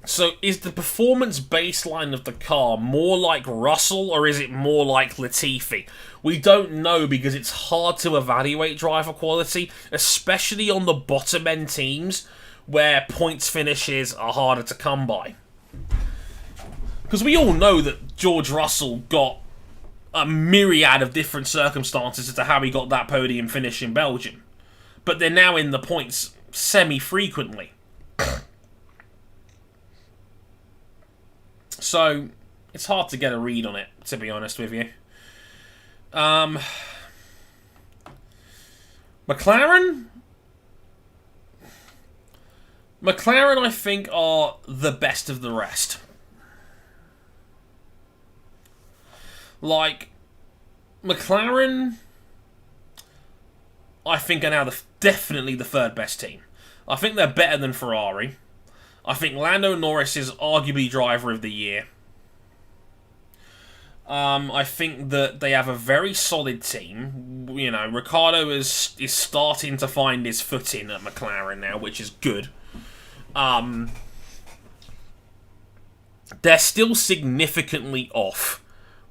so is the performance baseline of the car more like Russell or is it more like Latifi? We don't know because it's hard to evaluate driver quality, especially on the bottom end teams where points finishes are harder to come by. Because we all know that George Russell got a myriad of different circumstances as to how he got that podium finish in Belgium. But they're now in the points semi-frequently. So, it's hard to get a read on it, to be honest with you. McLaren? McLaren, I think, are the best of the rest. Like, McLaren, I think, are now definitely the third best team. I think they're better than Ferrari. I think Lando Norris is arguably driver of the year. I think that they have a very solid team. You know, Ricciardo is starting to find his footing at McLaren now, which is good. They're still significantly off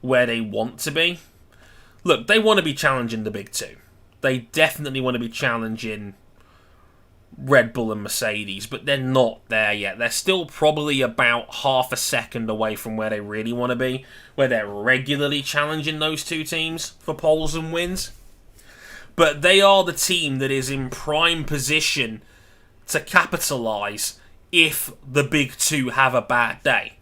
where they want to be. Look, they want to be challenging the big two. They definitely want to be challenging Red Bull and Mercedes, but they're not there yet. They're still probably about half a second away from where they really want to be, where they're regularly challenging those two teams for poles and wins. But they are the team that is in prime position to capitalise if the big two have a bad day.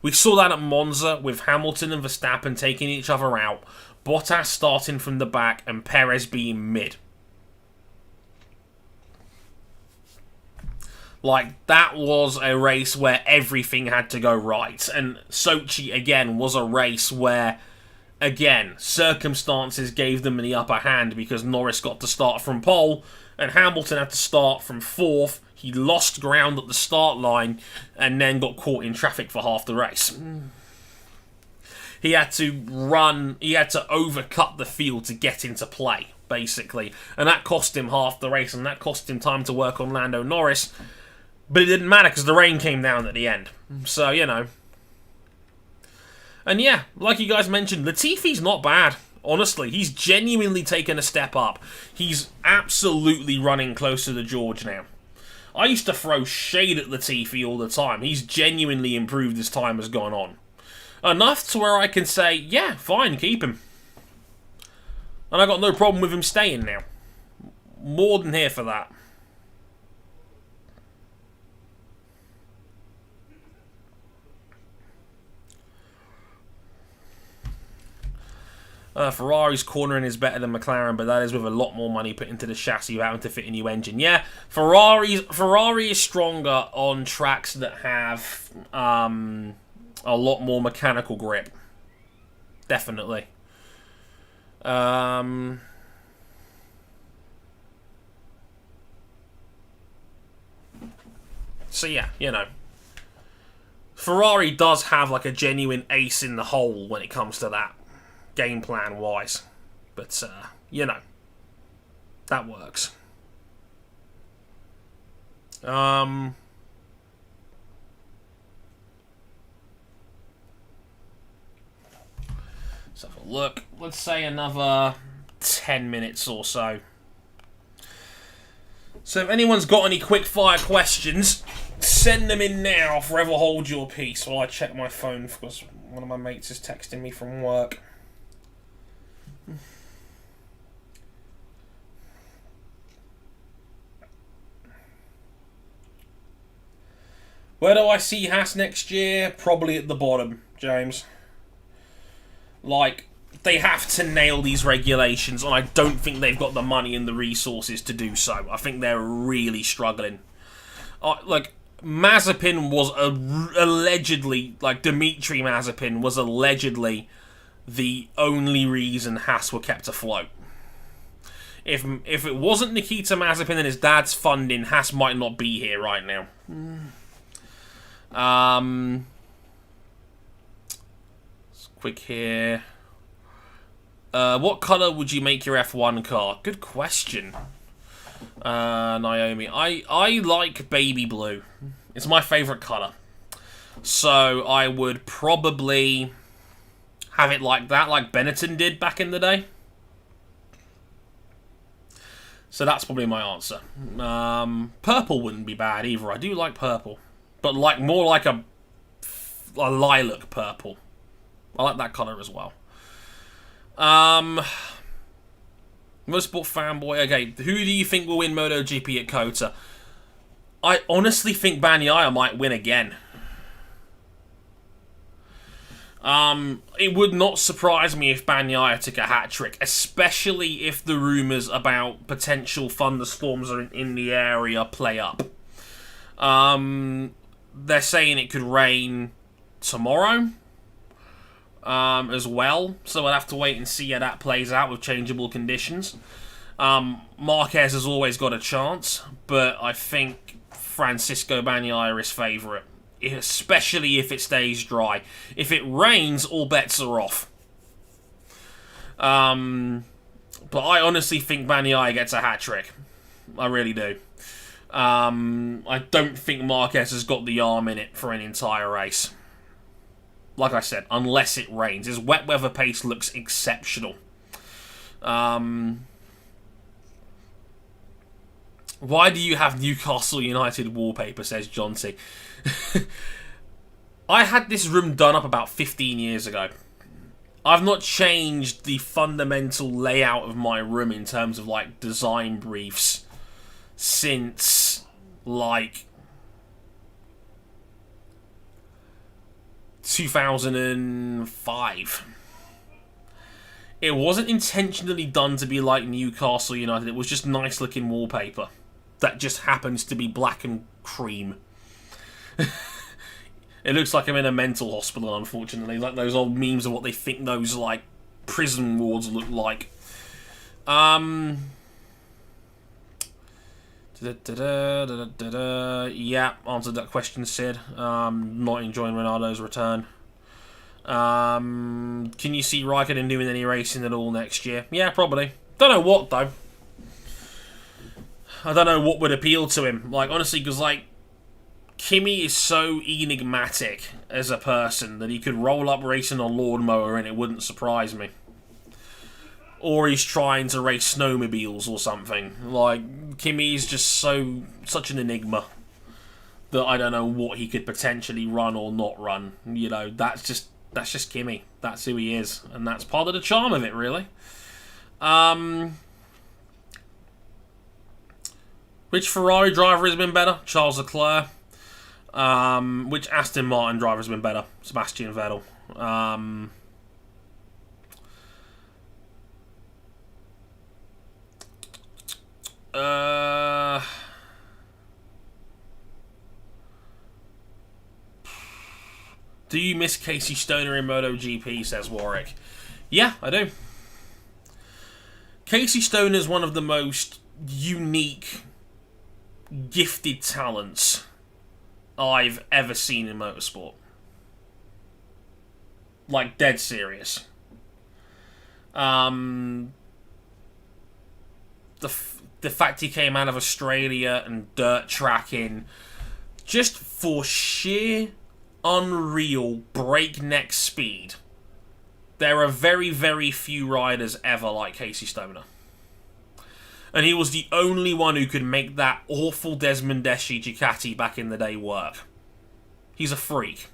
We saw that at Monza with Hamilton and Verstappen taking each other out, Bottas starting from the back and Perez being mid. Like, that was a race where everything had to go right. And Sochi, again, was a race where, again, circumstances gave them the upper hand because Norris got to start from pole and Hamilton had to start from fourth. He lost ground at the start line and then got caught in traffic for half the race. He had to overcut the field to get into play, basically. And that cost him half the race and that cost him time to work on Lando Norris. But it didn't matter because the rain came down at the end. So, you know. And yeah, like you guys mentioned, Latifi's not bad. Honestly, he's genuinely taken a step up. He's absolutely running closer to George now. I used to throw shade at Latifi all the time. He's genuinely improved as time has gone on. Enough to where I can say, yeah, fine, keep him. And I got no problem with him staying now. More than here for that. Ferrari's cornering is better than McLaren, but that is with a lot more money put into the chassis without having to fit a new engine. Yeah, Ferrari is stronger on tracks that have a lot more mechanical grip. Definitely. So yeah, you know. Ferrari does have like a genuine ace in the hole when it comes to that. Game plan wise, but you know, that works. Let's have a look. Let's say another 10 minutes or so. So if anyone's got any quick fire questions, send them in now. Forever hold your peace while I check my phone because one of my mates is texting me from work. Where do I see Haas next year? Probably at the bottom, James. Like, they have to nail these regulations, and I don't think they've got the money and the resources to do so. I think they're really struggling. Like, Mazepin was allegedly, like, Dimitri Mazepin was allegedly the only reason Haas were kept afloat. If it wasn't Nikita Mazepin and his dad's funding, Haas might not be here right now. Quick here. What colour would you make your F1 car? Good question. Naomi. I like baby blue. It's my favourite colour. So I would probably have it like that, like Benetton did back in the day. So that's probably my answer. Purple wouldn't be bad either. I do like purple. But like more like a lilac purple. I like that colour as well. Motorsport fanboy. Okay, who do you think will win MotoGP at Kota? I honestly think Bagnaia might win again. It would not surprise me if Bagnaia took a hat-trick, especially if the rumours about potential thunderstorms in the area play up. They're saying it could rain tomorrow as well, so we'll have to wait and see how that plays out with changeable conditions. Marquez has always got a chance, but I think Francisco Bagnaia is favourite, especially if it stays dry. If it rains, all bets are off. But I honestly think Bagnaia gets a hat-trick. I really do. I don't think Marquez has got the arm in it for an entire race. Like I said, unless it rains. His wet weather pace looks exceptional. Why do you have Newcastle United wallpaper, says John T. I had this room done up about 15 years ago. I've not changed the fundamental layout of my room in terms of like design briefs since like 2005. It wasn't intentionally done to be like Newcastle United. It was just nice looking wallpaper that just happens to be black and cream. It looks like I'm in a mental hospital, unfortunately. Like those old memes of what they think those like prison wards look like. Yeah, answered that question, Sid. Not enjoying Ronaldo's return. Can you see Raikkonen doing any racing at all next year? Yeah, probably. Don't know what, though. I don't know what would appeal to him. Like, honestly, because, like, Kimi is so enigmatic as a person that he could roll up racing a lawnmower and it wouldn't surprise me. Or he's trying to race snowmobiles or something. Like, Kimi's just such an enigma that I don't know what he could potentially run or not run. You know, that's just Kimi. That's who he is. And that's part of the charm of it, really. Which Ferrari driver has been better? Charles Leclerc. Which Aston Martin driver has been better? Sebastian Vettel. Do you miss Casey Stoner in MotoGP, says Warwick? Yeah, I do. Casey Stoner is one of the most unique, gifted talents I've ever seen in motorsport. Like, dead serious. The fact he came out of Australia and dirt tracking, just for sheer unreal breakneck speed. There are very, very few riders ever like Casey Stoner. And he was the only one who could make that awful Desmond Deshi Ducati back in the day work. He's a freak.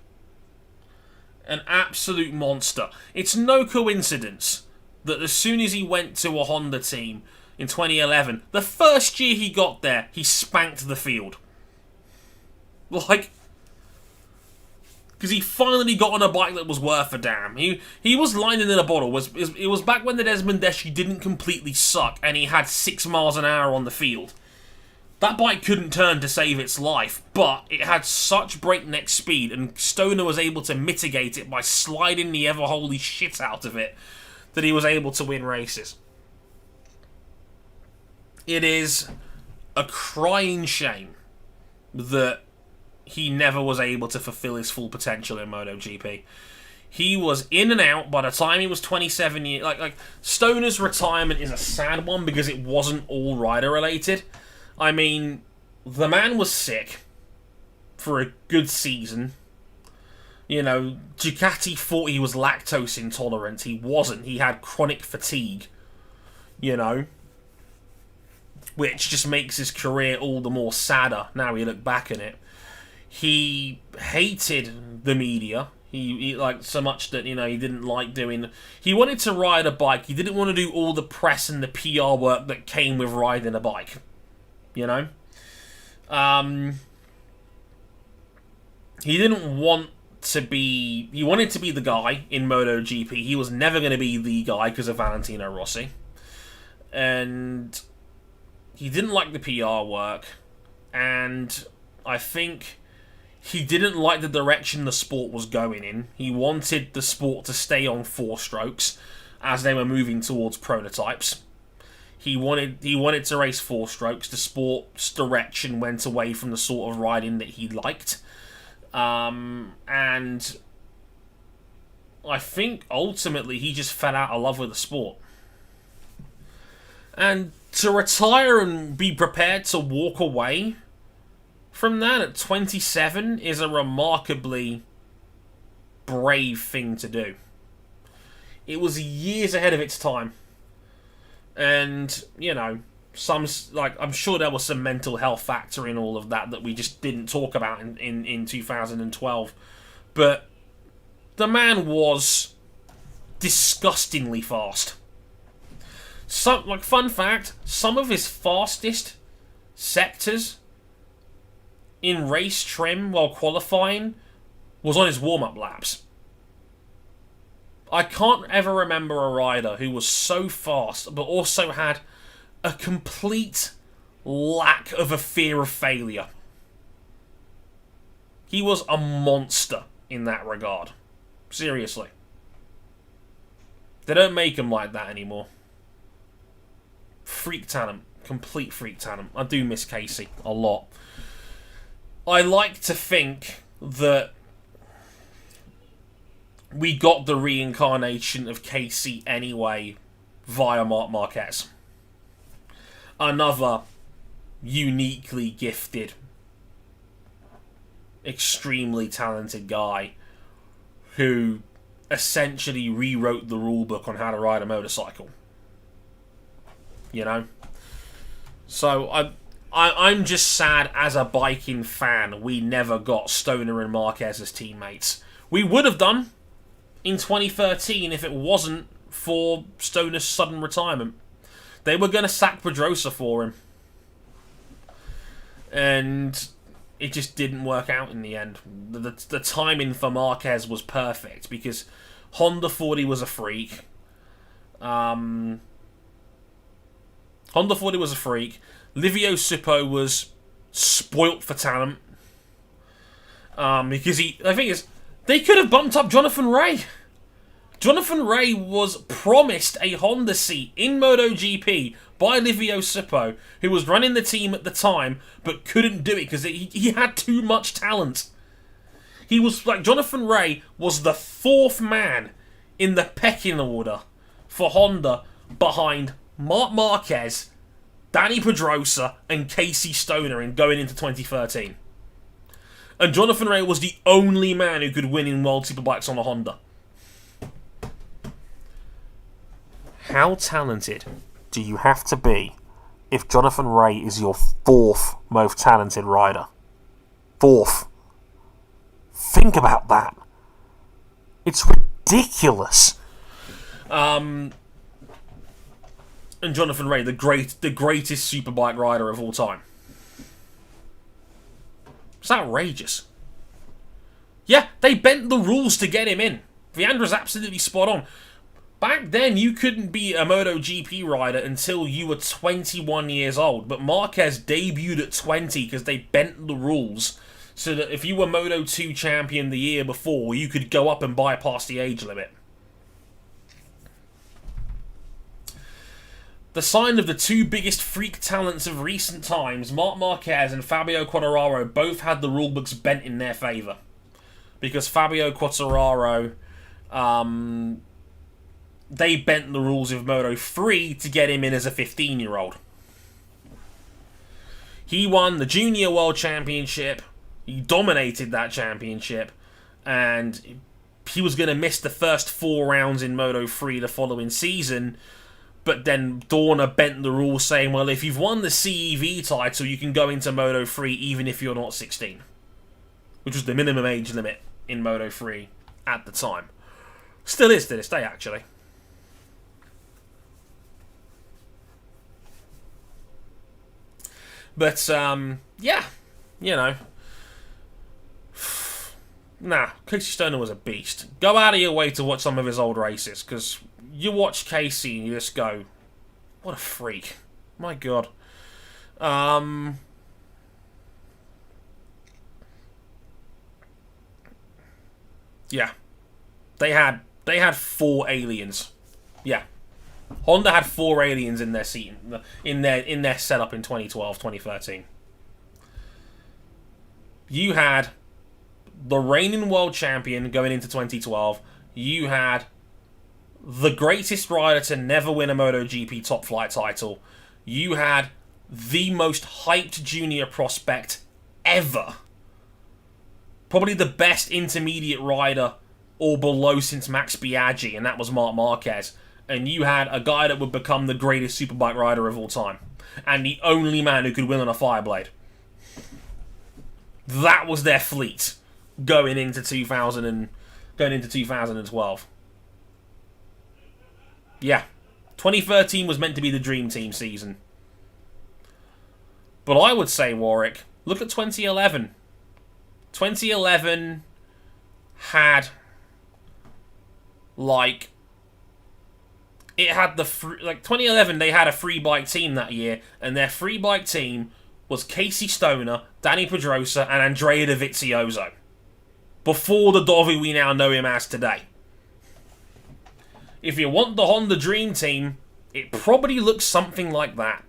An absolute monster. It's no coincidence that as soon as he went to a Honda team in 2011, the first year he got there, he spanked the field. Like, because he finally got on a bike that was worth a damn. He was lining in a bottle. It was back when the Desmond Deshi didn't completely suck and he had 6 miles an hour on the field. That bike couldn't turn to save its life, but it had such breakneck speed and Stoner was able to mitigate it by sliding the ever-holy shit out of it that he was able to win races. It is a crying shame that he never was able to fulfill his full potential in MotoGP. He was in and out by the time he was 27 years. Like Stoner's retirement is a sad one because it wasn't all rider related. I mean, the man was sick for a good season. You know, Ducati thought he was lactose intolerant. He wasn't. He had chronic fatigue. You know, which just makes his career all the more sadder now you look back at it. He hated the media. He like so much that, you know, he didn't like doing... He wanted to ride a bike. He didn't want to do all the press and the PR work that came with riding a bike. You know? He didn't want to be... He wanted to be the guy in MotoGP. He was never going to be the guy because of Valentino Rossi. And he didn't like the PR work. And I think... he didn't like the direction the sport was going in. He wanted the sport to stay on 4 strokes as they were moving towards prototypes. He wanted to race 4 strokes. The sport's direction went away from the sort of riding that he liked. And I think ultimately he just fell out of love with the sport. And to retire and be prepared to walk away from that at 27 is a remarkably brave thing to do. It was years ahead of its time. And, you know, I'm sure there was some mental health factor in all of that we just didn't talk about in 2012. But the man was disgustingly fast. Fun fact, some of his fastest sectors in race trim while qualifying was on his warm-up laps. I can't ever remember a rider who was so fast but also had a complete lack of a fear of failure. He was a monster in that regard. Seriously. They don't make him like that anymore. Freak talent. Complete freak talent. I do miss Casey a lot. I like to think that we got the reincarnation of Casey anyway via Marc Marquez. Another uniquely gifted, extremely talented guy who essentially rewrote the rulebook on how to ride a motorcycle. You know? So I'm just sad as a biking fan we never got Stoner and Marquez as teammates. We would have done in 2013 if it wasn't for Stoner's sudden retirement. They were going to sack Pedrosa for him. And it just didn't work out in the end. The timing for Marquez was perfect because Honda thought he was a freak. Livio Suppo was spoilt for talent. Because the thing is, they could have bumped up Jonathan Rea. Jonathan Rea was promised a Honda seat in MotoGP by Livio Suppo, who was running the team at the time, but couldn't do it because he had too much talent. He was like, Jonathan Rea was the 4th man in the pecking order for Honda behind Marc Marquez, Danny Pedrosa, and Casey Stoner in going into 2013. And Jonathan Rea was the only man who could win in World Superbikes on a Honda. How talented do you have to be if Jonathan Rea is your 4th most talented rider? 4th. Think about that. It's ridiculous. And Jonathan Rea, the greatest superbike rider of all time. It's outrageous. Yeah, they bent the rules to get him in. Viandra's absolutely spot on. Back then, you couldn't be a MotoGP rider until you were 21 years old. But Marquez debuted at 20 because they bent the rules so that if you were Moto2 champion the year before, you could go up and bypass the age limit. The sign of the 2 biggest freak talents of recent times, Marc Marquez and Fabio Guadaro, both had the rulebooks bent in their favour. Because Fabio Quartararo they bent the rules of Moto 3 to get him in as a 15-year-old. He won the Junior World Championship. He dominated that championship. And he was going to miss the first 4 rounds in Moto 3 the following season. But then Dorna bent the rules saying, well, if you've won the CEV title, you can go into Moto 3 even if you're not 16. Which was the minimum age limit in Moto 3 at the time. Still is to this day, actually. But, yeah, you know. Nah, Casey Stoner was a beast. Go out of your way to watch some of his old races, because you watch Casey and you just go, what a freak. My God. Yeah. They had 4 aliens. Yeah. Honda had 4 aliens in their seat, in their setup in 2012, 2013. You had the reigning world champion going into 2012. You had the greatest rider to never win a MotoGP top flight title. You had the most hyped junior prospect ever. Probably the best intermediate rider or below since Max Biaggi, and that was Marc Marquez. And you had a guy that would become the greatest superbike rider of all time. And the only man who could win on a Fireblade. That was their fleet going into 2012. Yeah. 2013 was meant to be the dream team season. But I would say, Warwick, look at 2011. 2011 had, like, it had the 2011. They had a free bike team that year, and their free bike team was Casey Stoner, Danny Pedrosa, and Andrea Dovizioso. Before the Dovi we now know him as today. If you want the Honda Dream Team, it probably looks something like that.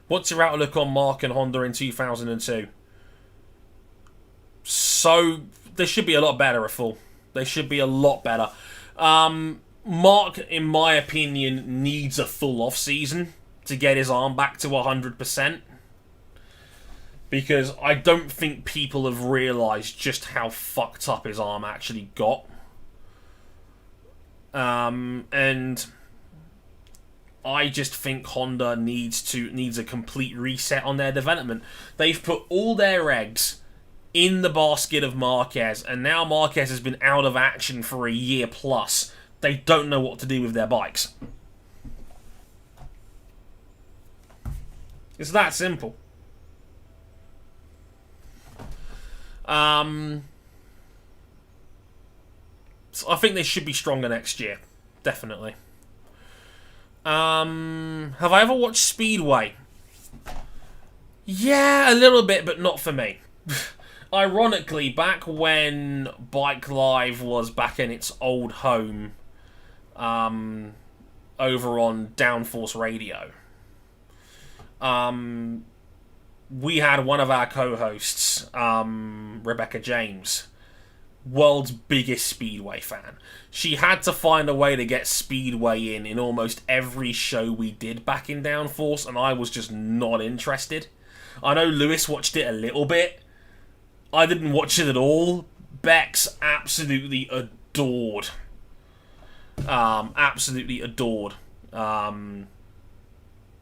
What's your outlook on Mark and Honda in 2002? So, they should be a lot better, They should be a lot better. Mark, in my opinion, needs a full off-season to get his arm back to 100%. Because I don't think people have realised just how fucked up his arm actually got. And I just think Honda needs a complete reset on their development. They've put all their eggs in the basket of Marquez, and now Marquez has been out of action for a year plus. They don't know what to do with their bikes. It's that simple. So I think they should be stronger next year. Definitely. Have I ever watched Speedway? Yeah, a little bit, but not for me. Ironically, back when Bike Live was back in its old home, over on Downforce Radio, we had one of our co-hosts, Rebecca James, world's biggest Speedway fan. She had to find a way to get Speedway in almost every show we did back in Downforce, and I was just not interested. I know Lewis watched it a little bit. I didn't watch it at all. Bex absolutely adored.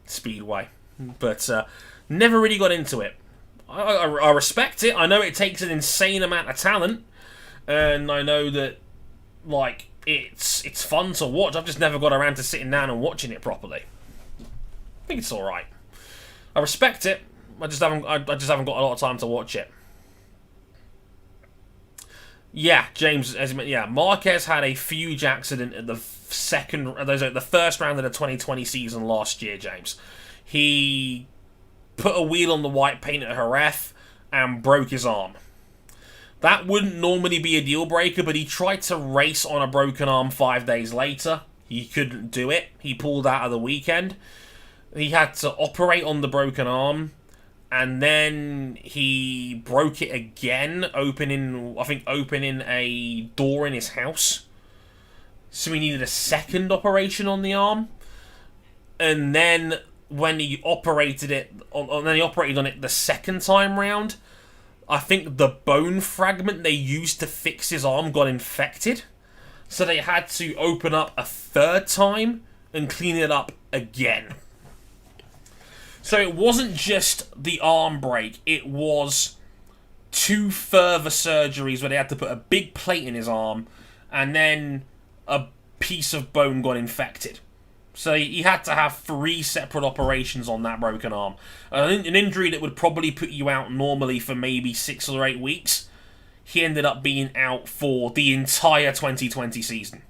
Speedway. But never really got into it. I respect it. I know it takes an insane amount of talent. And I know that, like, it's fun to watch. I've just never got around to sitting down and watching it properly. I think it's alright. I respect it. I just haven't got a lot of time to watch it. Yeah, James, Marquez had a huge accident at the first round of the 2020 season last year, James. He put a wheel on the white paint at Jerez and broke his arm. That wouldn't normally be a deal breaker, but he tried to race on a broken arm 5 days later. He couldn't do it. He pulled out of the weekend. he had to operate on the broken arm, and then he broke it again, opening a door in his house. So he needed a second operation on the arm, and then when he operated on it the second time round, I think the bone fragment they used to fix his arm got infected, so they had to open up a third time and clean it up again. So it wasn't just the arm break, it was 2 further surgeries where they had to put a big plate in his arm, and then a piece of bone got infected. So he had to have 3 separate operations on that broken arm. An injury that would probably put you out normally for maybe 6 or 8 weeks. He ended up being out for the entire 2020 season.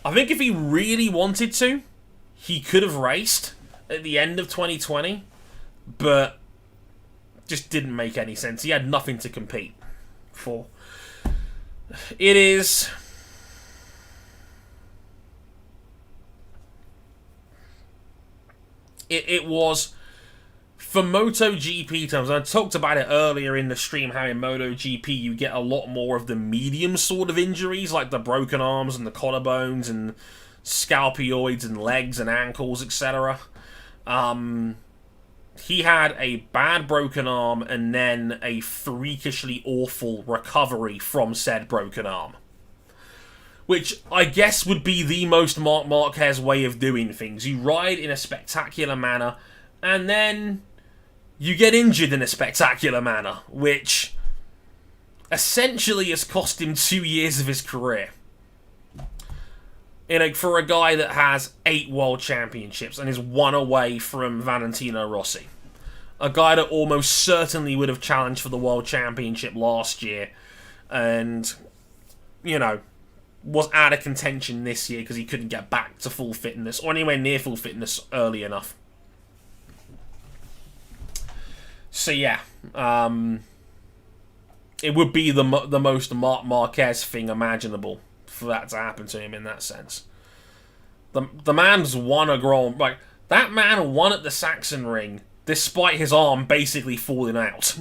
I think if he really wanted to, he could have raced at the end of 2020, but just didn't make any sense. He had nothing to compete for. It was, for MotoGP terms, I talked about it earlier in the stream, how in MotoGP you get a lot more of the medium sort of injuries, like the broken arms and the collarbones and scalpioids and legs and ankles, etc. He had a bad broken arm and then a freakishly awful recovery from said broken arm, which I guess would be the most Marc Marquez way of doing things. You ride in a spectacular manner, and then you get injured in a spectacular manner, which essentially has cost him 2 years of his career. For a guy that has 8 world championships and is 1 away from Valentino Rossi. A guy that almost certainly would have challenged for the world championship last year, and, was out of contention this year because he couldn't get back to full fitness, or anywhere near full fitness early enough. So yeah, it would be the most Marc Marquez thing imaginable for that to happen to him in that sense. The man's won a Grand Prix. That man won at the Saxon Ring despite his arm basically falling out.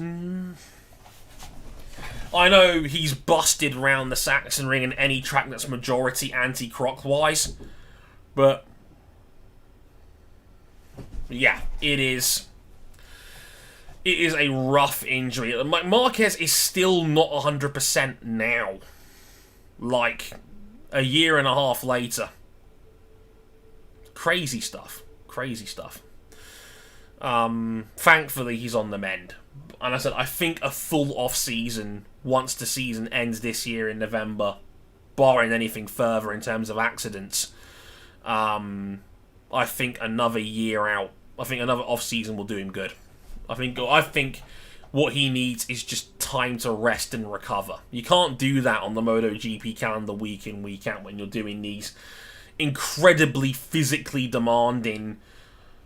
I know he's busted round the Saxon Ring in any track that's majority anti-clockwise, but yeah, it is a rough injury. Marquez is still not 100% now, like a year and a half later. Crazy stuff. Thankfully, he's on the mend. And I said, I think a full off-season, once the season ends this year in November, barring anything further in terms of accidents, I think another year out, I think another off-season will do him good. I think what he needs is just time to rest and recover. You can't do that on the MotoGP calendar week in, week out when you're doing these incredibly physically demanding,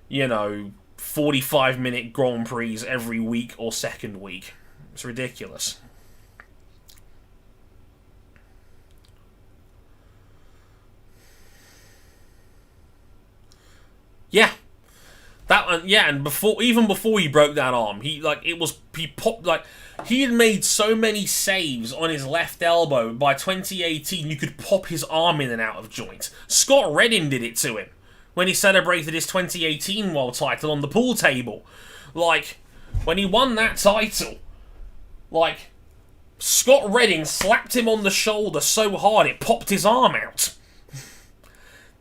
45-minute Grand Prix every week or second week. It's ridiculous. Yeah. And even before he broke that arm, he had made so many saves on his left elbow. By 2018, you could pop his arm in and out of joint. Scott Redding did it to him when he celebrated his 2018 world title on the pool table. When he won that title, Scott Redding slapped him on the shoulder so hard it popped his arm out.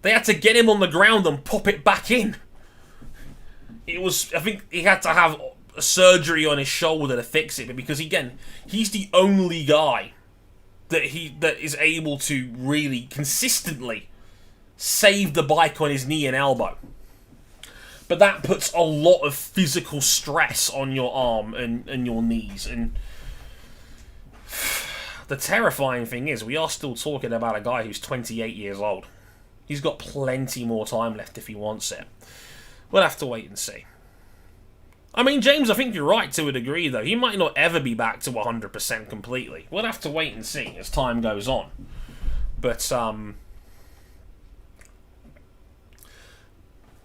They had to get him on the ground and pop it back in. I think he had to have a surgery on his shoulder to fix it, but because, again, he's the only guy that is able to really consistently save the bike on his knee and elbow. But that puts a lot of physical stress on your arm and your knees. And the terrifying thing is, we are still talking about a guy who's 28 years old. He's got plenty more time left if he wants it. We'll have to wait and see. I mean, James, I think you're right to a degree, though. He might not ever be back to 100% completely. We'll have to wait and see as time goes on. But,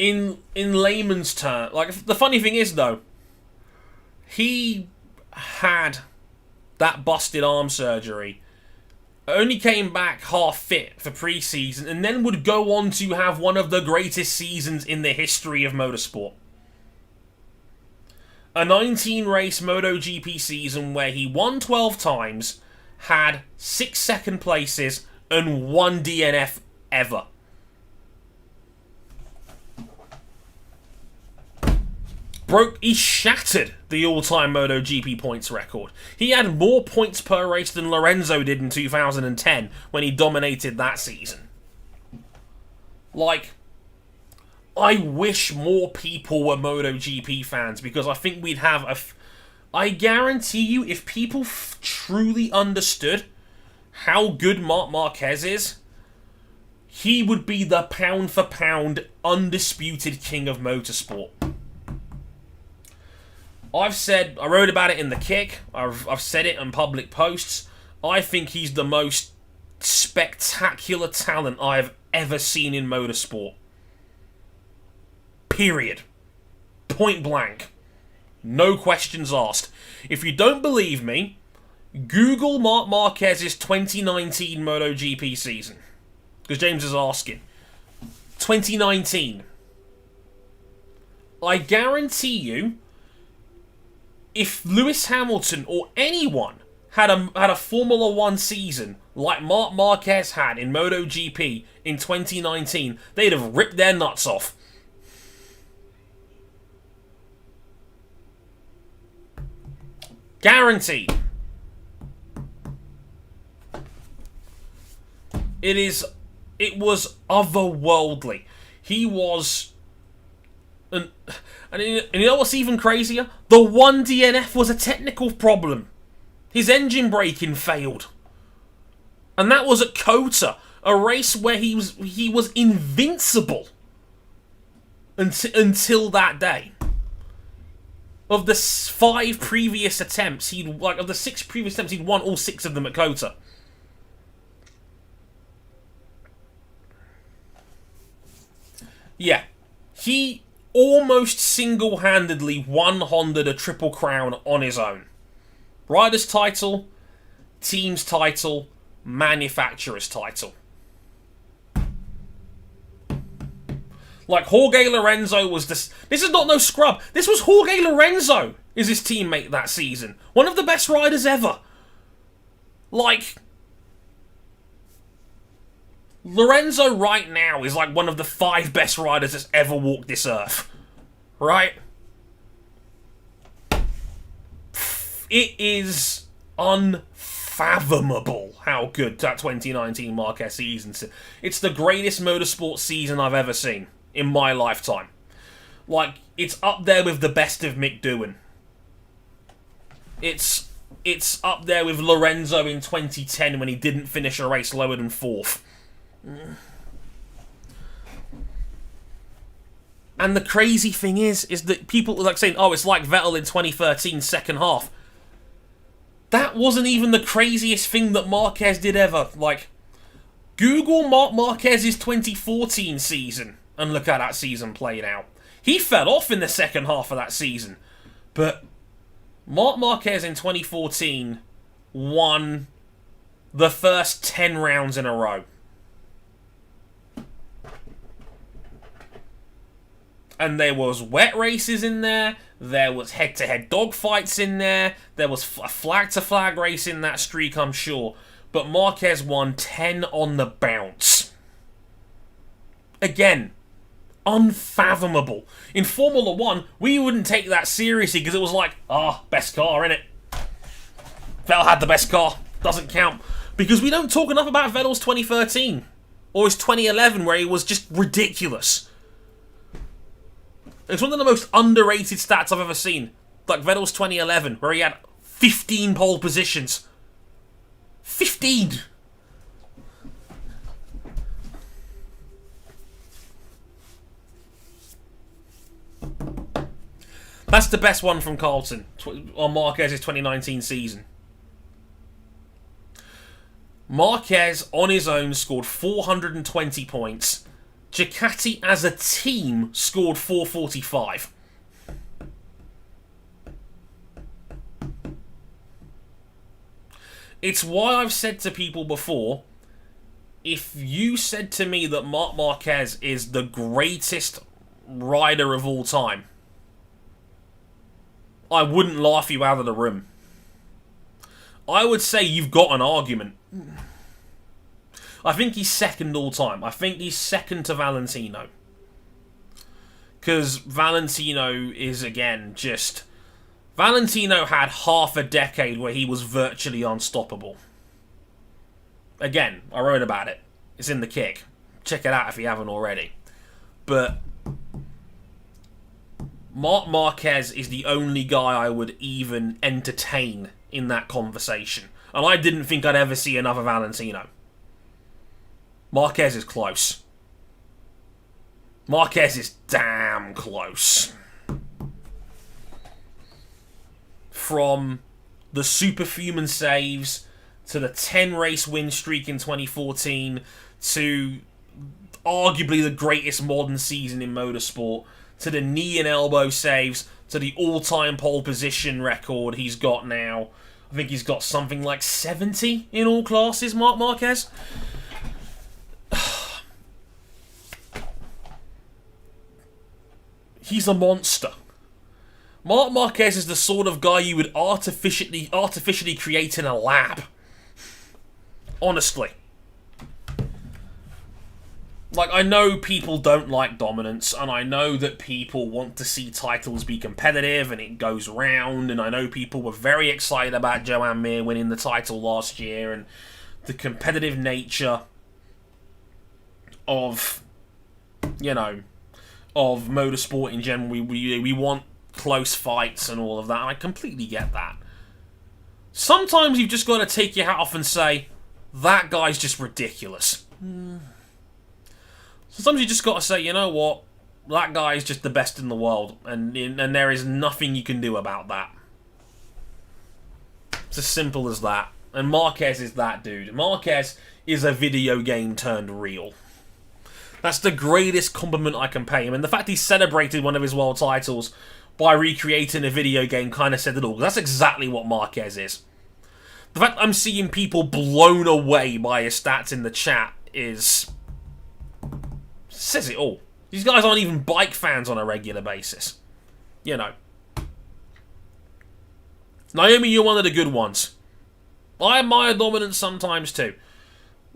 in layman's terms, like, the funny thing is, though, he had that busted arm surgery, only came back half fit for pre-season, and then would go on to have one of the greatest seasons in the history of motorsport. A 19-race MotoGP season where he won 12 times, had 6 second places, and 1 DNF ever. He shattered the all-time MotoGP points record. He had more points per race than Lorenzo did in 2010 when he dominated that season. Like, I wish more people were MotoGP fans, because I think we'd have I guarantee you, if people truly understood how good Marc Marquez is, he would be the pound-for-pound undisputed king of motorsport. I wrote about it in The Kick, I've said it in public posts, I think he's the most spectacular talent I've ever seen in motorsport. Period. Point blank. No questions asked. If you don't believe me, Google Marc Marquez's 2019 MotoGP season. Because James is asking. 2019. I guarantee you, if Lewis Hamilton or anyone had a Formula 1 season like Marc Marquez had in MotoGP in 2019, they'd have ripped their nuts off. Guaranteed. It was otherworldly. He was... And you know what's even crazier? The 1 DNF was a technical problem. His engine braking failed. And that was at Kota, a race where he was invincible until that day. Of the 5 previous attempts, of the 6 previous attempts, he'd won all 6 of them at Kota. Yeah, he almost single-handedly won Honda the Triple Crown on his own. Rider's title, team's title, manufacturer's title. Like, Jorge Lorenzo was this is not no scrub. This was Jorge Lorenzo is his teammate that season. One of the best riders ever. Like, Lorenzo right now is like one of the 5 best riders that's ever walked this earth. Right? It is unfathomable how good that 2019 Marquez season is. It's the greatest motorsport season I've ever seen in my lifetime. Like, it's up there with the best of Mick Doohan. It's up there with Lorenzo in 2010 when he didn't finish a race lower than 4th. And the crazy thing is that people are like saying, oh, it's like Vettel in 2013 second half. That wasn't even the craziest thing that Marquez did ever. Like, Google Marc Marquez's 2014 season and look how that season played out. He fell off in the second half of that season. But Marc Marquez in 2014 won the first 10 rounds in a row. And there was wet races in there. There was head-to-head dogfights in there. There was a flag-to-flag race in that streak, I'm sure. But Marquez won 10 on the bounce. Again, unfathomable. In Formula 1, we wouldn't take that seriously because it was like, best car, innit? Vettel had the best car. Doesn't count. Because we don't talk enough about Vettel's 2013. Or his 2011, where he was just ridiculous. It's one of the most underrated stats I've ever seen. Like Vettel's 2011, where he had 15 pole positions. 15! That's the best one from Carlton on Marquez's 2019 season. Marquez, on his own, scored 420 points Ducati as a team scored 445. It's why I've said to people before, if you said to me that Marc Marquez is the greatest rider of all time, I wouldn't laugh you out of the room. I would say you've got an argument. I think he's second all time. I think he's second to Valentino. Because Valentino is, again, just... Valentino had half a decade where he was virtually unstoppable. Again, I wrote about it. It's in the kick. Check it out if you haven't already. But Marc Marquez is the only guy I would even entertain in that conversation. And I didn't think I'd ever see another Valentino. Marquez is close. Marquez is damn close. From the superhuman saves to the 10-race win streak in 2014 to arguably the greatest modern season in motorsport to the knee and elbow saves to the all-time pole position record he's got now. I think he's got something like 70 in all classes, Marc Marquez. He's a monster. Marc Marquez is the sort of guy you would artificially create in a lab. Honestly. Like, I know people don't like dominance, and I know that people want to see titles be competitive, and it goes round, and I know people were very excited about Joan Mir winning the title last year, and the competitive nature of, you know, of motorsport in general. We want close fights and all of that, and I completely get that. Sometimes you've just got to take your hat off and say, that guy's just ridiculous. Sometimes you just got to say, you know what, that guy is just the best in the world, and there is nothing you can do about that. It's as simple as that. And Marquez is that dude. Marquez is a video game turned real. That's the greatest compliment I can pay him, and the fact he celebrated one of his world titles by recreating a video game kind of said it all. That's exactly what Marquez is. The fact I'm seeing people blown away by his stats in the chat says it all. These guys aren't even bike fans on a regular basis. You know. Naomi, you're one of the good ones. I admire dominance sometimes too.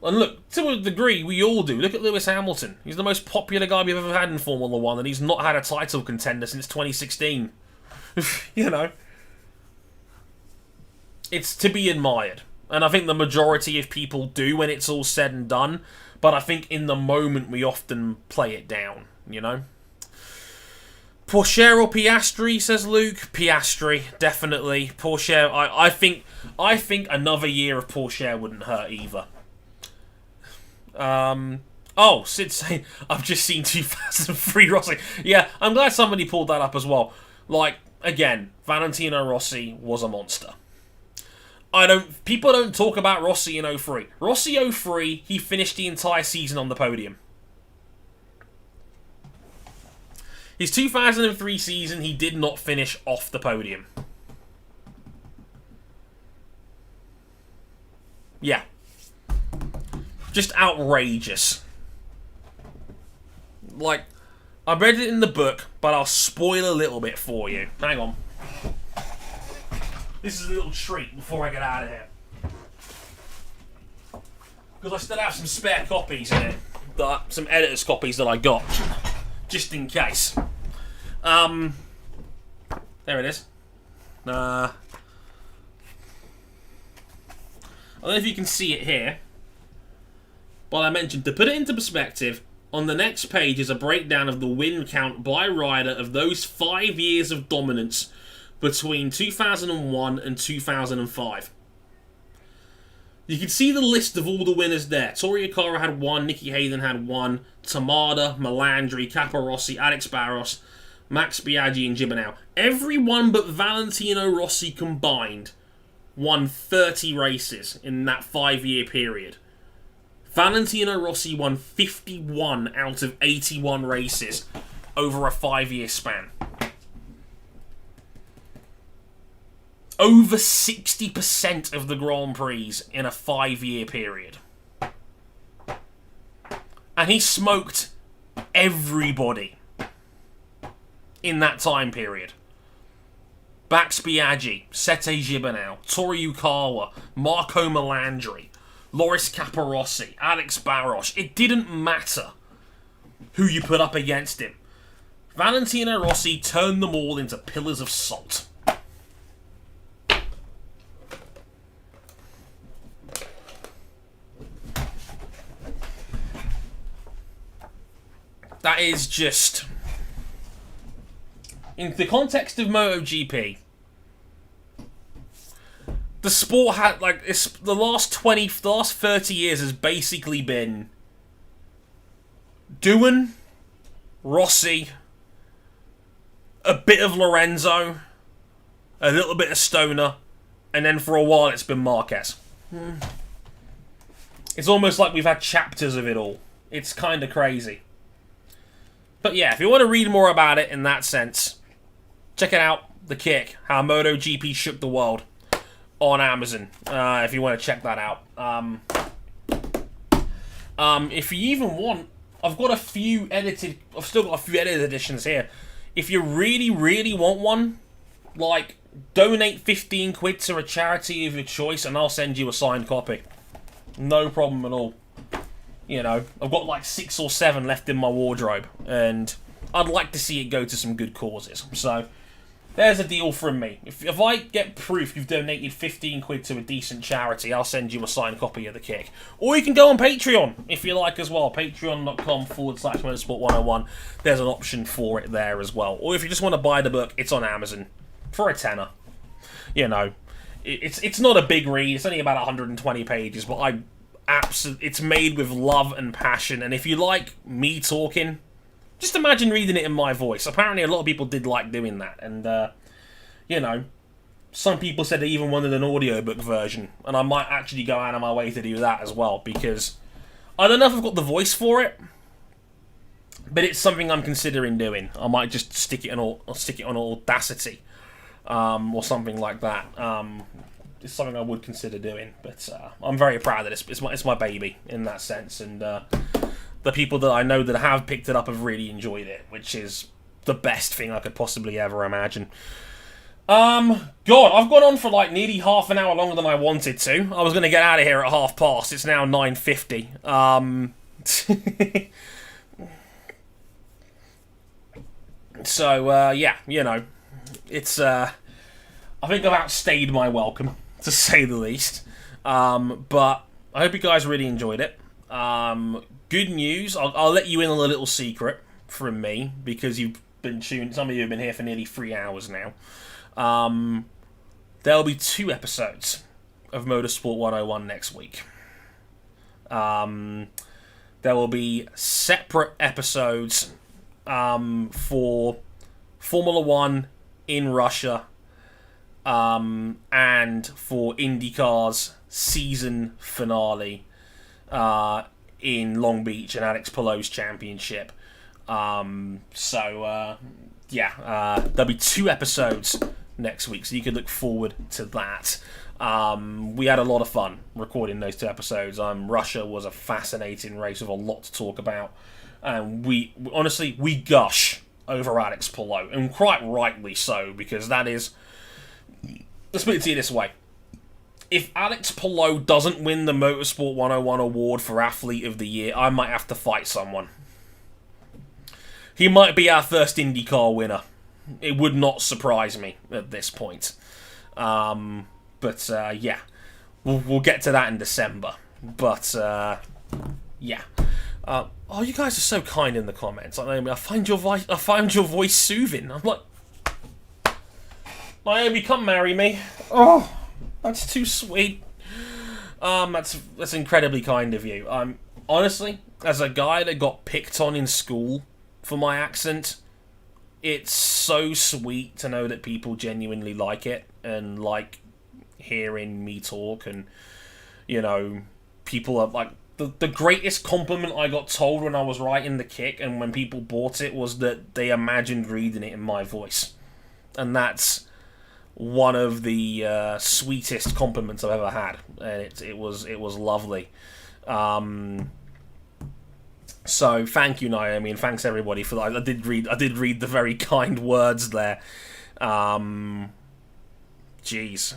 And look, to a degree, we all do. Look at Lewis Hamilton. He's the most popular guy we've ever had in Formula 1, and he's not had a title contender since 2016. You know. It's to be admired. And I think the majority of people do when it's all said and done. But I think in the moment we often play it down, you know. Porsche or Piastri, says Luke. Piastri, definitely. Porsche, I think another year of Porsche wouldn't hurt either. Oh, Sid saying, I've just seen 2003 Rossi. Yeah, I'm glad somebody pulled that up as well. Like, again, Valentino Rossi was a monster. People don't talk about Rossi in 03. Rossi 03, he finished the entire season on the podium. His 2003 season, he did not finish off the podium. Yeah. Just outrageous. Like, I read it in the book, but I'll spoil a little bit for you. Hang on. This is a little treat before I get out of here. Because I still have some spare copies in it. Some editor's copies that I got. Just in case. There it is. I don't know if you can see it here. But I mentioned, to put it into perspective, on the next page is a breakdown of the win count by rider of those 5 years of dominance between 2001 and 2005. You can see the list of all the winners there. Tori Okara had 1, Nicky Hayden had 1, Tamada, Melandri, Caparossi, Alex Barros, Max Biaggi and Gibernau. Everyone but Valentino Rossi combined won 30 races in that 5-year period. Valentino Rossi won 51 out of 81 races over a 5-year span. Over 60% of the Grand Prix in a 5-year period. And he smoked everybody in that time period. Bax Biaggi, Sete Gibernau, Toru Yukawa, Marco Melandri, Loris Capirossi, Alex Barros. It didn't matter who you put up against him. Valentino Rossi turned them all into pillars of salt. That is just... In the context of MotoGP, the sport had, like, the last 30 years has basically been Doohan, Rossi, a bit of Lorenzo, a little bit of Stoner, and then for a while it's been Marquez. It's almost like we've had chapters of it all. It's kind of crazy. But yeah, if you want to read more about it in that sense, check it out, The Kick, How MotoGP Shook the World, on Amazon, if you want to check that out. If you even want, I've still got a few edited editions here. If you really, really want one, like, donate 15 quid to a charity of your choice and I'll send you a signed copy. No problem at all. You know, I've got like 6 or 7 left in my wardrobe, and I'd like to see it go to some good causes. So, there's a deal from me. If I get proof you've donated 15 quid to a decent charity, I'll send you a signed copy of The Kick. Or you can go on Patreon, if you like as well. Patreon.com/Motorsport101. There's an option for it there as well. Or if you just want to buy the book, it's on Amazon for a tenner. You know, it's not a big read. It's only about 120 pages, but it's made with love and passion. And if you like me talking, just imagine reading it in my voice. Apparently a lot of people did like doing that. And, you know, some people said they even wanted an audiobook version. And I might actually go out of my way to do that as well. Because I don't know if I've got the voice for it, but it's something I'm considering doing. I might just stick it on Audacity. Or something like that. It's something I would consider doing. But I'm very proud of this. It's my baby in that sense. And the people that I know that have picked it up have really enjoyed it, which is the best thing I could possibly ever imagine. God, I've gone on for like nearly half an hour longer than I wanted to. I was going to get out of here at past. It's now 9:50. So, yeah, you know, it's, I think I've outstayed my welcome, to say the least. But I hope you guys really enjoyed it. Good news, I'll let you in on a little secret from me, because you've been tuned, some of you have been here for nearly 3 hours now. There'll be 2 episodes of Motorsport 101 next week. There will be separate episodes for Formula 1 in Russia and for IndyCar's season finale in Long Beach and Alex Palou's championship. Yeah, there'll be 2 episodes next week, so you can look forward to that. We had a lot of fun recording those 2 episodes. Russia was a fascinating race with a lot to talk about, and we honestly gush over Alex Palou, and quite rightly so, because that is, let's put it to you this way. If Alex Palou doesn't win the Motorsport 101 award for Athlete of the Year, I might have to fight someone. He might be our first IndyCar winner. It would not surprise me at this point. Yeah, we'll get to that in December. But, yeah. Oh, you guys are so kind in the comments. I find your voice soothing. I'm like, Naomi, come marry me. Oh, that's too sweet. That's incredibly kind of you. Honestly, as a guy that got picked on in school for my accent, it's so sweet to know that people genuinely like it and like hearing me talk, and you know, people are like, the greatest compliment I got told when I was writing the kick and when people bought it was that they imagined reading it in my voice. And that's one of the sweetest compliments I've ever had. And it was lovely. So thank you, Naomi, and thanks everybody for that. I did read the very kind words there. Jeez,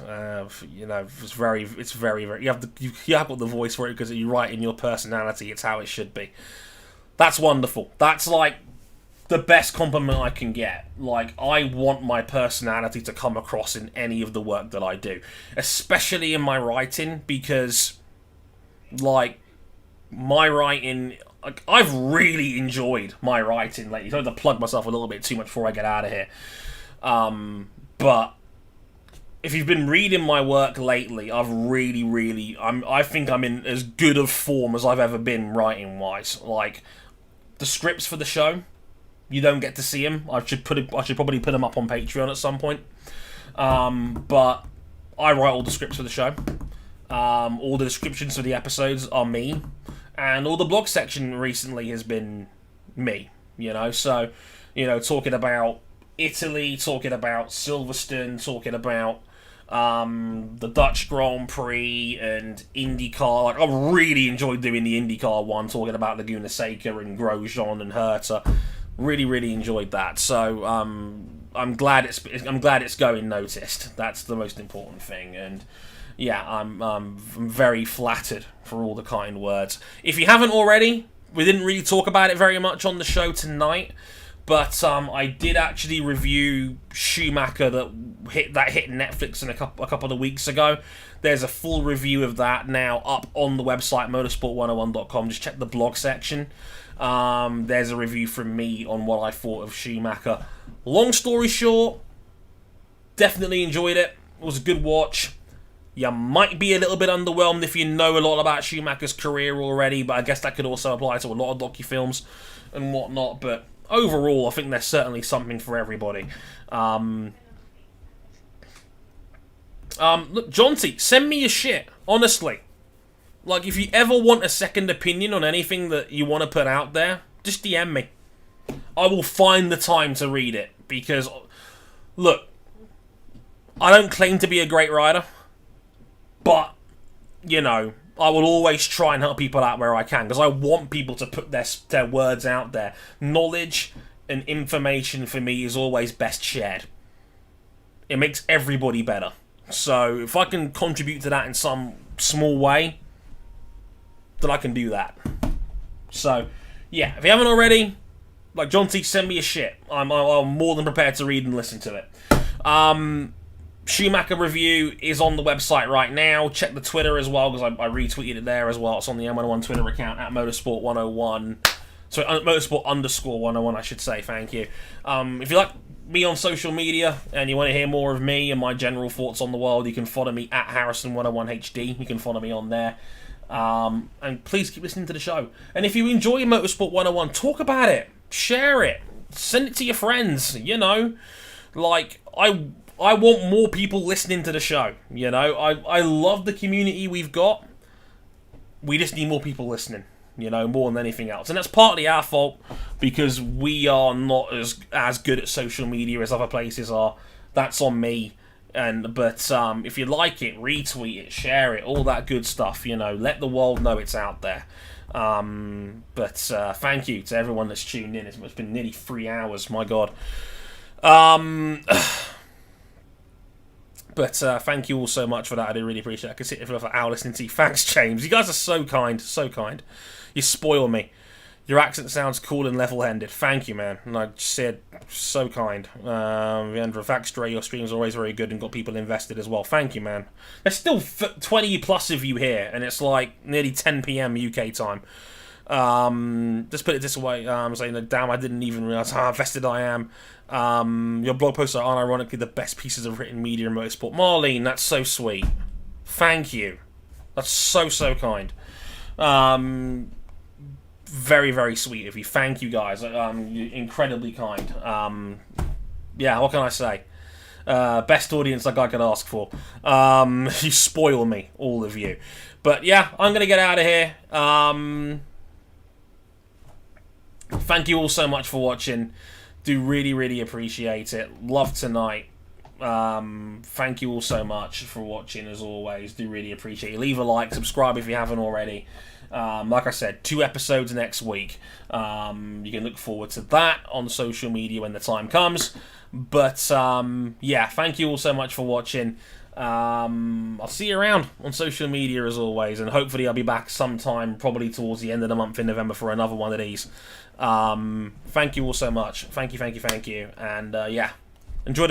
it's very you have got the voice for it because you write in your personality. It's how it should be. That's wonderful. That's like the best compliment I can get. Like, I want my personality to come across in any of the work that I do, especially in my writing, because like my writing, like, I've really enjoyed my writing lately. I don't have to plug myself a little bit too much before I get out of here. But if you've been reading my work lately, I've really, I think I'm in as good of form as I've ever been writing-wise. Like, the scripts for the show, you don't get to see them. I should probably put them up on Patreon at some point. But I write all the scripts for the show. All the descriptions for the episodes are me. And all the blog section recently has been me, So, talking about Italy, talking about Silverstone, talking about the Dutch Grand Prix and IndyCar. Like, I really enjoyed doing the IndyCar one, talking about Laguna Seca and Grosjean and Herta. Really enjoyed that. So I'm glad it's going noticed. That's the most important thing. And yeah, I'm very flattered for all the kind words. If you haven't already, we didn't really talk about it very much on the show tonight. But I did actually review Schumacher that hit Netflix a couple of weeks ago. There's a full review of that now up on the website motorsport101.com. Just check the blog section. There's a review from me on what I thought of Schumacher. Long story short, definitely enjoyed it. It was a good watch. You might be a little bit underwhelmed if you know a lot about Schumacher's career already, but I guess that could also apply to a lot of docufilms and whatnot. But overall, I think there's certainly something for everybody. Look, Jonty, send me your shit, honestly. Like, if you ever want a second opinion on anything that you want to put out there, just DM me. I will find the time to read it, because, look, I don't claim to be a great writer, but, I will always try and help people out where I can, because I want people to put their words out there. Knowledge and information for me is always best shared. It makes everybody better. So if I can contribute to that in some small way, then I can do that. So, yeah, if you haven't already, like John T, send me a shit. I'm more than prepared to read and listen to it. Schumacher review is on the website right now. Check the Twitter as well, because I retweeted it there as well. It's on the M101 Twitter account at Motorsport101. Sorry, Motorsport_101, I should say. Thank you. If you like me on social media and you want to hear more of me and my general thoughts on the world, you can follow me at Harrison101HD. You can follow me on there. And please keep listening to the show. And if you enjoy Motorsport 101, talk about it. Share it. Send it to your friends. Like, I want more people listening to the show. I love the community we've got. We just need more people listening, more than anything else. And that's partly our fault, because we are not as good at social media as other places are. That's on me. But if you like it, retweet it, share it, all that good stuff, let the world know it's out there. But thank you to everyone that's tuned in. It's been nearly 3 hours, my God. But thank you all so much for that. I do really appreciate it. I could sit here for another hour listening to you. Thanks, James. You guys are so kind, so kind. You spoil me. Your accent sounds cool and level-headed. Thank you, man. And I said, so kind. And for Vaxtra, your stream's always very good and got people invested as well. Thank you, man. There's still 20 plus of you here, and it's like nearly 10 p.m. UK time. Just put it this way, saying, damn, I didn't even realise how invested I am. Your blog posts are unironically the best pieces of written media in motorsport. Marlene, that's so sweet. Thank you. That's so kind. Very, very sweet of you. Thank you, guys. You're incredibly kind. Yeah, what can I say? Best audience like I could ask for. You spoil me, all of you. But yeah, I'm going to get out of here. Thank you all so much for watching. Do really, really appreciate it. Love tonight. Thank you all so much for watching, as always. Do really appreciate it. Leave a like, subscribe if you haven't already. Like I said, 2 episodes next week. You can look forward to that on social media when the time comes. But yeah, thank you all so much for watching. I'll see you around on social media as always, and hopefully I'll be back sometime, probably towards the end of the month in November, for another one of these. Thank you all so much. Thank you, and yeah, enjoy the